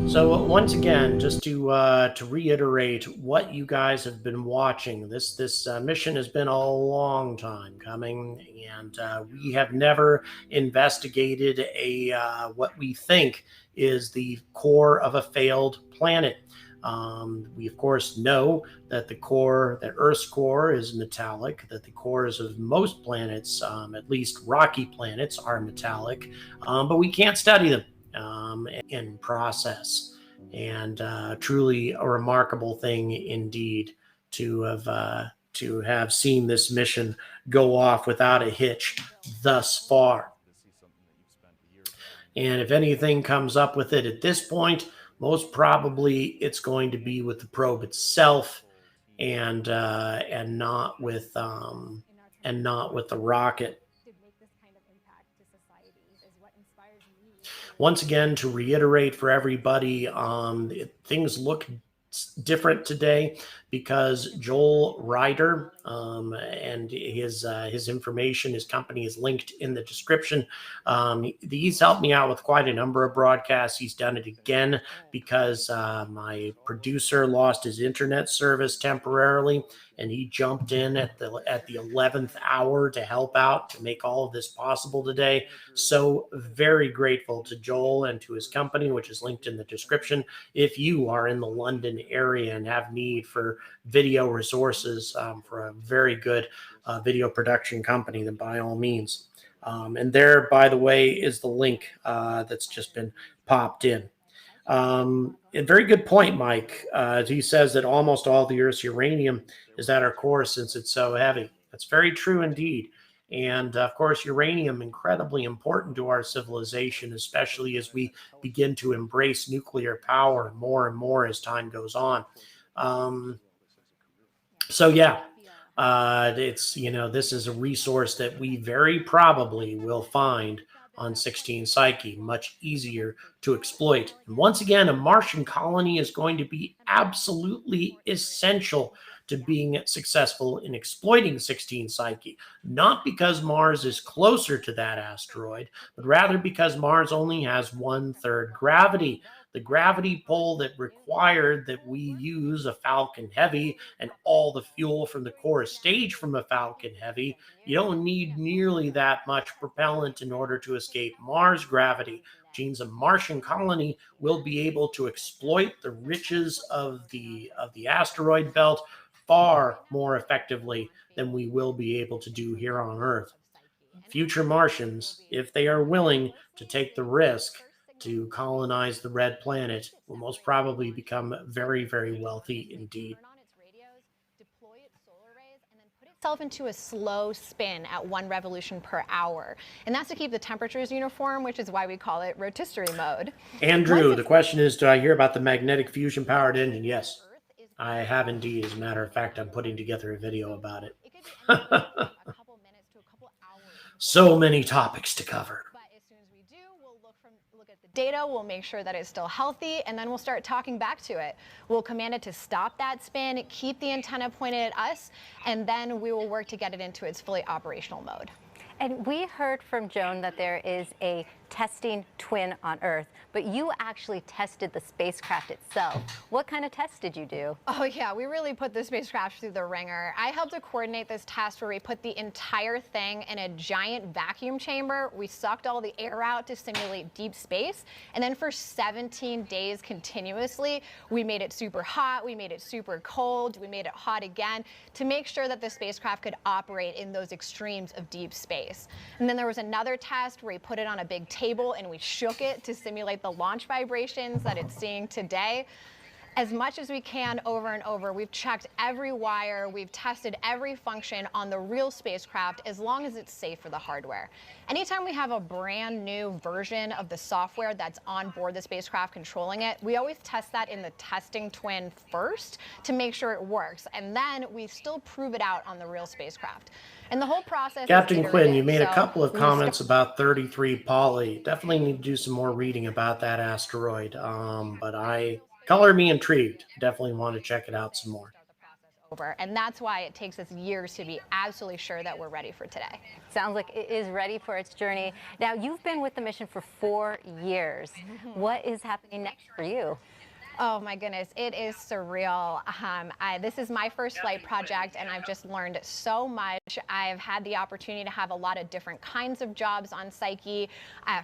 So once again, just to reiterate what you guys have been watching, this mission has been a long time coming, and we have never investigated what we think is the core of a failed planet. We of course know that that Earth's core is metallic, that the cores of most planets, at least rocky planets, are metallic, but we can't study them in process. And truly a remarkable thing indeed to have seen this mission go off without a hitch thus far. And if anything comes up with it at this point, most probably it's going to be with the probe itself, and not with the rocket. Once again, to reiterate for everybody, things look different today because Joel Ryder and his information, his company is linked in the description. He's helped me out with quite a number of broadcasts. He's done it again because my producer lost his internet service temporarily, and he jumped in at the 11th hour to help out to make all of this possible today. So very grateful to Joel and to his company, which is linked in the description. If you are in the London area and have need for video resources for a very good video production company, then by all means. And there, by the way, is the link that's just been popped in. A very good point, Mike. He says that almost all the Earth's uranium is at our core since it's so heavy. That's very true indeed. And of course, uranium, incredibly important to our civilization, especially as we begin to embrace nuclear power more and more as time goes on. So yeah, It's, this is a resource that we very probably will find on 16 Psyche, much easier to exploit. And once again, a Martian colony is going to be absolutely essential to being successful in exploiting 16 Psyche, not because Mars is closer to that asteroid, but rather because Mars only has 1/3 gravity. The gravity pull that required that we use a Falcon Heavy and all the fuel from the core stage from a Falcon Heavy, you don't need nearly that much propellant in order to escape Mars gravity, which means a Martian colony will be able to exploit the riches of the asteroid belt far more effectively than we will be able to do here on Earth. Future Martians, if they are willing to take the risk to colonize the red planet, will most probably become very, very wealthy indeed. Itself into a slow spin at 1 revolution per hour. And that's to keep the temperatures uniform, which is why we call it rotisserie mode. Andrew, the question is, do I hear about the magnetic fusion powered engine? Yes, I have indeed. As a matter of fact, I'm putting together a video about it. So many topics to cover. Data, we'll make sure that it's still healthy, and then we'll start talking back to it. We'll command it to stop that spin, keep the antenna pointed at us, and then we will work to get it into its fully operational mode. And we heard from Joan that there is a testing twin on Earth, but you actually tested the spacecraft itself. What kind of test did you do? Oh yeah, we really put the spacecraft through the ringer. I helped to coordinate this test where we put the entire thing in a giant vacuum chamber. We sucked all the air out to simulate deep space. And then for 17 days continuously, we made it super hot, we made it super cold, we made it hot again to make sure that the spacecraft could operate in those extremes of deep space. And then there was another test where we put it on a big table and we shook it to simulate the launch vibrations that it's seeing today. As much as we can over and over, we've checked every wire, we've tested every function on the real spacecraft as long as it's safe for the hardware. Anytime we have a brand new version of the software that's on board the spacecraft controlling it, we always test that in the testing twin first to make sure it works, and then we still prove it out on the real spacecraft. And the whole process Captain Quinn, you made a couple of comments about 33 Poly. Definitely need to do some more reading about that asteroid, but color me intrigued. Definitely want to check it out some more. And that's why it takes us years to be absolutely sure that we're ready for today. Sounds like it is ready for its journey. Now, you've been with the mission for 4 years. What is happening next for you? Oh my goodness, it is surreal. This is my first flight project and I've just learned so much. I've had the opportunity to have a lot of different kinds of jobs on Psyche,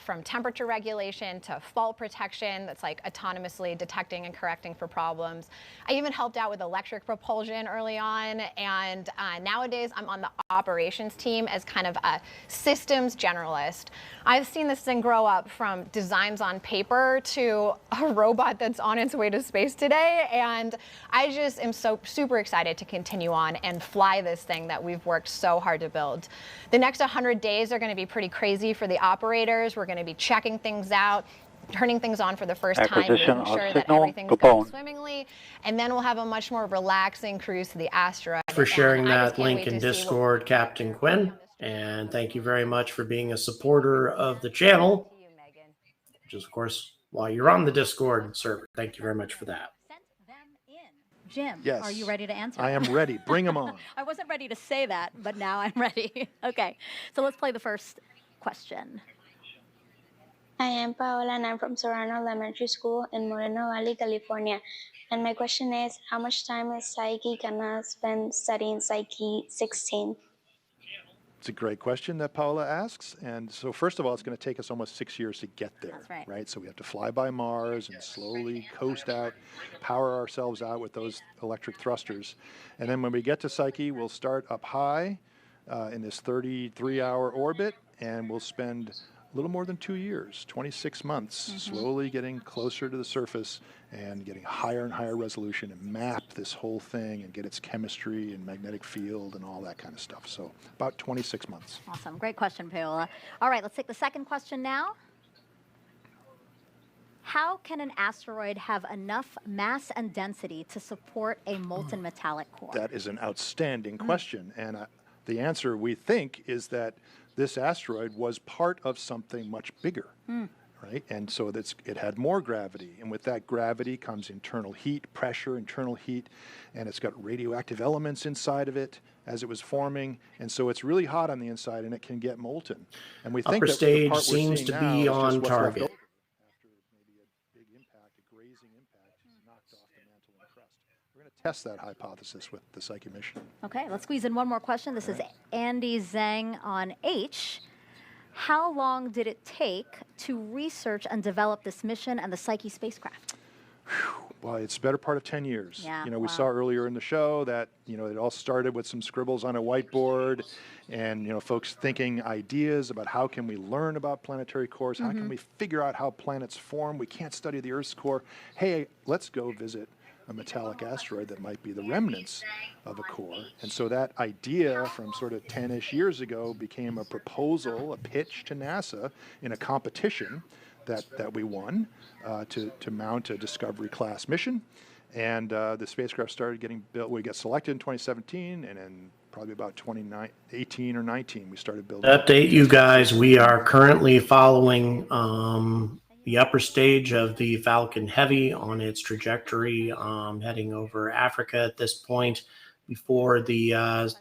from temperature regulation to fault protection that's like autonomously detecting and correcting for problems. I even helped out with electric propulsion early on, and nowadays I'm on the operations team as kind of a systems generalist. I've seen this thing grow up from designs on paper to a robot that's on its way to space today, and I just am so super excited to continue on and fly this thing that we've worked so hard to build. The next 100 days are going to be pretty crazy for the operators. We're going to be checking things out, turning things on for the first time, making sure that everything's going swimmingly, and then we'll have a much more relaxing cruise to the asteroid. For sharing that link in Discord, Captain Quinn, and thank you very much for being a supporter of the channel, which is, of course, while you're on the Discord server. Thank you very much for that. Jim, Yes. are you ready to answer? I am ready. Bring them on. I wasn't ready to say that, but now I'm ready. Okay, so let's play the first question. I am Paola and I'm from Serrano Elementary School in Moreno Valley, California. And my question is, how much time is Psyche gonna spend studying Psyche 16? It's a great question that Paula asks. And so first of all, it's going to take us almost 6 years to get there. That's right. So we have to fly by Mars and slowly coast out, power ourselves out with those electric thrusters. And then when we get to Psyche, we'll start up high in this 33-hour orbit, and we'll spend a little more than 2 years, 26 months, slowly getting closer to the surface and getting higher and higher resolution and map this whole thing and get its chemistry and magnetic field and all that kind of stuff. So about 26 months. Awesome. Great question, Paola. All right, let's take the second question now. How can an asteroid have enough mass and density to support a molten metallic core? That is an outstanding question. And the answer, we think, is that this asteroid was part of something much bigger. Right? And so it had more gravity. And with that gravity comes internal heat, pressure, internal heat, and it's got radioactive elements inside of it as it was forming. And so it's really hot on the inside and it can get molten. And we think Upper that stage the part we're seems seeing to now be is just on what's left target. over after maybe a big impact, a grazing impact, knocked off the mantle and crust. We're going to test that hypothesis with the Psyche mission. Okay, let's squeeze in one more question. This is Andy Zhang on H. How long did it take to research and develop this mission and the Psyche spacecraft? Well, it's the better part of 10 years. Yeah, You know, we saw earlier in the show that, you know, it all started with some scribbles on a whiteboard and, you know, folks thinking ideas about how can we learn about planetary cores, how can we figure out how planets form. We can't study the Earth's core. Hey, let's go visit a metallic asteroid that might be the remnants of a core. And so that idea from sort of 10-ish years ago became a proposal, a pitch to NASA in a competition that we won to mount a Discovery class mission. And the spacecraft started getting built. We got selected in 2017, and then probably about 2018 or 19, we started building. Update you guys, we are currently following the upper stage of the Falcon Heavy on its trajectory, heading over Africa at this point before the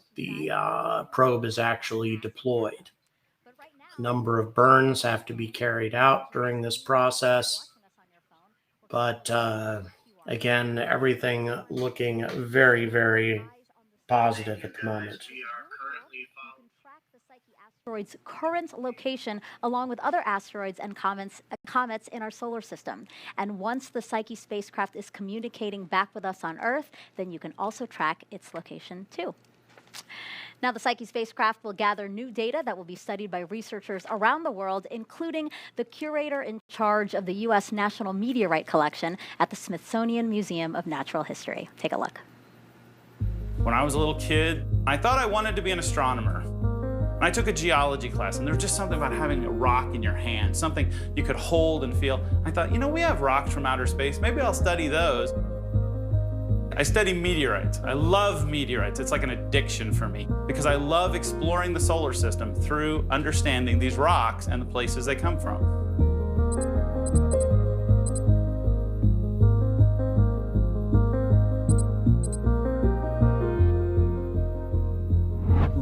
probe is actually deployed. A number of burns have to be carried out during this process, but again, everything looking very, very positive at the moment. Asteroid's current location along with other asteroids and comets in our solar system. And once the Psyche spacecraft is communicating back with us on Earth, then you can also track its location too. Now, the Psyche spacecraft will gather new data that will be studied by researchers around the world, including the curator in charge of the U.S. National Meteorite Collection at the Smithsonian Museum of Natural History. Take a look. When I was a little kid, I thought I wanted to be an astronomer. And I took a geology class, and there was just something about having a rock in your hand, something you could hold and feel. I thought, you know, we have rocks from outer space. Maybe I'll study those. I study meteorites. I love meteorites. It's like an addiction for me because I love exploring the solar system through understanding these rocks and the places they come from.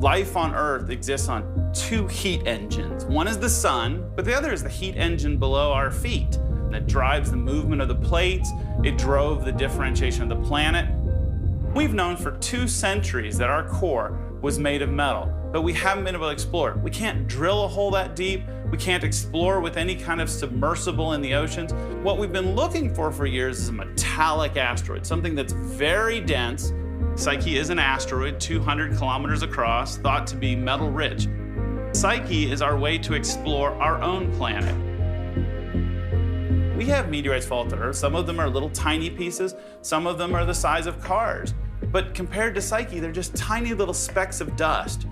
Life on Earth exists on two heat engines. One is the sun, but the other is the heat engine below our feet that drives the movement of the plates. It drove the differentiation of the planet. We've known for 2 centuries that our core was made of metal, but we haven't been able to explore it. We can't drill a hole that deep. We can't explore with any kind of submersible in the oceans. What we've been looking for years is a metallic asteroid, something that's very dense. Psyche is an asteroid 200 kilometers across, thought to be metal rich. Psyche is our way to explore our own planet. We have meteorites fall to Earth. Some of them are little tiny pieces. Some of them are the size of cars. But compared to Psyche, they're just tiny little specks of dust.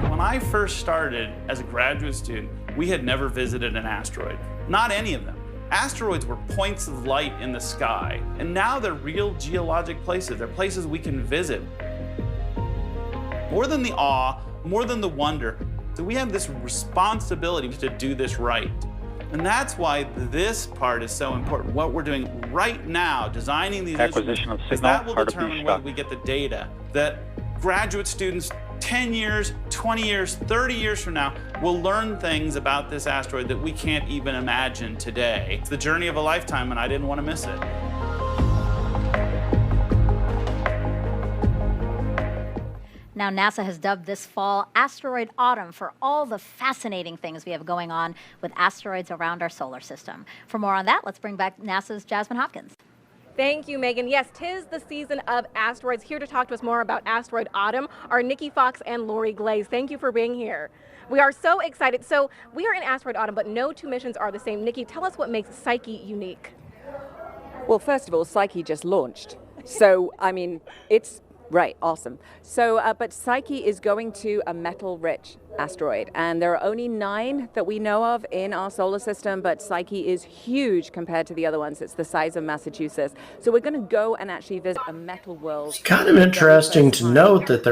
When I first started as a graduate student, we had never visited an asteroid. Not any of them. Asteroids were points of light in the sky, and now they're real geologic places. They're places we can visit. More than the awe, more than the wonder, so we have this responsibility to do this right. And that's why this part is so important. What we're doing right now, designing these Acquisition of instruments, signal, that will part of determine the whether stock. we get the data that graduate students 10 years, 20 years, 30 years from now will learn things about this asteroid that we can't even imagine today. It's the journey of a lifetime, and I didn't want to miss it. Now, NASA has dubbed this fall Asteroid Autumn for all the fascinating things we have going on with asteroids around our solar system. For more on that, let's bring back NASA's Jasmine Hopkins. Thank you, Megan. Yes, 'tis the season of asteroids. Here to talk to us more about Asteroid Autumn are Nikki Fox and Lori Glaze. Thank you for being here. We are so excited. So we are in Asteroid Autumn, but no two missions are the same. Nikki, tell us what makes Psyche unique. Well, first of all, Psyche just launched. So, I mean, it's Right, awesome. So, but Psyche is going to a metal-rich asteroid, and there are only 9 that we know of in our solar system, but Psyche is huge compared to the other ones. It's the size of Massachusetts. So we're going to go and actually visit a metal world. It's kind of interesting to note that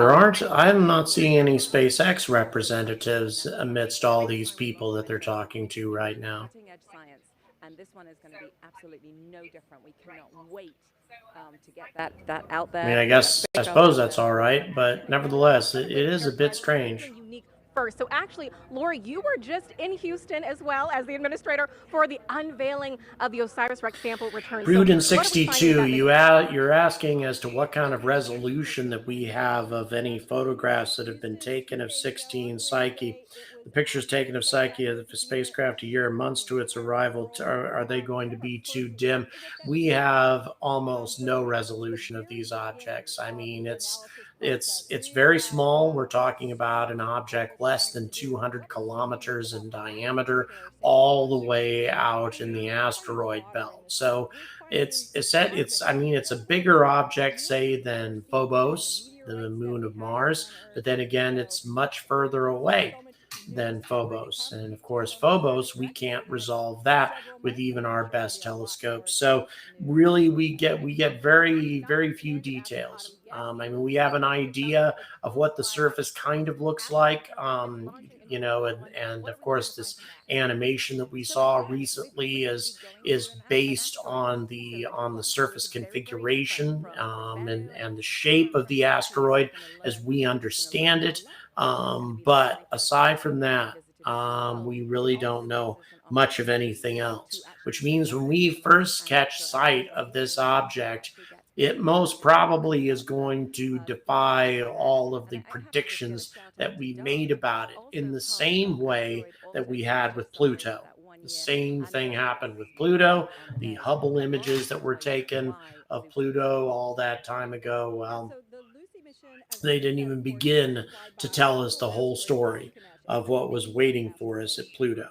I'm not seeing any SpaceX representatives amidst all these people that they're talking to right now. Cutting-edge science, and this one is going to be absolutely no different. We cannot wait to get that out there. I mean, I suppose that's all right, but nevertheless, it is a bit strange. First. So actually, Lori, you were just in Houston as well as the administrator for the unveiling of the OSIRIS-REx sample return. Rudin 62, you're asking as to what kind of resolution that we have of any photographs that have been taken of 16 Psyche. The pictures taken of Psyche of the spacecraft a year and months to its arrival, are they going to be too dim? We have almost no resolution of these objects. I mean, it's very small. We're talking about an object less than 200 kilometers in diameter, all the way out in the asteroid belt. So it's a bigger object, say, than Phobos, the moon of Mars, but then again, it's much further away than Phobos. And of course, Phobos, we can't resolve that with even our best telescopes. So really, we get very, very few details. I mean, we have an idea of what the surface kind of looks like, and of course, this animation that we saw recently is based on the surface configuration and the shape of the asteroid as we understand it. But aside from that, we really don't know much of anything else, which means when we first catch sight of this object, it most probably is going to defy all of the predictions that we made about it in the same way that we had with Pluto. The same thing happened with Pluto. The Hubble images that were taken of Pluto all that time ago, well, they didn't even begin to tell us the whole story of what was waiting for us at Pluto.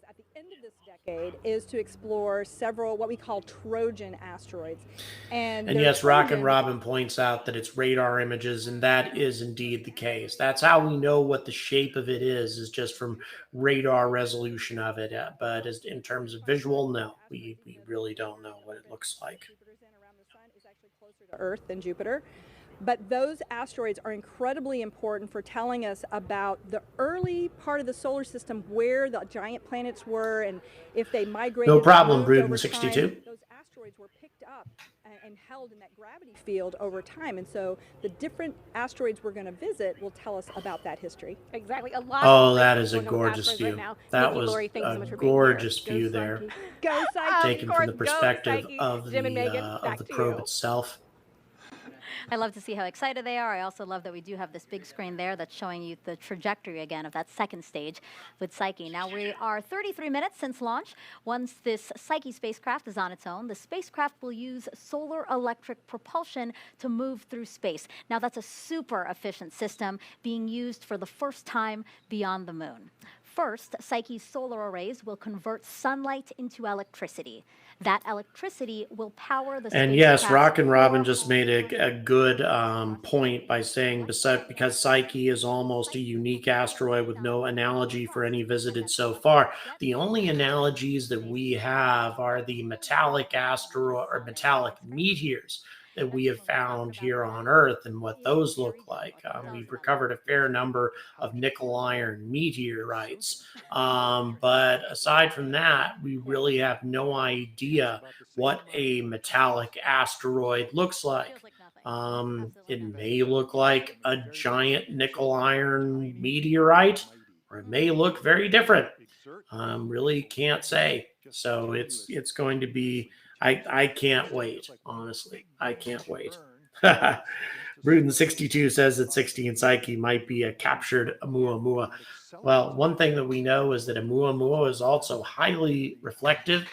At the end of this decade is to explore several what we call Trojan asteroids. And yes, Rockin' Robin points out that it's radar images, and that is indeed the case. That's how we know what the shape of it is just from radar resolution of it. But as in terms of visual, no, we really don't know what it looks like. To Earth than Jupiter. But those asteroids are incredibly important for telling us about the early part of the solar system, where the giant planets were and if they migrated. No problem, Rudin 62. Those asteroids were picked up and held in that gravity field over time. And so the different asteroids we're going to visit will tell us about that history. Exactly. That is a gorgeous view. That was a gorgeous view there. Go Psyche. Taken from the perspective of the probe itself. I love to see how excited they are. I also love that we do have this big screen there that's showing you the trajectory again of that second stage with Psyche. Now we are 33 minutes since launch. Once this Psyche spacecraft is on its own, the spacecraft will use solar electric propulsion to move through space. Now that's a super efficient system being used for the first time beyond the moon. First, Psyche's solar arrays will convert sunlight into electricity. That electricity will power the And yes, Rockin' Robin just made a good point by saying because Psyche is almost a unique asteroid with no analogy for any visited so far. The only analogies that we have are the metallic asteroid or metallic meteors that we have found here on Earth and what those look like. We've recovered a fair number of nickel iron meteorites. But aside from that, we really have no idea what a metallic asteroid looks like. It may look like a giant nickel iron meteorite, or it may look very different. Really can't say. So it's going to be, I can't wait, honestly. I can't wait. Rudin 62 says that 16 Psyche might be a captured Oumuamua. Well, one thing that we know is that Oumuamua is also highly reflective,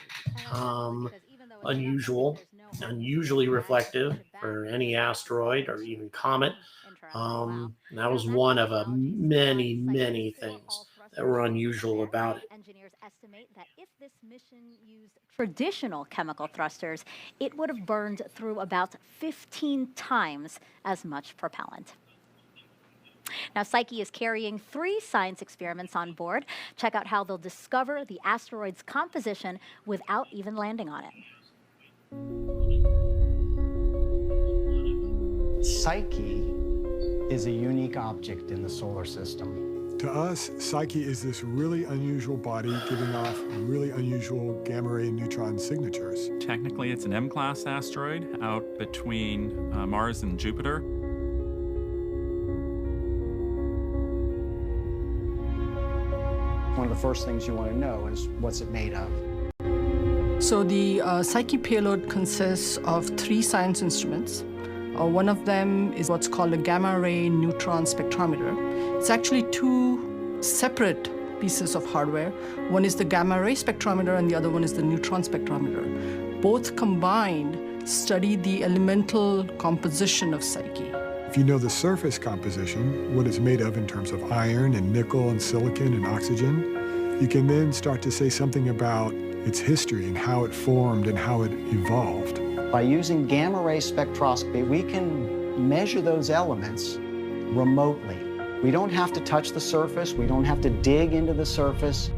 unusually reflective for any asteroid or even comet. That was one of many, many things that were unusual about it. Engineers estimate that if this mission used traditional chemical thrusters, it would have burned through about 15 times as much propellant. Now, Psyche is carrying 3 science experiments on board. Check out how they'll discover the asteroid's composition without even landing on it. Psyche is a unique object in the solar system. To us, Psyche is this really unusual body giving off really unusual gamma-ray neutron signatures. Technically, it's an M-class asteroid out between Mars and Jupiter. One of the first things you want to know is what's it made of. So the Psyche payload consists of 3 science instruments. One of them is what's called a gamma-ray neutron spectrometer. It's actually 2 separate pieces of hardware. One is the gamma-ray spectrometer and the other one is the neutron spectrometer. Both combined study the elemental composition of Psyche. If you know the surface composition, what it's made of in terms of iron and nickel and silicon and oxygen, you can then start to say something about its history and how it formed and how it evolved. By using gamma-ray spectroscopy, we can measure those elements remotely. We don't have to touch the surface. We don't have to dig into the surface.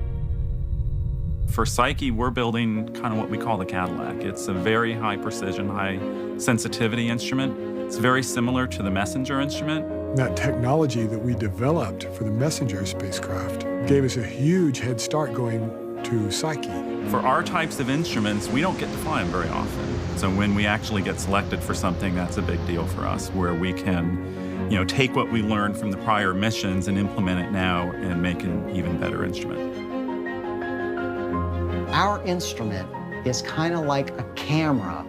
For Psyche, we're building kind of what we call the Cadillac. It's a very high precision, high sensitivity instrument. It's very similar to the Messenger instrument. That technology that we developed for the Messenger spacecraft gave us a huge head start going to Psyche. For our types of instruments, we don't get to fly them very often. So when we actually get selected for something, that's a big deal for us, where we can, take what we learned from the prior missions and implement it now and make an even better instrument. Our instrument is kind of like a camera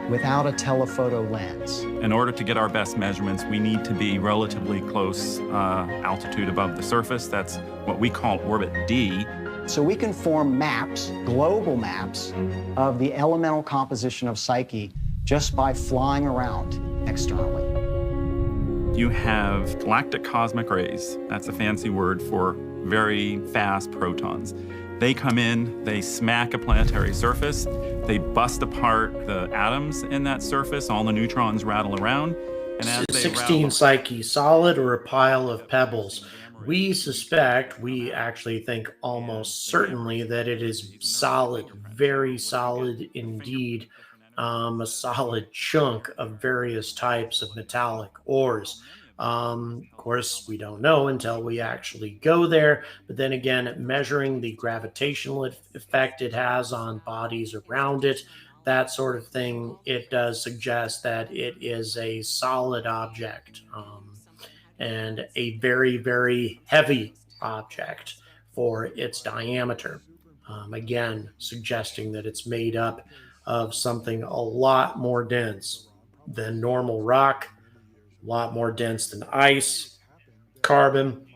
without a telephoto lens. In order to get our best measurements, we need to be relatively close altitude above the surface. That's what we call orbit D. So we can form maps, global maps, of the elemental composition of Psyche just by flying around externally. You have galactic cosmic rays. That's a fancy word for very fast protons. They come in, they smack a planetary surface, they bust apart the atoms in that surface, all the neutrons rattle around, and as they 16 Psyche, solid or a pile of pebbles? We suspect, we actually think almost certainly that it is solid, very solid indeed, a solid chunk of various types of metallic ores. Of course, we don't know until we actually go there, but then again, measuring the gravitational effect it has on bodies around it, that sort of thing, it does suggest that it is a solid object. And a very, very heavy object for its diameter. Again, suggesting that it's made up of something a lot more dense than normal rock, a lot more dense than ice, carbon,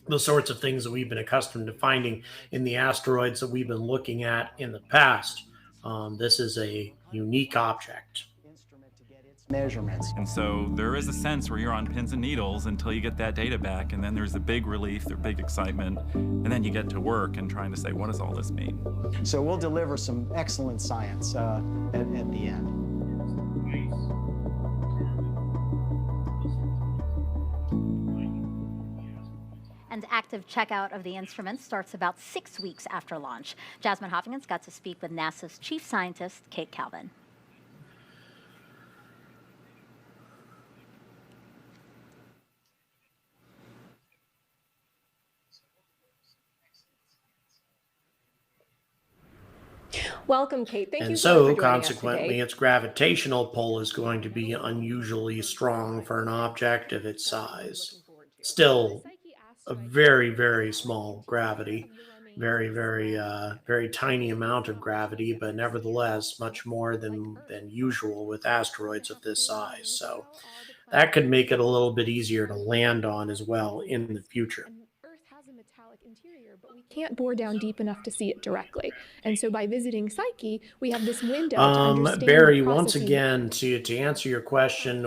the sorts of things that we've been accustomed to finding in the asteroids that we've been looking at in the past. This is a unique object. Measurements. And so there is a sense where you're on pins and needles until you get that data back, and then there's a big relief, there's big excitement, and then you get to work and trying to say, what does all this mean? So we'll deliver some excellent science at the end. And active checkout of the instruments starts about 6 weeks after launch. Jasmine Hopkins got to speak with NASA's chief scientist, Kate Calvin. Welcome, Kate. Thank you And so much for so, joining us consequently, today. its gravitational pull is going to be unusually strong for an object of its size. Still, a very, very small gravity, very, very tiny amount of gravity, but nevertheless much more than usual with asteroids of this size. So that could make it a little bit easier to land on as well in the future. Earth has a metallic interior, but we can't bore down deep enough to see it directly. And so by visiting Psyche, we have this window to understand Barry, the once processes. again, to answer your question,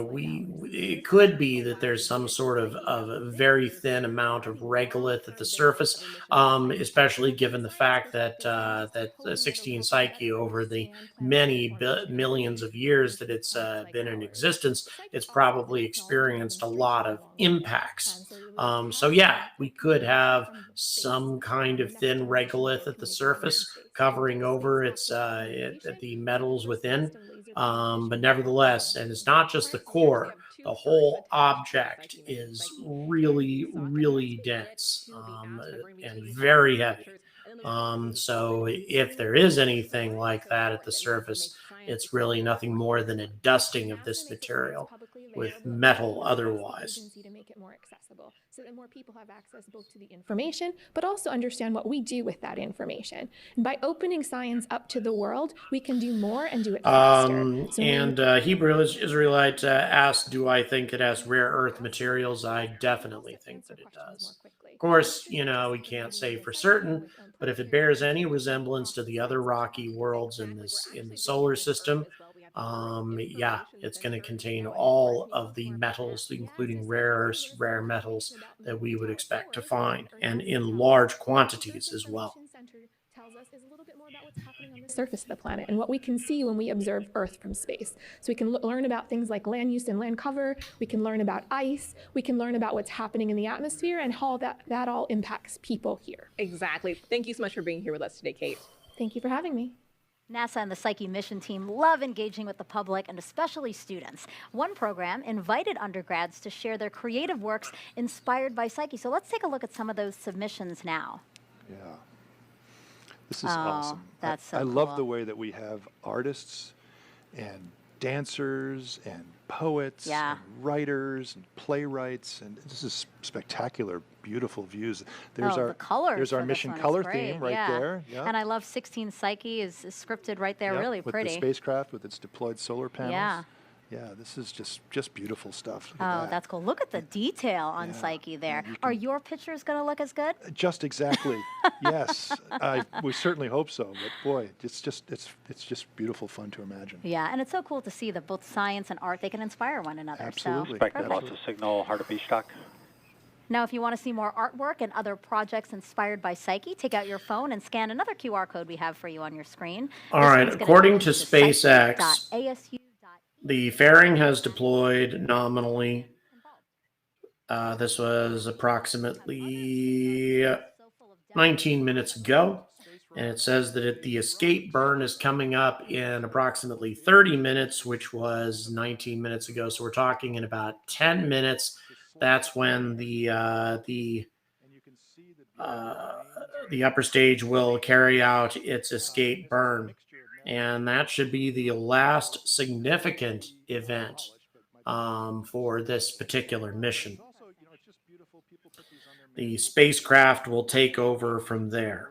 it could be that there's some sort of a very thin amount of regolith at the surface, especially given the fact that that 16 Psyche, over the many millions of years that it's been in existence, it's probably experienced a lot of impacts. So yeah, we could have some kind of thin regolith at the surface covering over the metals within, but nevertheless, and it's not just the core, the whole object is really, really dense and very heavy. So if there is anything like that at the surface, it's really nothing more than a dusting of this material with metal otherwise. To make it more accessible, so that more people have access both to the information, but also understand what we do with that information. And by opening science up to the world, we can do more and do it faster. Hebrew Israelite asked, do I think it has rare earth materials? I definitely think that it does. Of course, we can't say for certain, but if it bears any resemblance to the other rocky worlds in the solar system, yeah, it's going to contain all of the metals, including rare earths, rare metals that we would expect to find, and in large quantities as well. Tells us is a little bit more about what's happening on the surface of the planet and what we can see when we observe Earth from space. So we can learn about things like land use and land cover. We can learn about ice. We can learn about what's happening in the atmosphere and how that all impacts people here. Exactly. Thank you so much for being here with us today, Kate. Thank you for having me. NASA and the Psyche mission team love engaging with the public and especially students. One program invited undergrads to share their creative works inspired by Psyche. So let's take a look at some of those submissions now. Yeah. This is awesome. That's so I love cool. the way that we have artists and dancers and poets and writers and playwrights, and this is spectacular, beautiful views. There's the colors there's our for this mission one is color great. theme right there. Yeah. And I love 16 Psyche is scripted right there, really with pretty. the spacecraft with its deployed solar panels. Yeah. Yeah, this is just beautiful stuff. Look at That's cool. Look at the detail on Psyche there. Are your pictures going to look as good? Just exactly. Yes, we certainly hope so. But boy, it's just beautiful fun to imagine. Yeah, and it's so cool to see that both science and art, they can inspire one another. Absolutely. So, Expect lots of signal, hard to be stuck. Now, if you want to see more artwork and other projects inspired by Psyche, take out your phone and scan another QR code we have for you on your screen. All right, according to SpaceX, the fairing has deployed nominally. This was approximately 19 minutes ago. And it says that the escape burn is coming up in approximately 30 minutes, which was 19 minutes ago. So we're talking in about 10 minutes. That's when the upper stage will carry out its escape burn. And that should be the last significant event for this particular mission. The spacecraft will take over from there.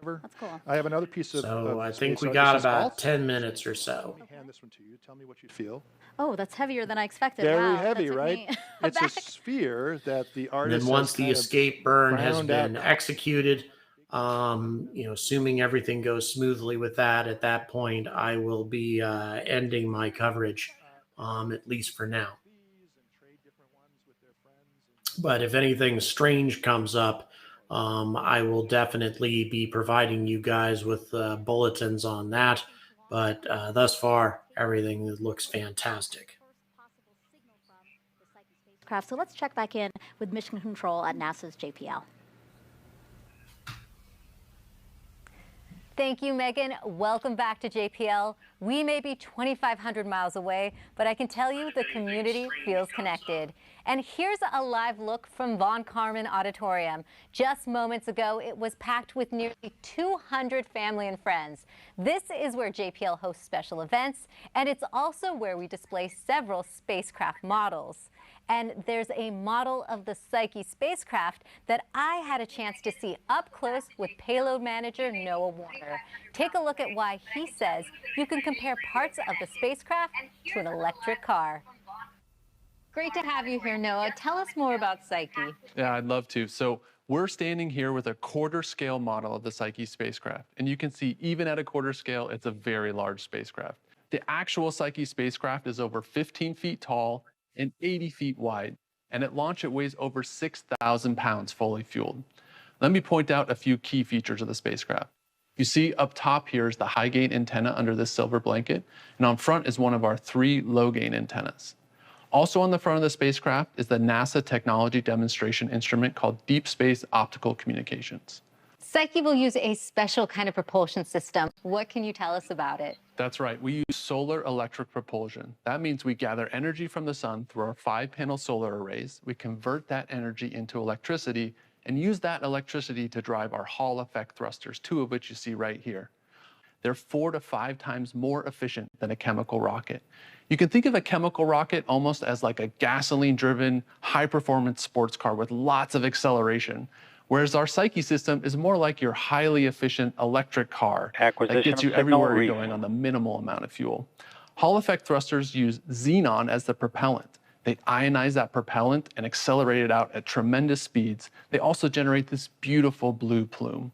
That's cool. I have another piece of. So I think space we art. got This is about also- 10 minutes or so. Let me hand this one to you. Tell me what you feel. Oh, that's heavier than I expected. Very Wow, heavy, that took right? me It's a aback. sphere that the And artist. then once has the kind of escape burn has round been out. executed, assuming everything goes smoothly with that, at that point, I will be ending my coverage, at least for now. But if anything strange comes up, I will definitely be providing you guys with bulletins on that. But thus far, everything looks fantastic. So let's check back in with Mission Control at NASA's JPL. Thank you, Megan. Welcome back to JPL. We may be 2,500 miles away, but I can tell you the community feels connected. And here's a live look from Von Karman Auditorium. Just moments ago, it was packed with nearly 200 family and friends. This is where JPL hosts special events, and it's also where we display several spacecraft models. And there's a model of the Psyche spacecraft that I had a chance to see up close with payload manager Noah Warner. Take a look at why he says you can compare parts of the spacecraft to an electric car. Great to have you here, Noah. Tell us more about Psyche. Yeah, I'd love to. So we're standing here with a quarter scale model of the Psyche spacecraft. And you can see even at a quarter scale, it's a very large spacecraft. The actual Psyche spacecraft is over 15 feet tall and 80 feet wide. And at launch, it weighs over 6,000 pounds fully fueled. Let me point out a few key features of the spacecraft. You see up top here is the high gain antenna under this silver blanket, and on front is one of our 3 low gain antennas. Also on the front of the spacecraft is the NASA technology demonstration instrument called Deep Space Optical Communications. Psyche will use a special kind of propulsion system. What can you tell us about it? That's right, we use solar electric propulsion. That means we gather energy from the sun through our 5-panel solar arrays. We convert that energy into electricity and use that electricity to drive our Hall effect thrusters, 2 of which you see right here. They're 4 to 5 times more efficient than a chemical rocket. You can think of a chemical rocket almost as like a gasoline-driven, high-performance sports car with lots of acceleration, whereas our Psyche system is more like your highly efficient electric car that gets you everywhere you're going on the minimal amount of fuel. Hall effect thrusters use xenon as the propellant. They ionize that propellant and accelerate it out at tremendous speeds. They also generate this beautiful blue plume.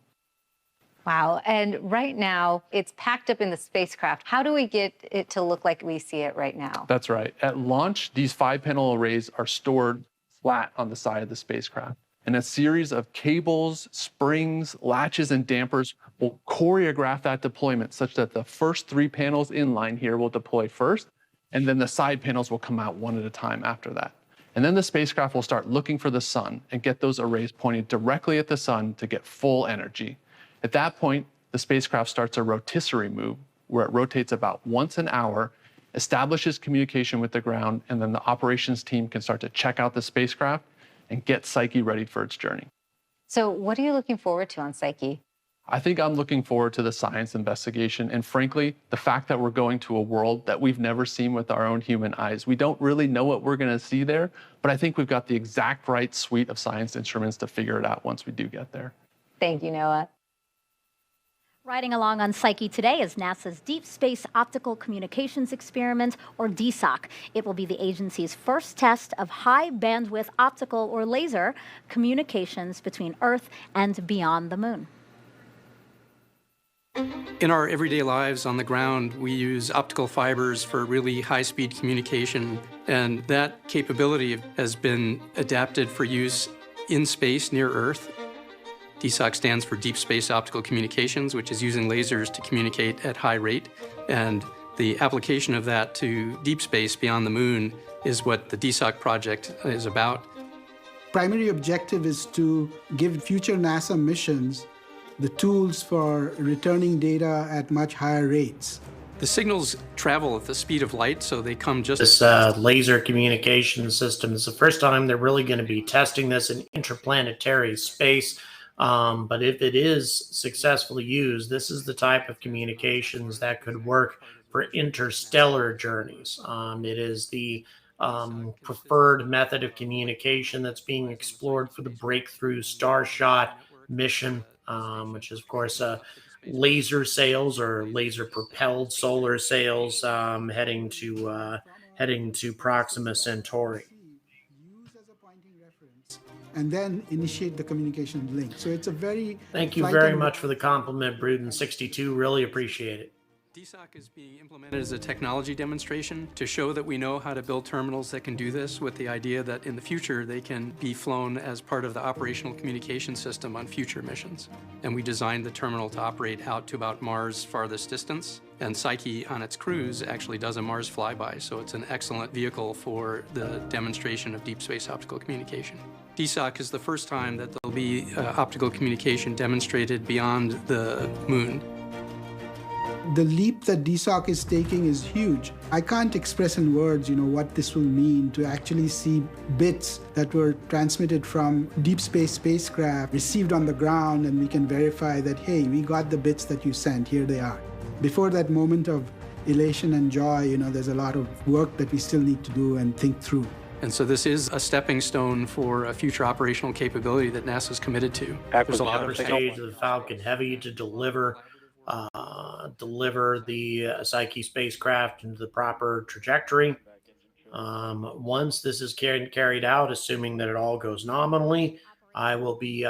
Wow, and right now it's packed up in the spacecraft. How do we get it to look like we see it right now? That's right. At launch, these 5-panel arrays are stored flat on the side of the spacecraft. And a series of cables, springs, latches, and dampers will choreograph that deployment such that the first 3 panels in line here will deploy first, and then the side panels will come out one at a time after that. And then the spacecraft will start looking for the sun and get those arrays pointed directly at the sun to get full energy. At that point, the spacecraft starts a rotisserie move where it rotates about once an hour, establishes communication with the ground, and then the operations team can start to check out the spacecraft and get Psyche ready for its journey. So what are you looking forward to on Psyche? I think I'm looking forward to the science investigation and frankly, the fact that we're going to a world that we've never seen with our own human eyes. We don't really know what we're going to see there, but I think we've got the exact right suite of science instruments to figure it out once we do get there. Thank you, Noah. Riding along on Psyche today is NASA's Deep Space Optical Communications Experiment, or DSOC. It will be the agency's first test of high bandwidth optical or laser communications between Earth and beyond the moon. In our everyday lives on the ground, we use optical fibers for really high-speed communication, and that capability has been adapted for use in space near Earth. DSOC stands for Deep Space Optical Communications, which is using lasers to communicate at high rate, and the application of that to deep space beyond the moon is what the DSOC project is about. Primary objective is to give future NASA missions the tools for returning data at much higher rates. The signals travel at the speed of light, so they come just... This laser communication system is the first time they're really going to be testing this in interplanetary space. But if it is successfully used, this is the type of communications that could work for interstellar journeys. It is the preferred method of communication that's being explored for the breakthrough Starshot mission, which is, of course, laser sails or laser-propelled solar sails heading to Proxima Centauri. And then initiate the communication link. So it's a very... Thank you very much for the compliment, Bruden62. Really appreciate it. DSOC is being implemented as a technology demonstration to show that we know how to build terminals that can do this, with the idea that in the future they can be flown as part of the operational communication system on future missions. And we designed the terminal to operate out to about Mars' farthest distance. And Psyche on its cruise actually does a Mars flyby, so it's an excellent vehicle for the demonstration of deep space optical communication. DSOC is the first time that there'll be optical communication demonstrated beyond the moon. The leap that DSOC is taking is huge. I can't express in words, what this will mean to actually see bits that were transmitted from deep space spacecraft received on the ground, and we can verify that, hey, we got the bits that you sent, here they are. Before that moment of elation and joy, there's a lot of work that we still need to do and think through. And so this is a stepping stone for a future operational capability that NASA's committed to. There's a lot of stage of the Falcon Heavy to deliver the Psyche spacecraft into the proper trajectory. Once this is carried out, assuming that it all goes nominally, I will be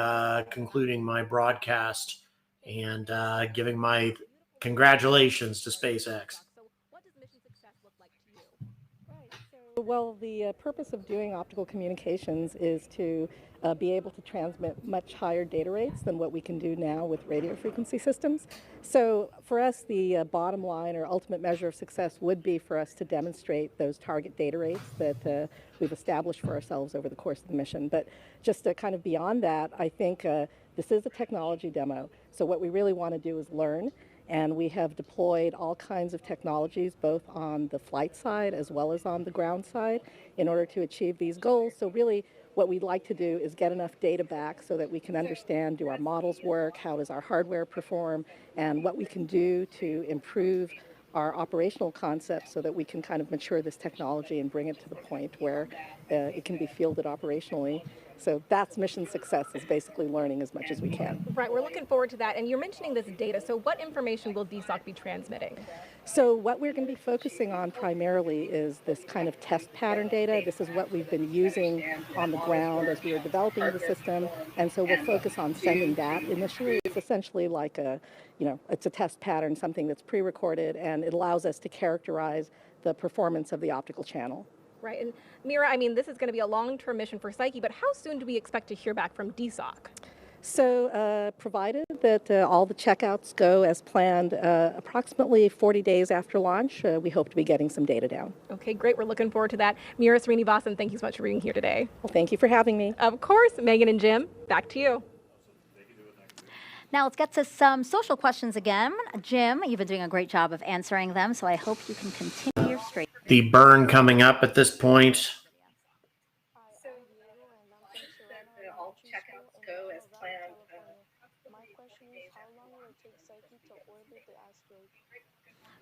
concluding my broadcast and giving my congratulations to SpaceX. Well, the purpose of doing optical communications is to be able to transmit much higher data rates than what we can do now with radio frequency systems. So for us, the bottom line or ultimate measure of success would be for us to demonstrate those target data rates that we've established for ourselves over the course of the mission. But just to kind of beyond that, I think this is a technology demo. So what we really want to do is learn. And we have deployed all kinds of technologies, both on the flight side as well as on the ground side, in order to achieve these goals. So really, what we'd like to do is get enough data back so that we can understand, do our models work, how does our hardware perform, and what we can do to improve our operational concepts so that we can kind of mature this technology and bring it to the point where it can be fielded operationally. So that's mission success, is basically learning as much as we can. Right, we're looking forward to that. And you're mentioning this data. So what information will DSOC be transmitting? So what we're going to be focusing on primarily is this kind of test pattern data. This is what we've been using on the ground as we were developing the system. And so we'll focus on sending that initially. It's essentially like it's a test pattern, something that's pre-recorded, and it allows us to characterize the performance of the optical channel. Right, and Mira, I mean, this is going to be a long-term mission for Psyche, but how soon do we expect to hear back from DSOC? So provided that all the checkouts go as planned, approximately 40 days after launch, we hope to be getting some data down. Okay, great. We're looking forward to that. Mira Srinivasan, thank you so much for being here today. Well, thank you for having me. Of course. Megan and Jim, back to you. Now let's get to some social questions again. Jim, you've been doing a great job of answering them, so I hope you can continue your streak. The burn coming up at this point.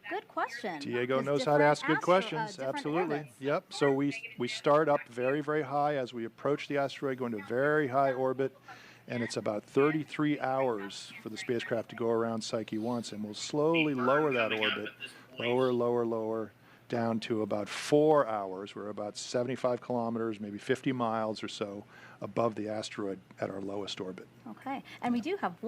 Good question. Diego knows how to ask good questions. Absolutely. orbits. Yep. So we start up very, very high as we approach the asteroid, go into very high orbit, and it's about 33 hours for the spacecraft to go around Psyche once, and we'll slowly lower that orbit, lower, down to about 4 hours. We're about 75 kilometers, maybe 50 miles or so above the asteroid at our lowest orbit. Okay, and we do have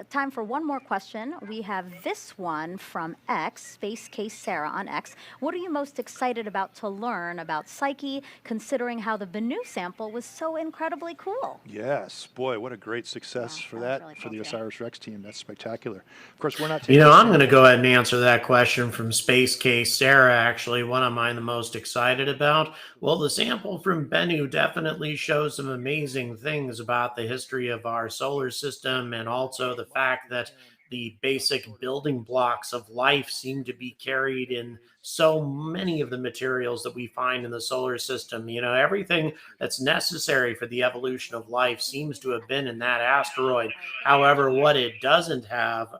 time for one more question. We have this one from X, Space Case Sarah on X. What are you most excited about to learn about Psyche, considering how the Bennu sample was so incredibly cool? Yes, boy, what a great success for that, really for cool the to see. OSIRIS-REx team. That's spectacular. Of course, we're not taking... I'm going to go ahead and answer that question from Space Case Sarah, actually. What am I the most excited about? Well, the sample from Bennu definitely shows some amazing things about the history of our solar system, and also the fact that the basic building blocks of life seem to be carried in so many of the materials that we find in the solar system. Everything that's necessary for the evolution of life seems to have been in that asteroid. However, what it doesn't have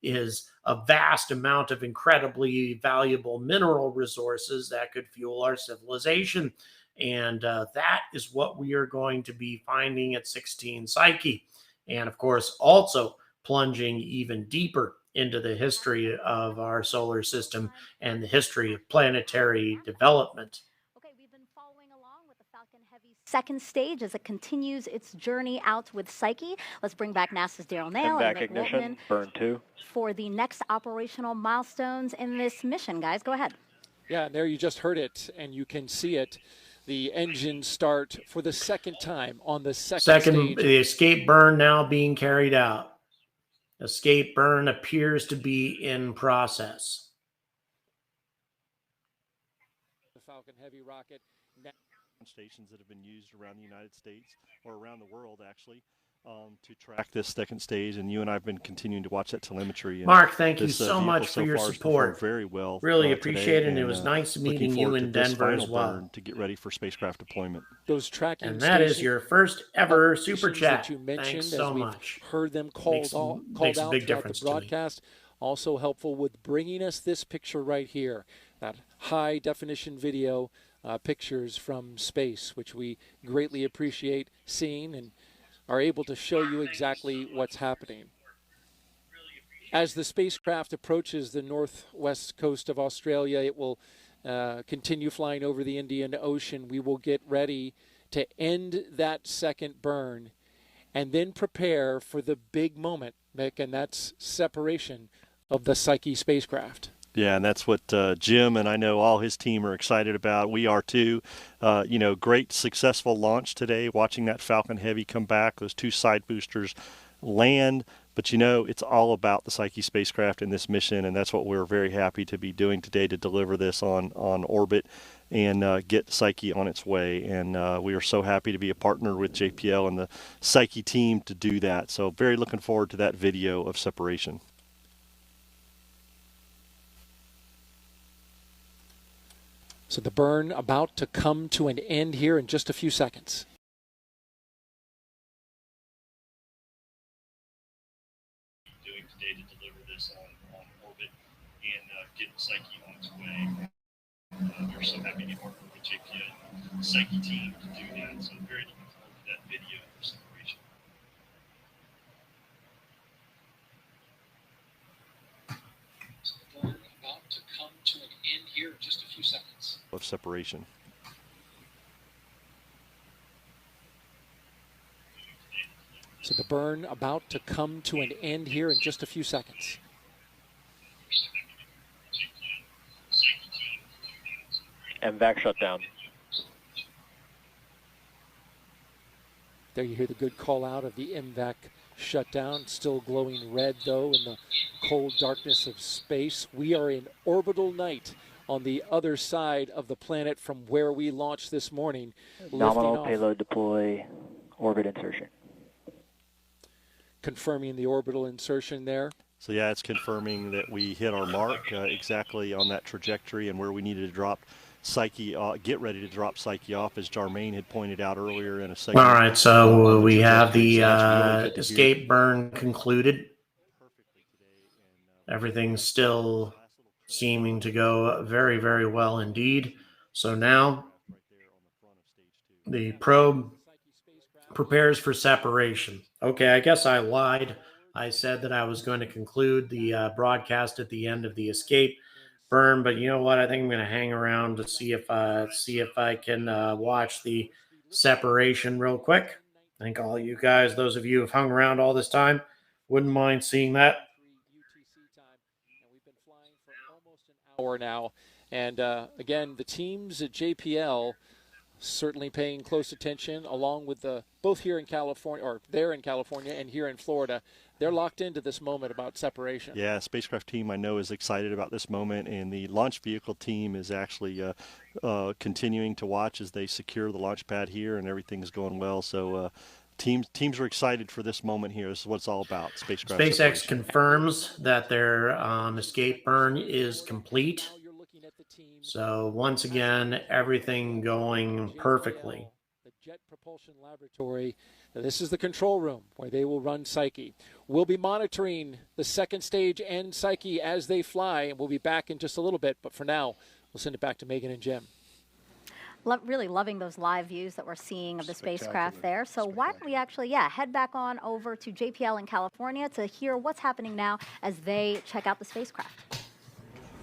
is a vast amount of incredibly valuable mineral resources that could fuel our civilization. And that is what we are going to be finding at 16 Psyche. And of course, also plunging even deeper into the history of our solar system and the history of planetary development. Okay, we've been following along with the Falcon Heavy's second stage as it continues its journey out with Psyche. Let's bring back NASA's Daryl Nail and Mick Wolfman burn 2. for the next operational milestones in this mission. Guys, go ahead. Yeah, there you just heard it, and you can see it. The engines start for the second time on the second stage. The escape burn now being carried out. Escape burn appears to be in process. The Falcon Heavy rocket. Stations that have been used around the United States, or around the world actually, to track this second stage, and you and I have been continuing to watch that telemetry. And Mark, thank you this, so much for your far has support. performed very well. Really appreciate it, and today, it was nice meeting looking you forward in to this Denver as final well. burn to get ready for spacecraft deployment. Those tracking And that is stations- your first ever super stations chat. that you mentioned, Thanks so as we've much. heard them called Makes out a throughout big the difference to me. broadcast. Also helpful with bringing us this picture right here, that high definition video pictures from space, which we greatly appreciate seeing and are able to show you exactly what's happening. As the spacecraft approaches the northwest coast of Australia, it will continue flying over the Indian Ocean, we will get ready to end that second burn and then prepare for the big moment, Mick, and that's separation of the Psyche spacecraft. Yeah, and that's what Jim and I know all his team are excited about. We are too. Great successful launch today, watching that Falcon Heavy come back, those 2 side boosters land. But it's all about the Psyche spacecraft and this mission, and that's what we're very happy to be doing today, to deliver this on orbit and get Psyche on its way. And we are so happy to be a partner with JPL and the Psyche team to do that. So very looking forward to that video of separation. So the burn about to come to an end here in just a few seconds. Doing today to deliver this on orbit and get Psyche on its way. We're so happy to be partnered with JPL and the Psyche team to do that. So very looking forward to that video of separation. So the burn about to come to an end here in just a few seconds. Of separation. So the burn about to come to an end here in just a few seconds. MVAC shutdown. There you hear the good call out of the MVAC shutdown, still glowing red though in the cold darkness of space. We are in orbital night on the other side of the planet from where we launched this morning. Nominal payload deploy, orbit insertion. Confirming the orbital insertion there. So yeah, it's confirming that we hit our mark exactly on that trajectory and where we needed to drop Psyche, get ready to drop Psyche off, as Jarmaine had pointed out earlier in a segment. All right, so we have the escape burn concluded. Everything's still seeming to go very, very well indeed. So now the probe prepares for separation. Okay, I guess I lied. I said that I was going to conclude the broadcast at the end of the escape burn, but you know what? I think I'm going to hang around to see if I can watch the separation real quick. I think all you guys, those of you who have hung around all this time, wouldn't mind seeing that. Hour now, and again, the teams at JPL certainly paying close attention, along with both here in California, or there in California and here in Florida. They're locked into this moment about separation. Yeah, spacecraft team I know is excited about this moment, and the launch vehicle team is actually continuing to watch as they secure the launch pad here, and everything's going well. So teams are excited for this moment here. This is what it's all about. Spacecraft SpaceX separation. confirms that their escape burn is complete. So once again, everything going perfectly. The Jet Propulsion Laboratory. This is the control room where they will run Psyche. We'll be monitoring the second stage and Psyche as they fly, and we'll be back in just a little bit. But for now, we'll send it back to Megan and Jim. Really loving those live views that we're seeing of the spacecraft there. So why don't we actually, head back on over to JPL in California to hear what's happening now as they check out the spacecraft.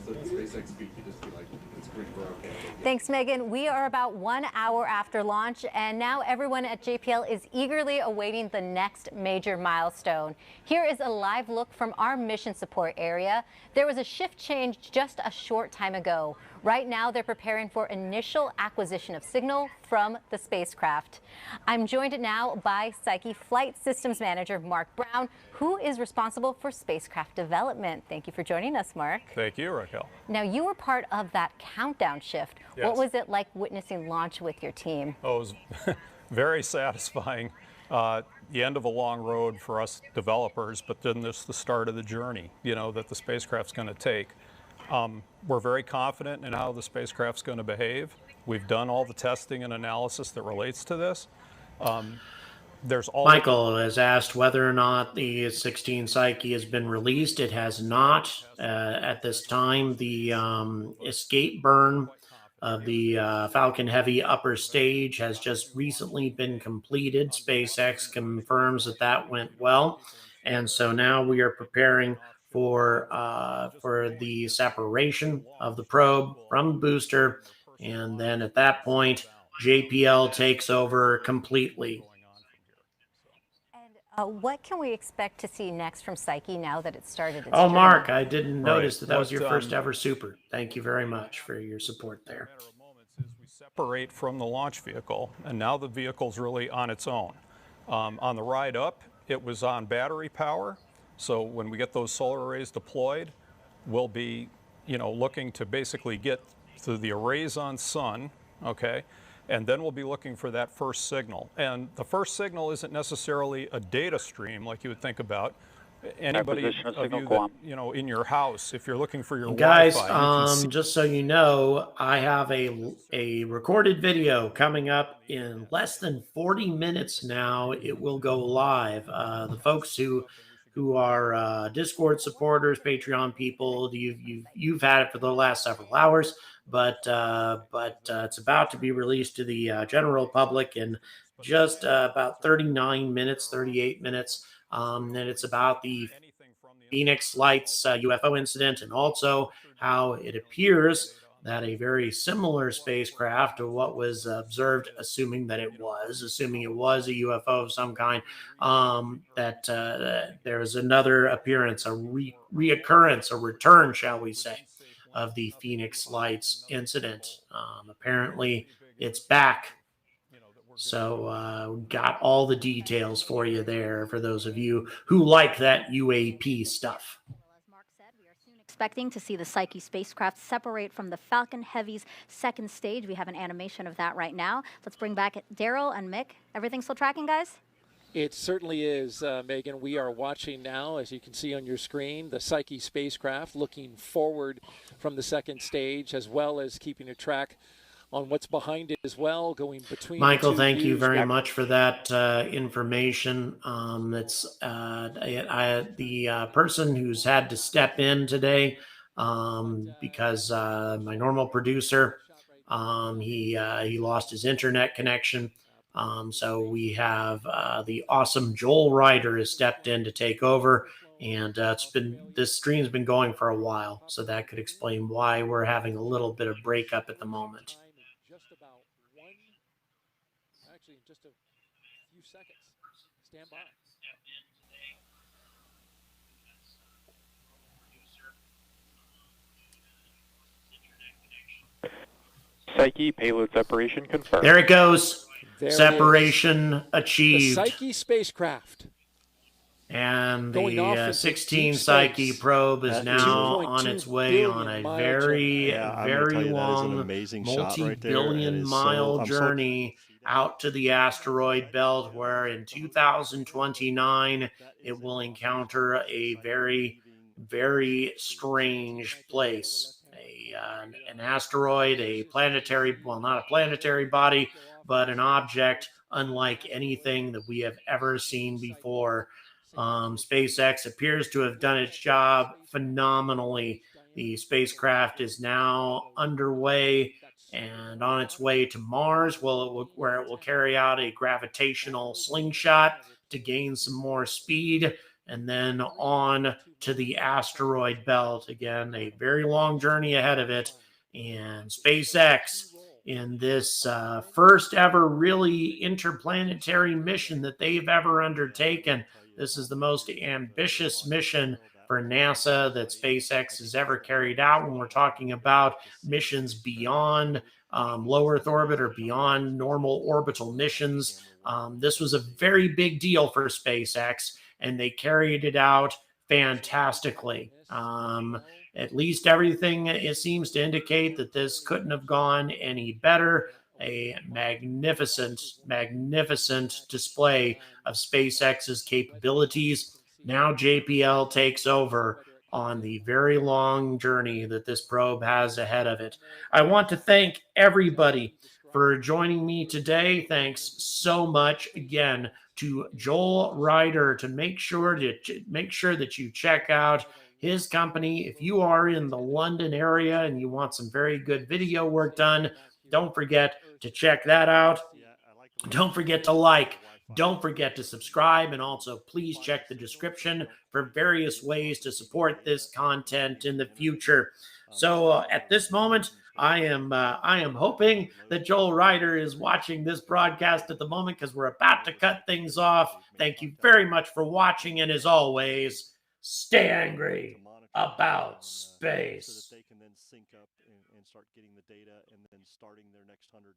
So SpaceX speak, you just be like, it's green, we're okay. Thanks, Megan. We are about 1 hour after launch, and now everyone at JPL is eagerly awaiting the next major milestone. Here is a live look from our mission support area. There was a shift change just a short time ago. Right now, they're preparing for initial acquisition of signal from the spacecraft. I'm joined now by Psyche Flight Systems Manager Mark Brown, who is responsible for spacecraft development. Thank you for joining us, Mark. Thank you, Raquel. Now, you were part of that countdown shift. Yes. What was it like witnessing launch with your team? Oh, it was very satisfying. The end of a long road for us developers, but then this is the start of the journey, that the spacecraft's going to take. We're very confident in how the spacecraft's going to behave. We've done all the testing and analysis that relates to this. Michael has asked whether or not the 16 Psyche has been released. It has not at this time. The escape burn of the Falcon Heavy upper stage has just recently been completed. SpaceX confirms that went well. And so now we are preparing for the separation of the probe from the booster, and then at that point, JPL takes over completely. What can we expect to see next from Psyche now that it started its Oh, journey? Mark, I didn't Right. notice that was your What, first ever super. Thank you very much for your support there. Separate from the launch vehicle, and now the vehicle's really on its own. On the ride up, it was on battery power, so when we get those solar arrays deployed, we'll be, looking to basically get to the arrays on sun, okay, and then we'll be looking for that first signal. And the first signal isn't necessarily a data stream like you would think about. Anybody of you that, in your house, if you're looking for your guys, Wi-Fi, you can see just so you know, I have a recorded video coming up in less than 40 minutes now. It will go live. The folks who are Discord supporters, Patreon people, you've had it for the last several hours, but it's about to be released to the general public in just about 39 minutes, 38 minutes. And it's about the Phoenix Lights UFO incident, and also how it appears that a very similar spacecraft to what was observed, assuming it was a UFO of some kind, that there's another appearance, a reoccurrence, a return, shall we say, of the Phoenix Lights incident. Apparently, it's back. So got all the details for you there for those of you who like that UAP stuff. Expecting to see the Psyche spacecraft separate from the Falcon Heavy's second stage. We have an animation of that right now. Let's bring back Daryl and Mick. Everything still tracking, guys? It certainly is, Megan. We are watching now, as you can see on your screen, the Psyche spacecraft looking forward from the second stage, as well as keeping a track on what's behind it as well, going between Michael, thank you very much for that information. It's the person who's had to step in today because my normal producer, he lost his internet connection. So we have the awesome Joel Ryder has stepped in to take over, and this stream's been going for a while, so that could explain why we're having a little bit of breakup at the moment. Actually, in just a few seconds. Stand by. Psyche payload separation confirmed. There it goes. There Separation achieved. The Psyche spacecraft. And Going off the into 16 deep Psyche space probe is at now 2.2 on its way on a billion-mile very, journey. I'm gonna very tell you, that is an long, amazing shot right there. It multi-billion is mile I'm journey out to the asteroid belt, where in 2029 it will encounter a very, very strange place. An asteroid, a planetary, well, not a planetary body, but an object unlike anything that we have ever seen before. SpaceX appears to have done its job phenomenally. The spacecraft is now underway and on its way to Mars, where it will carry out a gravitational slingshot to gain some more speed, and then on to the asteroid belt. Again, a very long journey ahead of it. And SpaceX, in this first ever really interplanetary mission that they've ever undertaken, this is the most ambitious mission for NASA that SpaceX has ever carried out when we're talking about missions beyond low Earth orbit or beyond normal orbital missions. This was a very big deal for SpaceX, and they carried it out fantastically. At least everything, it seems to indicate that this couldn't have gone any better. A magnificent, magnificent display of SpaceX's capabilities. Now JPL takes over on the very long journey that this probe has ahead of it. I want to thank everybody for joining me today. Thanks so much again to Joel Ryder to make sure that you check out his company. If you are in the London area and you want some very good video work done, don't forget to check that out. Don't forget to like, Don't forget to subscribe, and also please check the description for various ways to support this content in the future. So at this moment, I am hoping that Joel Ryder is watching this broadcast at the moment, because we're about to cut things off. Thank you very much for watching, and as always, stay angry about space. So that they can then sync up and start getting the data and then starting their next 100